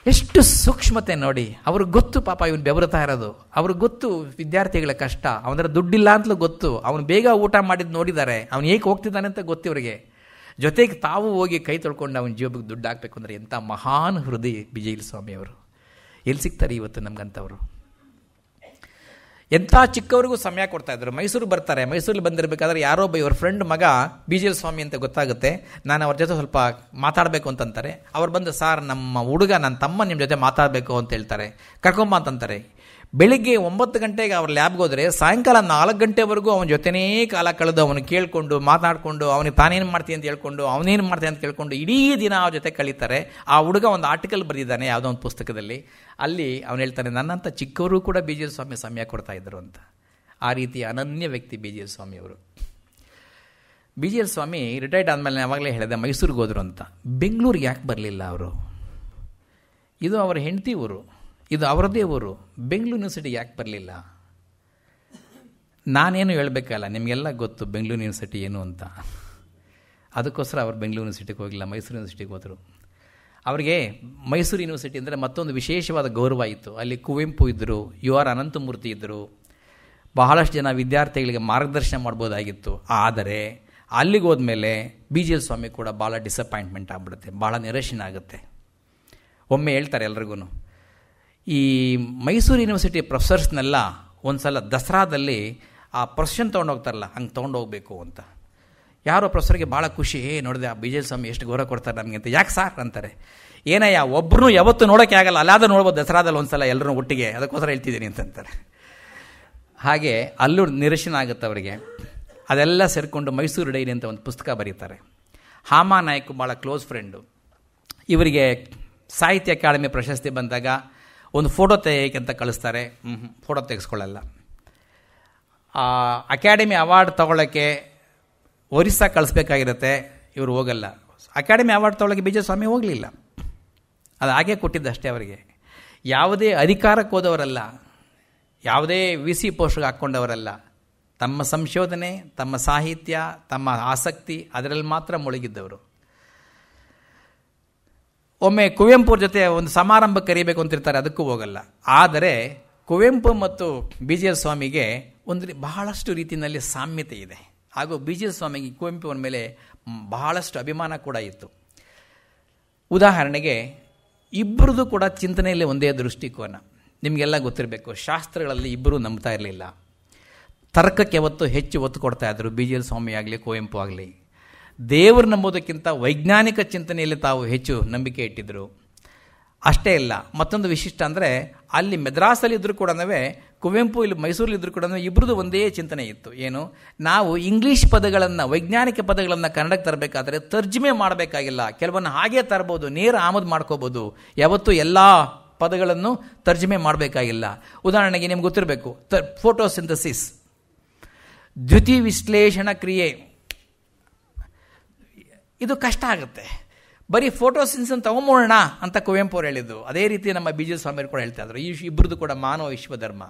ಎಷ್ಟು ಸೂಕ್ಷ್ಮತೆ ನೋಡಿ. ಅವ್ರಿಗೆ ಗೊತ್ತು ಪಾಪ ಇವನು ಬೆವರುತ್ತಾ ಇರೋದು, ಅವ್ರಿಗೆ ಗೊತ್ತು ವಿದ್ಯಾರ್ಥಿಗಳ ಕಷ್ಟ. ಅವನ ದುಡ್ಡಿಲ್ಲ ಅಂತಲೂ ಗೊತ್ತು. ಅವನು ಬೇಗ ಊಟ ಮಾಡಿದ್ದು ನೋಡಿದ್ದಾರೆ, ಅವನು ಏಕೆ ಹೋಗ್ತಿದ್ದಾನೆ ಅಂತ ಗೊತ್ತು ಇವರಿಗೆ. ಜೊತೆಗೆ ತಾವು ಹೋಗಿ ಕೈ ತೊಳ್ಕೊಂಡು ಅವನ ಜೋಬಿಗೆ ದುಡ್ಡು ಹಾಕಬೇಕು ಅಂದರೆ ಎಂಥ ಮಹಾನ್ ಹೃದಯ BGL ಸ್ವಾಮಿಯವರು. ಎಲ್ಲಿ ಸಿಗ್ತಾರೆ ಇವತ್ತು ನಮಗಂತವರು? ಎಂಥ ಚಿಕ್ಕವ್ರಿಗೂ ಸಮಯ ಕೊಡ್ತಾಯಿದ್ರು. ಮೈಸೂರು ಬರ್ತಾರೆ, ಮೈಸೂರಲ್ಲಿ ಬಂದಿರಬೇಕಾದ್ರೆ ಯಾರೋ ಒಬ್ಬ ಇವ್ರ ಫ್ರೆಂಡ್ ಮಗ BGL ಸ್ವಾಮಿ ಅಂತ ಗೊತ್ತಾಗುತ್ತೆ. ನಾನು ಅವ್ರ ಜೊತೆ ಸ್ವಲ್ಪ ಮಾತಾಡಬೇಕು ಅಂತಂತಾರೆ. ಅವ್ರು ಬಂದು, ಸಾರ್ ನಮ್ಮ ಹುಡುಗ ನನ್ನ ತಮ್ಮ ನಿಮ್ಮ ಜೊತೆ ಮಾತಾಡಬೇಕು ಅಂತ ಹೇಳ್ತಾರೆ, ಕರ್ಕೊಂಬ ಅಂತಂತಾರೆ. ಬೆಳಿಗ್ಗೆ 9 ಗಂಟೆಗೆ ಅವ್ರ ಲ್ಯಾಬ್ಗೆ ಹೋದರೆ ಸಾಯಂಕಾಲ 4 ಗಂಟೆವರೆಗೂ ಅವನ ಜೊತೆನೇ ಕಾಲ ಕಳೆದು ಅವನು ಕೇಳಿಕೊಂಡು ಮಾತಾಡಿಕೊಂಡು ಅವನಿಗೆ ತಾನೇನು ಮಾಡ್ತೀನಿ ಅಂತ ಹೇಳ್ಕೊಂಡು ಅವನೇನು ಮಾಡ್ತೀನಿ ಅಂತ ಕೇಳ್ಕೊಂಡು ಇಡೀ ದಿನ ಅವ್ರ ಜೊತೆ ಕಳೀತಾರೆ. ಆ ಹುಡುಗ ಒಂದು ಆರ್ಟಿಕಲ್ ಬರೆದಿದ್ದಾನೆ ಯಾವುದೋ ಒಂದು ಪುಸ್ತಕದಲ್ಲಿ. ಅಲ್ಲಿ ಅವನು ಹೇಳ್ತಾನೆ, ನನ್ನಂಥ ಚಿಕ್ಕವರು ಕೂಡ BGL ಸ್ವಾಮಿ ಸಮಯ ಕೊಡ್ತಾ ಇದ್ದರು ಅಂತ. ಆ ರೀತಿ ಅನನ್ಯ ವ್ಯಕ್ತಿ BGL ಸ್ವಾಮಿಯವರು. BGL ಸ್ವಾಮಿ ರಿಟೈರ್ಡ್ ಆದಮೇಲೆ ಯಾವಾಗಲೇ ಹೇಳಿದೆ ಮೈಸೂರಿಗೆ ಹೋದರು ಅಂತ. ಬೆಂಗಳೂರಿಗೆ ಯಾಕೆ ಬರಲಿಲ್ಲ ಅವರು? ಇದು ಅವರ ಹೆಂಡತಿ ಊರು, ಇದು ಅವರದೇ ಊರು. ಬೆಂಗಳೂರು ಯೂನಿವರ್ಸಿಟಿಗೆ ಯಾಕೆ ಬರಲಿಲ್ಲ? ನಾನೇನು ಹೇಳಬೇಕಲ್ಲ, ನಿಮಗೆಲ್ಲ ಗೊತ್ತು ಬೆಂಗಳೂರು ಯೂನಿವರ್ಸಿಟಿ ಏನು ಅಂತ. ಅದಕ್ಕೋಸ್ಕರ ಅವರು ಬೆಂಗಳೂರು ಯೂನಿವರ್ಸಿಟಿಗೆ ಹೋಗಿಲ್ಲ, ಮೈಸೂರು ಯೂನಿವರ್ಸಿಟಿಗೆ ಹೋದರು. ಅವರಿಗೆ ಮೈಸೂರು ಯೂನಿವರ್ಸಿಟಿ ಅಂದರೆ ಮತ್ತೊಂದು ವಿಶೇಷವಾದ ಗೌರವ ಇತ್ತು. ಅಲ್ಲಿ ಕುವೆಂಪು ಇದ್ದರು, UR ಅನಂತಮೂರ್ತಿ ಇದ್ದರು, ಬಹಳಷ್ಟು ಜನ ವಿದ್ಯಾರ್ಥಿಗಳಿಗೆ ಮಾರ್ಗದರ್ಶನ ಮಾಡ್ಬೋದಾಗಿತ್ತು. ಆದರೆ ಅಲ್ಲಿಗೆ ಹೋದ್ಮೇಲೆ BGL ಸ್ವಾಮಿ ಕೂಡ ಭಾಳ ಡಿಸಪಾಯಿಂಟ್ಮೆಂಟ್ ಆಗಿಬಿಡುತ್ತೆ, ಭಾಳ ನಿರಾಶೆ ಆಗುತ್ತೆ. ಒಮ್ಮೆ ಹೇಳ್ತಾರೆ ಎಲ್ರಿಗೂ, ಈ ಮೈಸೂರು ಯೂನಿವರ್ಸಿಟಿ ಪ್ರೊಫೆಸರ್ಸ್ನೆಲ್ಲ ಒಂದು ಸಲ ದಸರಾದಲ್ಲಿ ಆ ಪ್ರೊಸೆಷನ್ ತೊಗೊಂಡೋಗ್ತಾರಲ್ಲ, ಹಂಗೆ ತೊಗೊಂಡೋಗ್ಬೇಕು ಅಂತ. ಯಾರೋ ಪ್ರೊಫೆಸರ್ಗೆ ಭಾಳ ಖುಷಿ, ನೋಡಿದೆ ಆ BGL ಸ್ವಾಮಿ ಎಷ್ಟು ಗೌರವ ಕೊಡ್ತಾರೆ ನಮಗೆ ಅಂತ. ಯಾಕೆ ಸಾರ್ ಅಂತಾರೆ. ಏನಯ್ಯ, ಒಬ್ಬರು ಯಾವತ್ತೂ ನೋಡೋಕ್ಕೆ ಆಗಲ್ಲ, ಅಲ್ಲಾದರೂ ನೋಡ್ಬೋದು ದಸರಾದಲ್ಲಿ ಒಂದು ಸಲ ಎಲ್ಲರೂ ಒಟ್ಟಿಗೆ, ಅದಕ್ಕೋಸ್ಕರ ಹೇಳ್ತಿದ್ದೀನಿ ಅಂತಂತಾರೆ. ಹಾಗೆ ಅಲ್ಲೂ ನಿರಾಶೆ ಆಗುತ್ತೆ ಅವರಿಗೆ. ಅದೆಲ್ಲ ಸೇರಿಕೊಂಡು ಮೈಸೂರು ಡೈರಿ ಅಂತ ಒಂದು ಪುಸ್ತಕ ಬರೀತಾರೆ. ಹಾಮಾ ನಾಯ್ಕು ಭಾಳ ಕ್ಲೋಸ್ ಫ್ರೆಂಡು. ಇವರಿಗೆ ಸಾಹಿತ್ಯ ಅಕಾಡೆಮಿ ಪ್ರಶಸ್ತಿ ಬಂದಾಗ ಒಂದು ಫೋಟೋ ತೆಗೆಯಕ್ಕೆ ಅಂತ ಕಳಿಸ್ತಾರೆ. ಫೋಟೋ ತೆಗೆಸ್ಕೊಳ್ಳಲ್ಲ. ಅಕಾಡೆಮಿ ಅವಾರ್ಡ್ ತೊಗೊಳ್ಳೋಕ್ಕೆ ಒರಿಸ್ಸಾ ಕಳಿಸ್ಬೇಕಾಗಿರುತ್ತೆ, ಇವರು ಹೋಗಲ್ಲ. ಅಕಾಡೆಮಿ ಅವಾರ್ಡ್ ತೊಗೊಳ್ಳೋಕ್ಕೆ BGL ಸ್ವಾಮಿ ಹೋಗಲಿಲ್ಲ. ಅದು ಹಾಗೆ ಕೊಟ್ಟಿದ್ದಷ್ಟೇ ಅವರಿಗೆ. ಯಾವುದೇ ಅಧಿಕಾರಕ್ಕೆ ಹೋದವರಲ್ಲ, ಯಾವುದೇ VC ಪೋಸ್ಟ್ಗೆ ಹಾಕ್ಕೊಂಡವರಲ್ಲ. ತಮ್ಮ ಸಂಶೋಧನೆ, ತಮ್ಮ ಸಾಹಿತ್ಯ, ತಮ್ಮ ಆಸಕ್ತಿ ಅದರಲ್ಲಿ ಮಾತ್ರ ಮುಳುಗಿದ್ದವರು. ಒಮ್ಮೆ ಕುವೆಂಪು ಜೊತೆ ಒಂದು ಸಮಾರಂಭ ಕರೀಬೇಕು ಅಂತಿರ್ತಾರೆ, ಅದಕ್ಕೂ ಹೋಗಲ್ಲ. ಆದರೆ ಕುವೆಂಪು ಮತ್ತು BGL ಸ್ವಾಮಿಗೆ ಒಂದು ಬಹಳಷ್ಟು ರೀತಿಯಲ್ಲಿ ಸಾಮ್ಯತೆ ಇದೆ. ಹಾಗೂ ಬಿ ಜಿ ಎಲ್ ಸ್ವಾಮಿಗೆ ಕುವೆಂಪುವಿನ ಮೇಲೆ ಬಹಳಷ್ಟು ಅಭಿಮಾನ ಕೂಡ ಇತ್ತು. ಉದಾಹರಣೆಗೆ ಇಬ್ಬರದು ಕೂಡ ಚಿಂತನೆಯಲ್ಲಿ ಒಂದೇ ದೃಷ್ಟಿಕೋನ. ನಿಮಗೆಲ್ಲ ಗೊತ್ತಿರಬೇಕು, ಶಾಸ್ತ್ರಗಳಲ್ಲಿ ಇಬ್ಬರೂ ನಂಬ್ತಾ ಇರಲಿಲ್ಲ. ತರ್ಕಕ್ಕೆ ಹೆಚ್ಚು ಒತ್ತು ಕೊಡ್ತಾ ಇದ್ದರು. ಬಿ ಜಿ ಎಲ್ ಸ್ವಾಮಿ ಆಗಲಿ ಕುವೆಂಪು ಆಗಲಿ ದೇವರು ನಂಬೋದಕ್ಕಿಂತ ವೈಜ್ಞಾನಿಕ ಚಿಂತನೆಯಲ್ಲಿ ತಾವು ಹೆಚ್ಚು ನಂಬಿಕೆ ಇಟ್ಟಿದ್ದರು. ಅಷ್ಟೇ ಇಲ್ಲ, ಮತ್ತೊಂದು ವಿಶಿಷ್ಟ ಅಂದರೆ ಅಲ್ಲಿ ಮೆದ್ರಾಸಲ್ಲಿ ಇದ್ದರೂ ಕೂಡ ಕುವೆಂಪು ಇಲ್ಲಿ ಮೈಸೂರಲ್ಲಿದ್ದರೂ ಕೂಡ ಇಬ್ಬರದು ಒಂದೇ ಚಿಂತನೆ ಇತ್ತು. ಏನು, ನಾವು ಇಂಗ್ಲೀಷ್ ಪದಗಳನ್ನು, ವೈಜ್ಞಾನಿಕ ಪದಗಳನ್ನು ಕನ್ನಡಕ್ಕೆ ತರಬೇಕಾದ್ರೆ ತರ್ಜುಮೆ ಮಾಡಬೇಕಾಗಿಲ್ಲ, ಕೆಲವೊಂದು ಹಾಗೇ ತರ್ಬೋದು, ನೇರ ಆಮದು ಮಾಡ್ಕೋಬೋದು. ಯಾವತ್ತೂ ಎಲ್ಲ ಪದಗಳನ್ನು ತರ್ಜುಮೆ ಮಾಡಬೇಕಾಗಿಲ್ಲ. ಉದಾಹರಣೆಗೆ ನಿಮ್ಗೆ ಗೊತ್ತಿರಬೇಕು, ಫೋಟೋಸಿಂಥಸಿಸ್, ದ್ಯುತಿ ವಿಶ್ಲೇಷಣ ಕ್ರಿಯೆ, ಇದು ಕಷ್ಟ ಆಗುತ್ತೆ. ಬರೀ ಫೋಟೋಸಿನ್ಸನ್ನು ತಗೊಂಬೋಣ ಅಂತ ಕುವೆಂಪು ಅವರು ಹೇಳಿದ್ದು. ಅದೇ ರೀತಿ ನಮ್ಮ ಬಿ ಜಿ ಸ್ವಾಮಿಯವರು ಕೂಡ ಹೇಳ್ತಾ ಇದ್ರು. ಇಬ್ಬರದು ಕೂಡ ಮಾನವ ವಿಶ್ವಧರ್ಮ.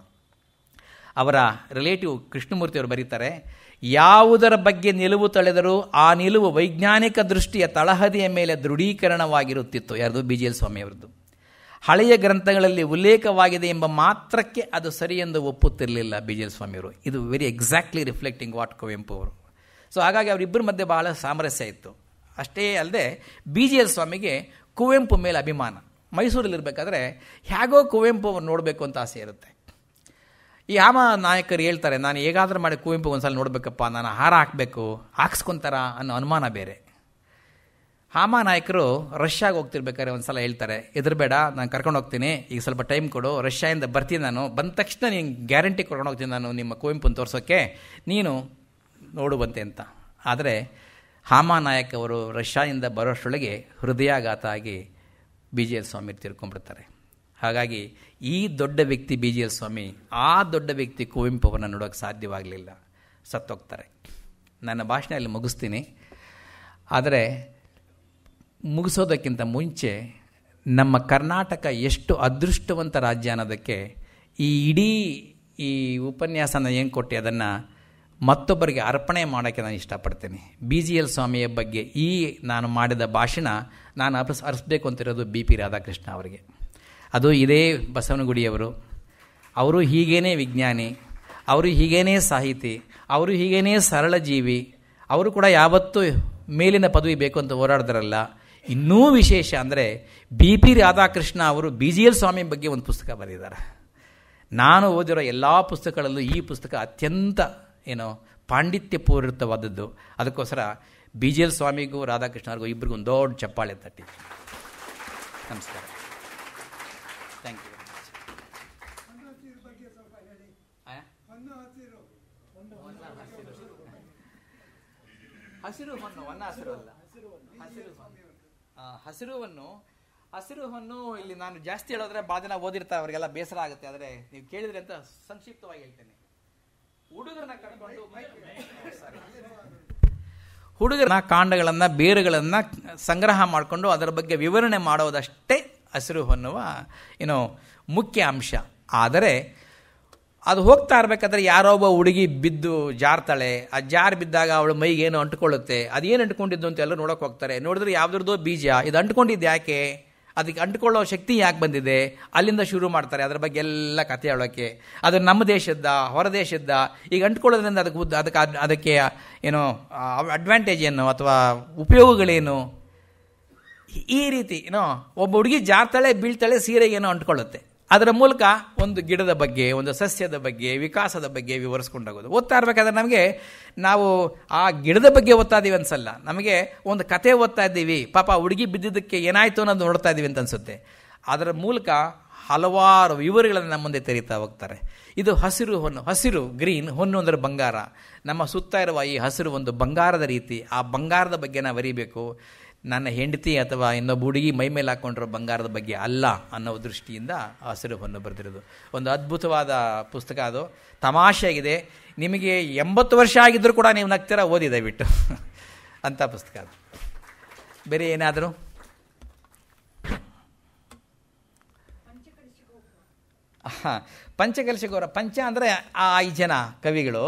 ಅವರ ರಿಲೇಟಿವ್ ಕೃಷ್ಣಮೂರ್ತಿ ಅವರು ಬರೀತಾರೆ, ಯಾವುದರ ಬಗ್ಗೆ ನಿಲುವು ತಳೆದರೂ ಆ ನಿಲುವು ವೈಜ್ಞಾನಿಕ ದೃಷ್ಟಿಯ ತಳಹದಿಯ ಮೇಲೆ ದೃಢೀಕರಣವಾಗಿರುತ್ತಿತ್ತು. ಯಾರ್ದು? ಬಿ ಜಿ ಎಲ್ ಸ್ವಾಮಿಯವರದ್ದು. ಹಳೆಯ ಗ್ರಂಥಗಳಲ್ಲಿ ಉಲ್ಲೇಖವಾಗಿದೆ ಎಂಬ ಮಾತ್ರಕ್ಕೆ ಅದು ಸರಿ ಎಂದು ಒಪ್ಪುತ್ತಿರಲಿಲ್ಲ ಬಿ ಜಿ ಎಲ್ ಸ್ವಾಮಿಯವರು. ಇದು very exactly reflecting what Kuvempu ಅವರು. ಸೊ ಹಾಗಾಗಿ ಅವರಿಬ್ಬರ ಮಧ್ಯೆ ಬಹಳ ಸಾಮರಸ್ಯ ಇತ್ತು. ಅಷ್ಟೇ ಅಲ್ಲದೆ ಬಿ ಜಿ ಎಲ್ ಸ್ವಾಮಿಗೆ ಕುವೆಂಪು ಮೇಲೆ ಅಭಿಮಾನ. ಮೈಸೂರಲ್ಲಿರಬೇಕಾದ್ರೆ ಹೇಗೋ ಕುವೆಂಪು ಅವ್ರು ನೋಡಬೇಕು ಅಂತ ಆಸೆ ಇರುತ್ತೆ. ಈ ಆಮ ನಾಯಕರು ಹೇಳ್ತಾರೆ, ನಾನು ಹೇಗಾದರೂ ಮಾಡಿ ಕುವೆಂಪು ಒಂದ್ಸಲ ನೋಡಬೇಕಪ್ಪ, ನಾನು ಹಾರ ಹಾಕಬೇಕು, ಹಾಕ್ಸ್ಕೊತಾರ ಅನ್ನೋ ಅನುಮಾನ ಬೇರೆ. ಹಾಮ ನಾಯಕರು ರಷ್ಯಾಗೆ ಹೋಗ್ತಿರ್ಬೇಕಾದ್ರೆ ಒಂದು ಸಲ ಹೇಳ್ತಾರೆ, ಎದುರುಬೇಡ, ನಾನು ಕರ್ಕೊಂಡು ಹೋಗ್ತೀನಿ, ಈಗ ಸ್ವಲ್ಪ ಟೈಮ್ ಕೊಡು, ರಷ್ಯಾದಿಂದ ಬರ್ತೀನಿ, ನಾನು ಬಂದ ತಕ್ಷಣ ನೀನು ಗ್ಯಾರಂಟಿ ಕರ್ಕೊಂಡು ಹೋಗ್ತೀನಿ ನಾನು ನಿಮ್ಮ ಕುವೆಂಪುನ ತೋರಿಸೋಕ್ಕೆ, ನೀನು ನೋಡುವಂತೆ ಅಂತ. ಆದರೆ ಹಾಮ ನಾಯಕ್ ಅವರು ರಷ್ಯಾದಿಂದ ಬರೋಷ್ಟರೊಳಗೆ ಹೃದಯಾಘಾತ ಆಗಿ ಬಿ ಜಿ ಎಲ್ ಸ್ವಾಮಿ ತೀರ್ಕೊಂಡ್ಬಿಡ್ತಾರೆ. ಹಾಗಾಗಿ ಈ ದೊಡ್ಡ ವ್ಯಕ್ತಿ ಬಿ ಜಿ ಎಲ್ ಸ್ವಾಮಿ, ಆ ದೊಡ್ಡ ವ್ಯಕ್ತಿ ಕುವೆಂಪು ಅವರನ್ನು ನೋಡೋಕ್ಕೆ ಸಾಧ್ಯವಾಗಲಿಲ್ಲ, ಸತ್ತೋಗ್ತಾರೆ. ನನ್ನ ಭಾಷಣದಲ್ಲಿ ಮುಗಿಸ್ತೀನಿ. ಆದರೆ ಮುಗಿಸೋದಕ್ಕಿಂತ ಮುಂಚೆ ನಮ್ಮ ಕರ್ನಾಟಕ ಎಷ್ಟು ಅದೃಷ್ಟವಂತ ರಾಜ್ಯ ಅನ್ನೋದಕ್ಕೆ ಈ ಉಪನ್ಯಾಸನ ಏನು ಕೊಟ್ಟೆ ಅದನ್ನು ಮತ್ತೊಬ್ಬರಿಗೆ ಅರ್ಪಣೆ ಮಾಡೋಕ್ಕೆ ನಾನು ಇಷ್ಟಪಡ್ತೇನೆ. ಬಿ ಜಿ ಎಲ್ ಸ್ವಾಮಿಯ ಬಗ್ಗೆ ನಾನು ಮಾಡಿದ ಭಾಷಣ ನಾನು ಅರ್ಪಿಸಬೇಕು ಅಂತಿರೋದು ಬಿ ಪಿ ರಾಧಾಕೃಷ್ಣ ಅವರಿಗೆ. ಅದು ಇದೇ ಬಸವನಗುಡಿಯವರು. ಅವರು ಹೀಗೇನೇ ವಿಜ್ಞಾನಿ, ಅವರು ಹೀಗೇನೇ ಸಾಹಿತಿ, ಅವರು ಹೀಗೇನೇ ಸರಳ ಜೀವಿ. ಅವರು ಕೂಡ ಯಾವತ್ತೂ ಮೇಲಿನ ಪದವಿ ಬೇಕು ಅಂತ ಹೋರಾಡಿದ್ರಲ್ಲ. ಇನ್ನೂ ವಿಶೇಷ ಅಂದರೆ ಬಿ ಪಿ ರಾಧಾಕೃಷ್ಣ ಅವರು ಬಿ ಜಿ ಎಲ್ ಸ್ವಾಮಿ ಬಗ್ಗೆ ಒಂದು ಪುಸ್ತಕ ಬರೆದಿದ್ದಾರೆ. ನಾನು ಓದಿರೋ ಎಲ್ಲ ಪುಸ್ತಕಗಳಲ್ಲೂ ಈ ಪುಸ್ತಕ ಅತ್ಯಂತ ಪಾಂಡಿತ್ಯಪೂರಿತವಾದದ್ದು. ಅದಕ್ಕೋಸ್ಕರ ಬಿ ಜಿ ಎಲ್ ಸ್ವಾಮಿಗೂ ರಾಧಾಕೃಷ್ಣರಿಗೂ ಇಬ್ಬರಿಗೂ ಒಂದು ದೊಡ್ಡ ಚಪ್ಪಾಳೆ ತಟ್ಟಿ. ನಮಸ್ಕಾರ. Thank you. ಹಸಿರು ಹೊನ್ನು, ವನ್ನ ಹಸಿರು ಅಲ್ಲ, ಹಸಿರು ಹೊನ್ನು ಇಲ್ಲಿ ನಾನು ಜಾಸ್ತಿ ಹೇಳೋದ್ರೆ ಭಾಳ ಜನ ಓದಿರ್ತಾರೆ, ಅವರಿಗೆಲ್ಲ ಬೇಸರ ಆಗುತ್ತೆ. ಆದರೆ ನೀವು ಕೇಳಿದ್ರೆ ಅಂತ ಸಂಕ್ಷಿಪ್ತವಾಗಿ ಹೇಳ್ತೇನೆ. ಹುಡುಗರ ಕಾಂಡಗಳನ್ನು, ಬೇರುಗಳನ್ನು ಸಂಗ್ರಹ ಮಾಡಿಕೊಂಡು ಅದರ ಬಗ್ಗೆ ವಿವರಣೆ ಮಾಡೋದಷ್ಟೇ ಹಸಿರು ಹೊನ್ನುವ ಮುಖ್ಯ ಅಂಶ. ಆದರೆ ಅದು ಹೋಗ್ತಾ ಇರಬೇಕಾದ್ರೆ ಯಾರೋ ಒಬ್ಬ ಹುಡುಗಿ ಬಿದ್ದು ಜಾರ್ತಾಳೆ. ಆ ಜಾರ್ ಬಿದ್ದಾಗ ಅವಳ ಮೈಗೆ ಏನೋ ಅಂಟ್ಕೊಳ್ಳುತ್ತೆ. ಅದೇನು ಅಂಟ್ಕೊಂಡಿದ್ದು ಅಂತ ಎಲ್ಲರೂ ನೋಡೋಕೆ ಹೋಗ್ತಾರೆ. ನೋಡಿದ್ರೆ ಯಾವ್ದ್ರದ್ದೋ ಬೀಜ. ಇದು ಅಂಟ್ಕೊಂಡಿದ್ದು ಯಾಕೆ, ಅದಕ್ಕೆ ಅಂಟ್ಕೊಳ್ಳೋ ಶಕ್ತಿ ಯಾಕೆ ಬಂದಿದೆ, ಅಲ್ಲಿಂದ ಶುರು ಮಾಡ್ತಾರೆ ಅದರ ಬಗ್ಗೆ ಎಲ್ಲ ಕಥೆ ಹೇಳೋಕ್ಕೆ. ಅದು ನಮ್ಮ ದೇಶದ್ದ, ಹೊರ ದೇಶದ್ದ, ಈಗ ಅಂಟ್ಕೊಳ್ಳೋದ್ರಿಂದ ಅದಕ್ಕೆ ಅಡ್ವಾಂಟೇಜ್ ಏನು ಅಥವಾ ಉಪಯೋಗಗಳೇನು, ಈ ರೀತಿ ಒಬ್ಬ ಹುಡುಗಿ ಜಾರ್ತಾಳೆ, ಬೀಳ್ತಾಳೆ, ಸೀರೆಗೇನೋ ಅಂಟ್ಕೊಳ್ಳುತ್ತೆ. ಅದರ ಮೂಲಕ ಒಂದು ಗಿಡದ ಬಗ್ಗೆ, ಒಂದು ಸಸ್ಯದ ಬಗ್ಗೆ, ವಿಕಾಸದ ಬಗ್ಗೆ ವಿವರಿಸ್ಕೊಂಡೋಗೋದು. ಓದ್ತಾ ಇರಬೇಕಾದ್ರೆ ನಮಗೆ ನಾವು ಆ ಗಿಡದ ಬಗ್ಗೆ ಓದ್ತಾ ಇದ್ದೀವಿ ಅನ್ಸಲ್ಲ, ನಮಗೆ ಒಂದು ಕತೆ ಓದ್ತಾ ಇದ್ದೀವಿ, ಪಾಪ ಹುಡುಗಿ ಬಿದ್ದಿದ್ದಕ್ಕೆ ಏನಾಯಿತು ಅನ್ನೋದು ನೋಡ್ತಾ ಇದ್ದೀವಿ ಅಂತ ಅನಿಸುತ್ತೆ. ಅದರ ಮೂಲಕ ಹಲವಾರು ವಿವರಗಳನ್ನು ನಮ್ಮ ಮುಂದೆ ತೆರೀತಾ ಹೋಗ್ತಾರೆ. ಇದು ಹಸಿರು ಹೊನ್ನು, ಹಸಿರು ಗ್ರೀನ್, ಹೊನ್ನು ಅಂದರೆ ಬಂಗಾರ. ನಮ್ಮ ಸುತ್ತ ಇರುವ ಈ ಹಸಿರು ಒಂದು ಬಂಗಾರದ ರೀತಿ. ಆ ಬಂಗಾರದ ಬಗ್ಗೆ ನಾವು ಅರಿಬೇಕು. ನನ್ನ ಹೆಂಡತಿ ಅಥವಾ ಇನ್ನೊಬ್ಬ ಹುಡುಗಿ ಮೈ ಮೇಲೆ ಹಾಕ್ಕೊಂಡಿರೋ ಬಂಗಾರದ ಬಗ್ಗೆ ಅಲ್ಲ ಅನ್ನೋ ದೃಷ್ಟಿಯಿಂದ ಹಸಿರು ಹೊನ್ನು ಬರೆದಿರೋದು. ಒಂದು ಅದ್ಭುತವಾದ ಪುಸ್ತಕ. ಅದು ತಮಾಷೆಯಾಗಿದೆ. ನಿಮಗೆ 80 ವರ್ಷ ಆಗಿದ್ದರೂ ಕೂಡ ನೀವು ನಗ್ತೀರ, ಓದಿ ದಯವಿಟ್ಟು ಅಂಥ ಪುಸ್ತಕ ಅದು. ಬೇರೆ ಏನಾದರೂ? ಪಂಚಕಲಶ ಗೌರ. ಪಂಚ ಅಂದರೆ ಆ 5 ಜನ ಕವಿಗಳು,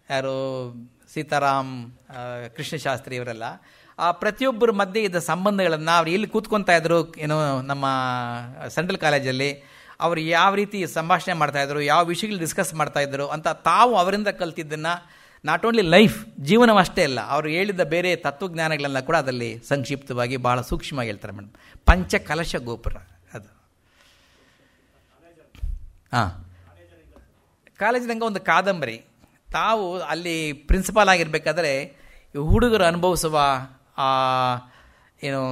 ಯಾರು ಸೀತಾರಾಮ್, ಕೃಷ್ಣಶಾಸ್ತ್ರಿ ಇವರೆಲ್ಲ. ಆ ಪ್ರತಿಯೊಬ್ಬರ ಮಧ್ಯೆ ಇದ್ದ ಸಂಬಂಧಗಳನ್ನು ಅವ್ರು ಎಲ್ಲಿ ಕೂತ್ಕೊತಾ ಇದ್ರು, ನಮ್ಮ ಸೆಂಟ್ರಲ್ ಕಾಲೇಜಲ್ಲಿ ಅವರು ಯಾವ ರೀತಿ ಸಂಭಾಷಣೆ ಮಾಡ್ತಾಯಿದ್ರು, ಯಾವ ವಿಷಯಗಳು ಡಿಸ್ಕಸ್ ಮಾಡ್ತಾಯಿದ್ರು ಅಂತ ತಾವು ಅವರಿಂದ ಕಲ್ತಿದ್ದನ್ನು ನಾಟ್ ಓನ್ಲಿ ಲೈಫ್, ಜೀವನವಷ್ಟೇ ಅಲ್ಲ, ಅವರು ಹೇಳಿದ ಬೇರೆ ತತ್ವಜ್ಞಾನಗಳೆಲ್ಲ ಕೂಡ ಅದರಲ್ಲಿ ಸಂಕ್ಷಿಪ್ತವಾಗಿ ಭಾಳ ಸೂಕ್ಷ್ಮವಾಗಿ ಹೇಳ್ತಾರೆ ಮೇಡಮ್. ಪಂಚಕಲಶ ಗೋಪುರ ಅದು. ಹಾಂ, ಕಾಲೇಜಿನಂಗೆ ಒಂದು ಕಾದಂಬರಿ. ತಾವು ಅಲ್ಲಿ ಪ್ರಿನ್ಸಿಪಾಲ್ ಆಗಿರಬೇಕಾದ್ರೆ ಹುಡುಗರು ಅನುಭವಿಸುವ ಏನು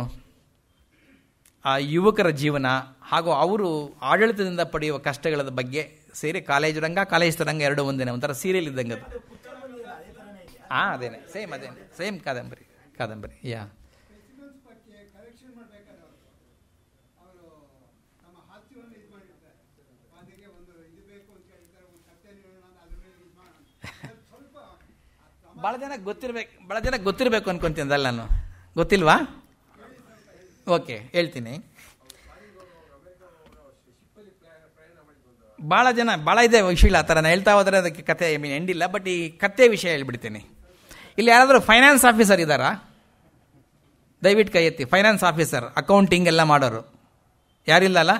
ಆ ಯುವಕರ ಜೀವನ ಹಾಗೂ ಅವರು ಆಡಳಿತದಿಂದ ಪಡೆಯುವ ಕಷ್ಟಗಳ ಬಗ್ಗೆ ಸೇರಿ ಕಾಲೇಜ್ ರಂಗ ಕಾಲೇಜ್ ರಂಗ ಎರಡು ಒಂದೇನೆ, ಒಂಥರ ಸೀರಿಯಲ್ ಇದ್ದಂಗೆ ಅದು. ಹಾಂ, ಅದೇನೆ ಸೇಮ್ ಕಾದಂಬರಿ ಯಾ. ಭಾಳ ಜನ ಗೊತ್ತಿರಬೇಕು ಅನ್ಕೊಂತೀನಲ್ಲ ನಾನು. ಗೊತ್ತಿಲ್ವಾ? ಓಕೆ, ಹೇಳ್ತೀನಿ. ಭಾಳ ಇದೆ ವಿಷಯ ಆ ಥರ ನಾನು ಹೇಳ್ತಾ ಹೋದರೆ ಅದಕ್ಕೆ ಕತೆ ಎಂಡಿಲ್ಲ. ಬಟ್ ಈ ಕತೆ ವಿಷಯ ಹೇಳ್ಬಿಡ್ತೀನಿ. ಇಲ್ಲಿ ಯಾರಾದರೂ ಫೈನಾನ್ಸ್ ಆಫೀಸರ್ ಇದ್ದಾರಾ? ದಯವಿಟ್ಟು ಕೈ ಎತ್ತಿ. ಫೈನಾನ್ಸ್ ಆಫೀಸರ್, ಅಕೌಂಟಿಂಗ್ ಎಲ್ಲ ಮಾಡೋರು ಯಾರಿಲ್ಲಲ್ಲ?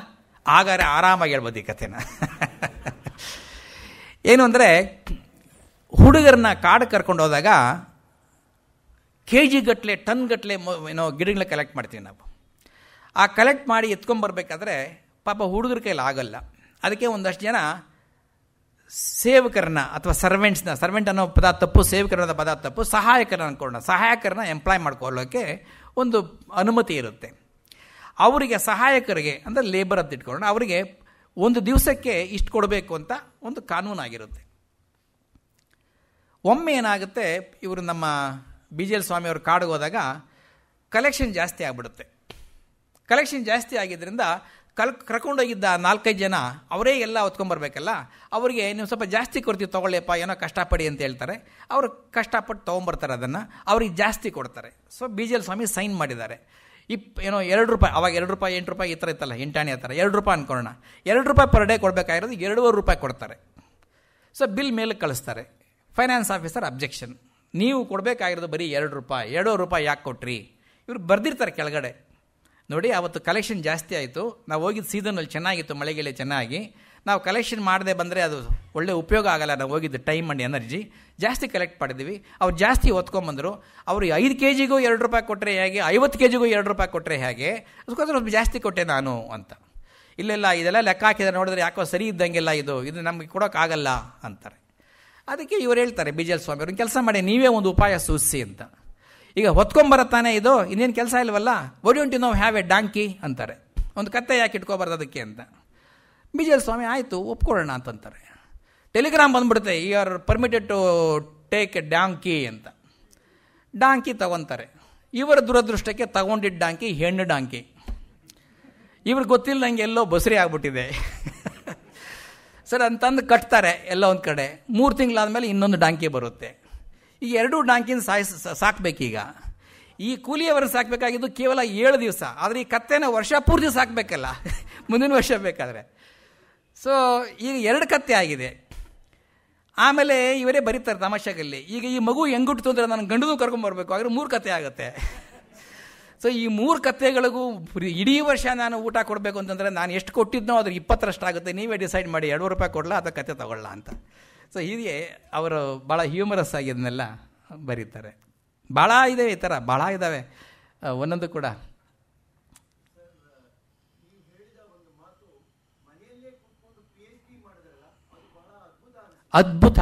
ಹಾಗಾದ್ರೆ ಆರಾಮಾಗಿ ಹೇಳ್ಬೋದು ಈ ಕತೆನ. ಏನು ಅಂದರೆ, ಹುಡುಗರನ್ನ ಕಾಡು ಕರ್ಕೊಂಡು ಹೋದಾಗ KG ಗಟ್ಟಲೆ ಟನ್ ಗಟ್ಟಲೆ ಗಿಡಗಳನ್ನ ಕಲೆಕ್ಟ್ ಮಾಡ್ತೀವಿ ನಾವು. ಆ ಕಲೆಕ್ಟ್ ಮಾಡಿ ಎತ್ಕೊಂಡ್ಬರ್ಬೇಕಾದ್ರೆ ಪಾಪ ಹುಡುಗರ ಕೈಲಿ ಆಗಲ್ಲ. ಅದಕ್ಕೆ ಒಂದಷ್ಟು ಜನ ಸೇವಕರನ್ನ ಅಥವಾ ಸರ್ವೆಂಟ್ ಅನ್ನೋ ಪದ ತಪ್ಪು, ಸೇವಕರನ್ನ ಪದ ತಪ್ಪು, ಸಹಾಯಕರನ್ನ ಎಂಪ್ಲಾಯ್ ಮಾಡ್ಕೊಳ್ಳೋಕ್ಕೆ ಒಂದು ಅನುಮತಿ ಇರುತ್ತೆ. ಅವರಿಗೆ ಸಹಾಯಕರಿಗೆ ಅಂದರೆ ಲೇಬರ್ ಅಂತ ಇಟ್ಕೊಳ್ಳೋಣ, ಅವರಿಗೆ ಒಂದು ದಿವಸಕ್ಕೆ ಇಷ್ಟು ಕೊಡಬೇಕು ಅಂತ ಒಂದು ಕಾನೂನಾಗಿರುತ್ತೆ. ಒಮ್ಮೆ ಏನಾಗುತ್ತೆ, ಇವರು ನಮ್ಮ BGL ಸ್ವಾಮಿಯವರು ಕಾಡಿಗೆ ಹೋದಾಗ ಕಲೆಕ್ಷನ್ ಜಾಸ್ತಿ ಆಗಿಬಿಡುತ್ತೆ. ಕಲೆಕ್ಷನ್ ಜಾಸ್ತಿ ಆಗಿದ್ದರಿಂದ ಕರ್ಕೊಂಡೋಗಿದ್ದ 4-5 ಜನ ಅವರೇ ಎಲ್ಲ ಹೊತ್ಕೊಂಬರ್ಬೇಕಲ್ಲ, ಅವರಿಗೆ ನೀವು ಸ್ವಲ್ಪ ಜಾಸ್ತಿ ಕೊಡ್ತೀವಿ ತೊಗೊಳ್ಳಿಯಪ್ಪ, ಏನೋ ಕಷ್ಟಪಡಿ ಅಂತ ಹೇಳ್ತಾರೆ. ಅವರು ಕಷ್ಟಪಟ್ಟು ತೊಗೊಂಬರ್ತಾರೆ, ಅದನ್ನು ಅವ್ರಿಗೆ ಜಾಸ್ತಿ ಕೊಡ್ತಾರೆ. ಸೊ BGL ಸ್ವಾಮಿ ಸೈನ್ ಮಾಡಿದ್ದಾರೆ. ಏನೋ 2 ರೂಪಾಯಿ, ಅವಾಗ 2 ರೂಪಾಯಿ 8 ರೂಪಾಯಿ ಈ ಥರ ಇತ್ತಲ್ಲ, ಎಂಟಾಣಿ ಆ ಥರ 2 ರೂಪಾಯಿ ಅನ್ಕೊಳ್ಳೋಣ. 2 ರೂಪಾಯಿ ಪರ್ ಡೇ ಕೊಡಬೇಕಾಗಿರೋದು 2.5 ರೂಪಾಯಿ ಕೊಡ್ತಾರೆ. ಸೊ ಬಿಲ್ ಮೇಲೆ ಕಳಿಸ್ತಾರೆ. ಫೈನಾನ್ಸ್ ಆಫೀಸರ್ ಅಬ್ಜೆಕ್ಷನ್, ನೀವು ಕೊಡಬೇಕಾಗಿರೋದು ಬರೀ 2 ರೂಪಾಯಿ, 2.5 ರೂಪಾಯಿ ಯಾಕೆ ಕೊಟ್ರಿ? ಇವ್ರು ಬರ್ದಿರ್ತಾರೆ ಕೆಳಗಡೆ, ನೋಡಿ ಅವತ್ತು ಕಲೆಕ್ಷನ್ ಜಾಸ್ತಿ ಆಯಿತು, ನಾವು ಹೋಗಿದ್ದು ಸೀಸನಲ್ಲಿ ಚೆನ್ನಾಗಿತ್ತು, ಮಳೆಗೆಳೆ ಚೆನ್ನಾಗಿ, ನಾವು ಕಲೆಕ್ಷನ್ ಮಾಡದೆ ಬಂದರೆ ಅದು ಒಳ್ಳೆ ಉಪಯೋಗ ಆಗಲ್ಲ, ನಾವು ಹೋಗಿದ್ದು ಟೈಮ್ ಆ್ಯಂಡ್ ಎನರ್ಜಿ ಜಾಸ್ತಿ ಕಲೆಕ್ಟ್ ಮಾಡಿದ್ವಿ, ಅವ್ರು ಜಾಸ್ತಿ ಹೊತ್ಕೊಂಬಂದರು, ಅವರು 5 kgಗೂ 2 ರೂಪಾಯಿ ಕೊಟ್ಟರೆ ಹೇಗೆ, 50 kgಗೂ 2 ರೂಪಾಯಿ ಕೊಟ್ಟರೆ ಹೇಗೆ, ಅದಕ್ಕೋಸ್ಕರ ಸ್ವಲ್ಪ ಜಾಸ್ತಿ ಕೊಟ್ಟೆ ನಾನು ಅಂತ. ಇಲ್ಲೆಲ್ಲ ಇದೆಲ್ಲ ಲೆಕ್ಕ ಹಾಕಿದ್ರೆ ನೋಡಿದ್ರೆ ಯಾಕೋ ಸರಿ ಇದ್ದಂಗೆಲ್ಲ, ಇದು ನಮಗೆ ಕೊಡೋಕ್ಕಾಗಲ್ಲ ಅಂತಾರೆ. ಅದಕ್ಕೆ ಇವ್ರು ಹೇಳ್ತಾರೆ BGL ಸ್ವಾಮಿ ಅವ್ರು, ಕೆಲಸ ಮಾಡಿ ನೀವೇ ಒಂದು ಉಪಾಯ ಸೂಚಿಸಿ ಅಂತ. ಈಗ ಹೊತ್ಕೊಂಬರತ್ತಾನೆ ಇದು, ಇನ್ನೇನು ಕೆಲಸ ಇಲ್ವಲ್ಲ, why don't you know have a donkey ಅಂತಾರೆ. ಒಂದು ಕತ್ತೆ ಯಾಕೆ ಇಟ್ಕೊಬಾರ್ದು ಅದಕ್ಕೆ ಅಂತ. BGL ಸ್ವಾಮಿ ಆಯಿತು ಒಪ್ಕೊಳ್ಳೋಣ ಅಂತಂತಾರೆ. ಟೆಲಿಗ್ರಾಮ್ ಬಂದ್ಬಿಡುತ್ತೆ, you are permitted to take a donkey ಅಂತ. ಡಾಂಕಿ ತಗೊತಾರೆ. ಇವರ ದುರದೃಷ್ಟಕ್ಕೆ ತಗೊಂಡಿದ್ದ ಡಾಂಕಿ ಹೆಣ್ಣು ಡಾಂಕಿ. ಇವ್ರಿಗೆ ಗೊತ್ತಿಲ್ಲ ನಂಗೆ ಎಲ್ಲೋ ಬಸರಿ ಆಗ್ಬಿಟ್ಟಿದೆ. ಸರ್ ಅಂತಂದು ಕಟ್ತಾರೆ ಎಲ್ಲ ಒಂದು ಕಡೆ. 3 ತಿಂಗಳಾದಮೇಲೆ ಇನ್ನೊಂದು ಡಾಂಕಿ ಬರುತ್ತೆ. ಈ 2 ಡಾಂಕಿನ ಸಾಕಬೇಕೀಗ. ಈ ಕೂಲಿಯವರನ್ನು ಸಾಕಬೇಕಾಗಿದ್ದು ಕೇವಲ 7 ದಿವಸ, ಆದರೆ ಈ ಕತ್ತೆನ ವರ್ಷ ಪೂರ್ತಿ ಸಾಕಬೇಕಲ್ಲ, ಮುಂದಿನ ವರ್ಷ ಬೇಕಾದರೆ. ಸೊ ಈಗ 2 ಕತ್ತೆ ಆಗಿದೆ. ಆಮೇಲೆ ಇವರೇ ಬರೀತಾರೆ ತಮಾಷೆಗಲ್ಲಿ, ಈಗ ಈ ಮಗು ಹೆಂಗುಟ್ಟು ಅಂದರೆ ನಾನು ಗಂಡನೂ ಕರ್ಕೊಂಬರ್ಬೇಕು, ಆದರೆ 3 ಕತ್ತೆ ಆಗುತ್ತೆ. ಸೊ ಈ 3 ಕತ್ತೆಗಳಿಗೂ ಇಡೀ ವರ್ಷ ನಾನು ಊಟ ಕೊಡಬೇಕು ಅಂತಂದರೆ ನಾನು ಎಷ್ಟು ಕೊಟ್ಟಿದ್ನೋ ಅದ್ರ 20ರಷ್ಟು ಆಗುತ್ತೆ, ನೀವೇ ಡಿಸೈಡ್ ಮಾಡಿ 2 ರೂಪಾಯಿ ಕೊಡಲ್ಲ ಅಥವಾ ಕತ್ತೆ ತಗೊಳ್ಳ ಅಂತ. ಸೊ ಹೀಗೆ ಅವರು ಭಾಳ ಹ್ಯೂಮರಸ್ ಆಗಿ ಇದನ್ನೆಲ್ಲ ಬರೀತಾರೆ. ಭಾಳ ಇದೆ, ಈ ಥರ ಭಾಳ ಇದ್ದಾವೆ ಒಂದೊಂದು ಕೂಡ. ಅದ್ಭುತ.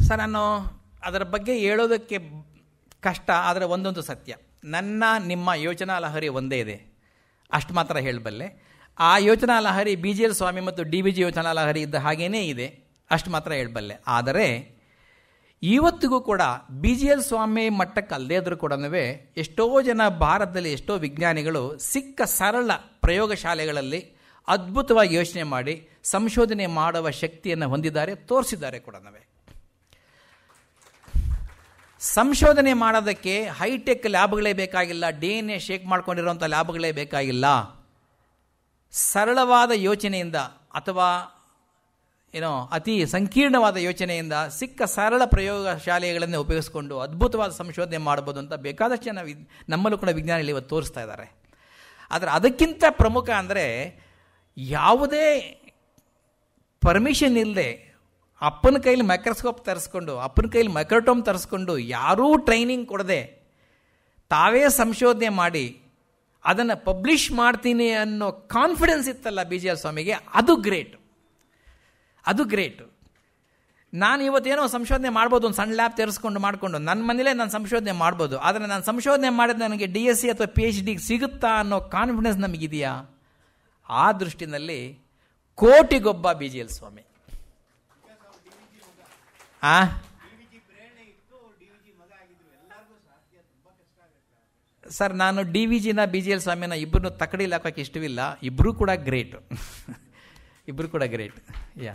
ಸರ್ ನಾನು ಅದರ ಬಗ್ಗೆ ಹೇಳೋದಕ್ಕೆ ಕಷ್ಟ, ಆದರೆ ಒಂದೊಂದು ಸತ್ಯ. ನನ್ನ ನಿಮ್ಮ ಯೋಚನಾ ಲಹರಿ ಒಂದೇ ಇದೆ, ಅಷ್ಟು ಮಾತ್ರ ಹೇಳಬಲ್ಲೆ. ಆ ಯೋಚನಾ ಲಹರಿ BGL ಸ್ವಾಮಿ ಮತ್ತು DBG ಯೋಚನಾ ಲಹರಿ ಇದ್ದ ಹಾಗೇ ಇದೆ, ಅಷ್ಟು ಮಾತ್ರ ಹೇಳಬಲ್ಲೆ. ಆದರೆ ಇವತ್ತಿಗೂ ಕೂಡ BGL ಸ್ವಾಮಿ ಮಟ್ಟಕ್ಕೆ ಅಲ್ಲದೇ ಇದ್ರೂ ಕೂಡ ಎಷ್ಟೋ ಜನ ಭಾರತದಲ್ಲಿ ಎಷ್ಟೋ ವಿಜ್ಞಾನಿಗಳು ಸಿಕ್ಕ ಸರಳ ಪ್ರಯೋಗಶಾಲೆಗಳಲ್ಲಿ ಅದ್ಭುತವಾಗಿ ಯೋಚನೆ ಮಾಡಿ ಸಂಶೋಧನೆ ಮಾಡುವ ಶಕ್ತಿಯನ್ನು ಹೊಂದಿದ್ದಾರೆ, ತೋರಿಸಿದ್ದಾರೆ ಕೂಡ. ಸಂಶೋಧನೆ ಮಾಡೋದಕ್ಕೆ ಹೈಟೆಕ್ ಲ್ಯಾಬ್ಗಳೇ ಬೇಕಾಗಿಲ್ಲ, DNA ಶೇಕ್ ಮಾಡ್ಕೊಂಡಿರೋಂಥ ಲ್ಯಾಬ್ಗಳೇ ಬೇಕಾಗಿಲ್ಲ. ಸರಳವಾದ ಯೋಚನೆಯಿಂದ ಅಥವಾ ಅತಿ ಸಂಕೀರ್ಣವಾದ ಯೋಚನೆಯಿಂದ ಸಿಕ್ಕ ಸರಳ ಪ್ರಯೋಗಶಾಲೆಗಳನ್ನೇ ಉಪಯೋಗಿಸ್ಕೊಂಡು ಅದ್ಭುತವಾದ ಸಂಶೋಧನೆ ಮಾಡ್ಬೋದು ಅಂತ ಬೇಕಾದಷ್ಟು ಜನ ನಮ್ಮಲ್ಲೂ ಕೂಡ ವಿಜ್ಞಾನಿಗಳು ಇವತ್ತು ತೋರಿಸ್ತಾ ಇದ್ದಾರೆ. ಆದರೆ ಅದಕ್ಕಿಂತ ಪ್ರಮುಖ ಅಂದರೆ ಯಾವುದೇ ಪರ್ಮಿಷನ್ ಇಲ್ಲದೆ ಅಪ್ಪನ ಕೈಲಿ ಮೈಕ್ರೋಸ್ಕೋಪ್ ತರಿಸ್ಕೊಂಡು, ಅಪ್ಪನ ಕೈಲಿ ಮೈಕ್ರೋಟೋಮ್ ತರಿಸ್ಕೊಂಡು, ಯಾರೂ ಟ್ರೈನಿಂಗ್ ಕೊಡದೆ ತಾವೇ ಸಂಶೋಧನೆ ಮಾಡಿ ಅದನ್ನು ಪಬ್ಲಿಷ್ ಮಾಡ್ತೀನಿ ಅನ್ನೋ ಕಾನ್ಫಿಡೆನ್ಸ್ ಇತ್ತಲ್ಲ BGL ಸ್ವಾಮಿಗೆ, ಅದು ಗ್ರೇಟ್. ಅದು ಗ್ರೇಟ್. ನಾನು ಇವತ್ತೇನೋ ಸಂಶೋಧನೆ ಮಾಡ್ಬೋದು, ಒಂದು ಸಣ್ಣ ಲ್ಯಾಬ್ ತೆರೆಸ್ಕೊಂಡು ಮಾಡಿಕೊಂಡು ನನ್ನ ಮನೇಲೇ ನಾನು ಸಂಶೋಧನೆ ಮಾಡ್ಬೋದು. ಆದರೆ ನಾನು ಸಂಶೋಧನೆ ಮಾಡಿದ್ರೆ ನನಗೆ DSc ಅಥವಾ PhD ಸಿಗುತ್ತಾ ಅನ್ನೋ ಕಾನ್ಫಿಡೆನ್ಸ್ ನಮಗಿದೆಯಾ? ಆ ದೃಷ್ಟಿನಲ್ಲಿ ಕೋಟಿಗೊಬ್ಬ BGL ಸ್ವಾಮಿ. ಸರ್, ನಾನು DVGನ BGL ಸ್ವಾಮಿನ ಇಬ್ಬರನ್ನು ತಕಡಿಲಿ ಹಾಕೋಕ್ಕೆ ಇಷ್ಟವಿಲ್ಲ. ಇಬ್ಬರೂ ಕೂಡ ಗ್ರೇಟ್. ಇಬ್ಬರು ಕೂಡ ಗ್ರೇಟ್. ಯಾ.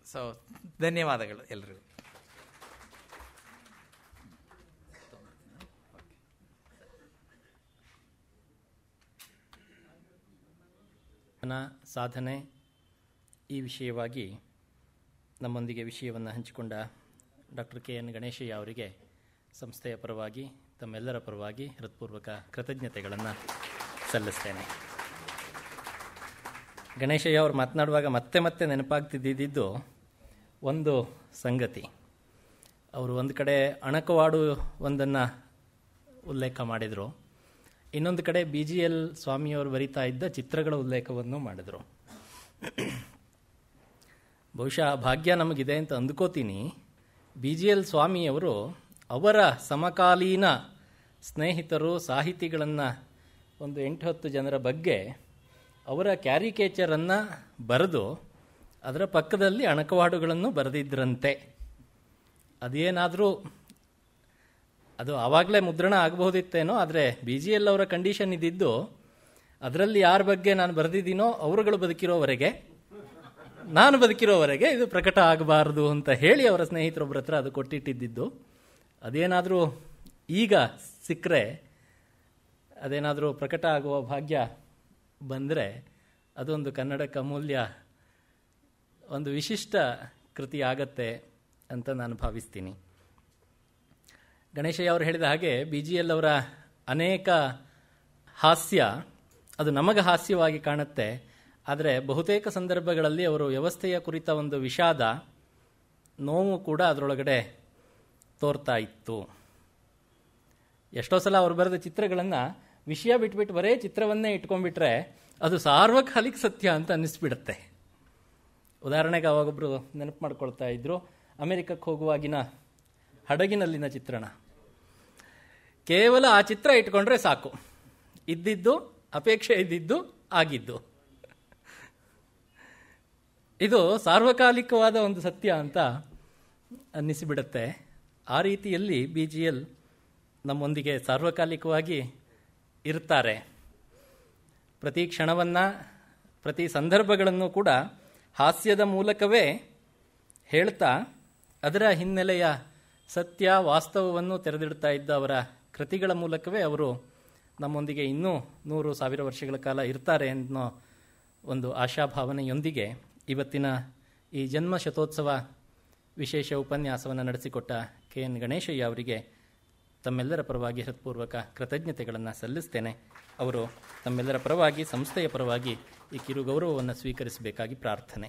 ಸೊ ಧನ್ಯವಾದಗಳು ಎಲ್ರಿಗೂ. ಸಾಧನೆ ಈ ವಿಷಯವಾಗಿ ನಮ್ಮೊಂದಿಗೆ ವಿಷಯವನ್ನು ಹಂಚಿಕೊಂಡ ಡಾಕ್ಟರ್ KN ಗಣೇಶಯ್ಯ ಅವರಿಗೆ ಸಂಸ್ಥೆಯ ಪರವಾಗಿ, ತಮ್ಮೆಲ್ಲರ ಪರವಾಗಿ ಹೃತ್ಪೂರ್ವಕ ಕೃತಜ್ಞತೆಗಳನ್ನು ಸಲ್ಲಿಸ್ತೇನೆ. ಗಣೇಶಯ್ಯ ಅವರು ಮಾತನಾಡುವಾಗ ಮತ್ತೆ ಮತ್ತೆ ನೆನಪಾಗ್ತಿದ್ದಿದ್ದು ಒಂದು ಸಂಗತಿ. ಅವರು ಒಂದು ಕಡೆ ಅಣಕವಾಡು ಒಂದನ್ನು ಉಲ್ಲೇಖ ಮಾಡಿದರು, ಇನ್ನೊಂದು ಕಡೆ BGL ಸ್ವಾಮಿಯವರು ಬರಿತಾ ಇದ್ದ ಚಿತ್ರಗಳ ಉಲ್ಲೇಖವನ್ನು ಮಾಡಿದರು. ಬಹುಶಃ ಭಾಗ್ಯ ನಮಗಿದೆ ಅಂತ ಅಂದ್ಕೋತೀನಿ. BGL ಸ್ವಾಮಿಯವರು ಅವರ ಸಮಕಾಲೀನ ಸ್ನೇಹಿತರು, ಸಾಹಿತಿಗಳನ್ನು ಒಂದು 8-10 ಜನರ ಬಗ್ಗೆ ಅವರ ಕ್ಯಾರಿಕೇಚರನ್ನು ಬರೆದು ಅದರ ಪಕ್ಕದಲ್ಲಿ ಅಣಕವಾಡುಗಳನ್ನು ಬರೆದಿದ್ದರಂತೆ. ಅದೇನಾದರೂ ಅದು ಆವಾಗಲೇ ಮುದ್ರಣ ಆಗಬಹುದಿತ್ತೇನೋ, ಆದರೆ BGL ಅವರ ಕಂಡೀಷನ್ ಇದ್ದಿದ್ದು ಅದರಲ್ಲಿ ಯಾರ ಬಗ್ಗೆ ನಾನು ಬರೆದಿದ್ದೀನೋ ಅವರುಗಳು ಬದುಕಿರೋವರೆಗೆ, ನಾನು ಬದುಕಿರೋವರೆಗೆ ಇದು ಪ್ರಕಟ ಆಗಬಾರ್ದು ಅಂತ ಹೇಳಿ ಅವರ ಸ್ನೇಹಿತರೊಬ್ಬರ ಹತ್ರ ಅದು ಕೊಟ್ಟಿಟ್ಟಿದ್ದು. ಅದೇನಾದರೂ ಈಗ ಸಿಕ್ಕರೆ, ಅದೇನಾದರೂ ಪ್ರಕಟ ಆಗುವ ಭಾಗ್ಯ ಬಂದರೆ ಅದೊಂದು ಕನ್ನಡಕ್ಕೆ ಅಮೂಲ್ಯ, ಒಂದು ವಿಶಿಷ್ಟ ಕೃತಿ ಆಗತ್ತೆ ಅಂತ ನಾನು ಭಾವಿಸ್ತೀನಿ. ಗಣೇಶಯ್ಯ ಅವರು ಹೇಳಿದ ಹಾಗೆ BGL ಅವರ ಅನೇಕ ಹಾಸ್ಯ ಅದು ನಮಗೆ ಹಾಸ್ಯವಾಗಿ ಕಾಣುತ್ತೆ, ಆದರೆ ಬಹುತೇಕ ಸಂದರ್ಭಗಳಲ್ಲಿ ಅವರು ವ್ಯವಸ್ಥೆಯ ಕುರಿತ ಒಂದು ವಿಷಾದ, ನೋವು ಕೂಡ ಅದರೊಳಗಡೆ ತೋರ್ತಾ ಇತ್ತು. ಎಷ್ಟೋ ಸಲ ಅವರು ಬರೆದ ಚಿತ್ರಗಳನ್ನು ವಿಷಯ ಬಿಟ್ಬಿಟ್ಟು ಬರೇ ಚಿತ್ರವನ್ನೇ ಇಟ್ಕೊಂಡ್ಬಿಟ್ರೆ ಅದು ಸಾರ್ವಕಾಲಿಕ ಸತ್ಯ ಅಂತ ಅನ್ನಿಸ್ಬಿಡುತ್ತೆ. ಉದಾಹರಣೆಗೆ ಅವಾಗೊಬ್ಬರು ನೆನಪು ಮಾಡ್ಕೊಳ್ತಾ ಇದ್ರು, ಅಮೆರಿಕಕ್ಕೆ ಹೋಗುವಾಗಿನ ಹಡಗಿನಲ್ಲಿನ ಚಿತ್ರಣ. ಕೇವಲ ಆ ಚಿತ್ರ ಇಟ್ಕೊಂಡ್ರೆ ಸಾಕು, ಇದ್ದಿದ್ದು, ಅಪೇಕ್ಷೆ ಇದ್ದಿದ್ದು, ಆಗಿದ್ದು. ಇದು ಸಾರ್ವಕಾಲಿಕವಾದ ಒಂದು ಸತ್ಯ ಅಂತ ಅನ್ನಿಸಿಬಿಡುತ್ತೆ. ಆ ರೀತಿಯಲ್ಲಿ BGL ನಮ್ಮೊಂದಿಗೆ ಸಾರ್ವಕಾಲಿಕವಾಗಿ ಇರ್ತಾರೆ. ಪ್ರತಿ ಕ್ಷಣವನ್ನು, ಪ್ರತಿ ಸಂದರ್ಭಗಳನ್ನು ಕೂಡ ಹಾಸ್ಯದ ಮೂಲಕವೇ ಹೇಳ್ತಾ ಅದರ ಹಿನ್ನೆಲೆಯ ಸತ್ಯ, ವಾಸ್ತವವನ್ನು ತೆರೆದಿಡ್ತಾ ಇದ್ದ ಅವರ ಕೃತಿಗಳ ಮೂಲಕವೇ ಅವರು ನಮ್ಮೊಂದಿಗೆ ಇನ್ನೂ 100,000 ವರ್ಷಗಳ ಕಾಲ ಇರ್ತಾರೆ ಅನ್ನೋ ಒಂದು ಆಶಾಭಾವನೆಯೊಂದಿಗೆ ಇವತ್ತಿನ ಈ ಜನ್ಮ ಶತೋತ್ಸವ ವಿಶೇಷ ಉಪನ್ಯಾಸವನ್ನು ನಡೆಸಿಕೊಟ್ಟ KN ಗಣೇಶಯ್ಯ ಅವರಿಗೆ ತಮ್ಮೆಲ್ಲರ ಪರವಾಗಿ ಹೃತ್ಪೂರ್ವಕ ಕೃತಜ್ಞತೆಗಳನ್ನು ಸಲ್ಲಿಸ್ತೇನೆ. ಅವರು ತಮ್ಮೆಲ್ಲರ ಪರವಾಗಿ, ಸಂಸ್ಥೆಯ ಪರವಾಗಿ ಈ ಕಿರು ಗೌರವವನ್ನು ಸ್ವೀಕರಿಸಬೇಕಾಗಿ ಪ್ರಾರ್ಥನೆ.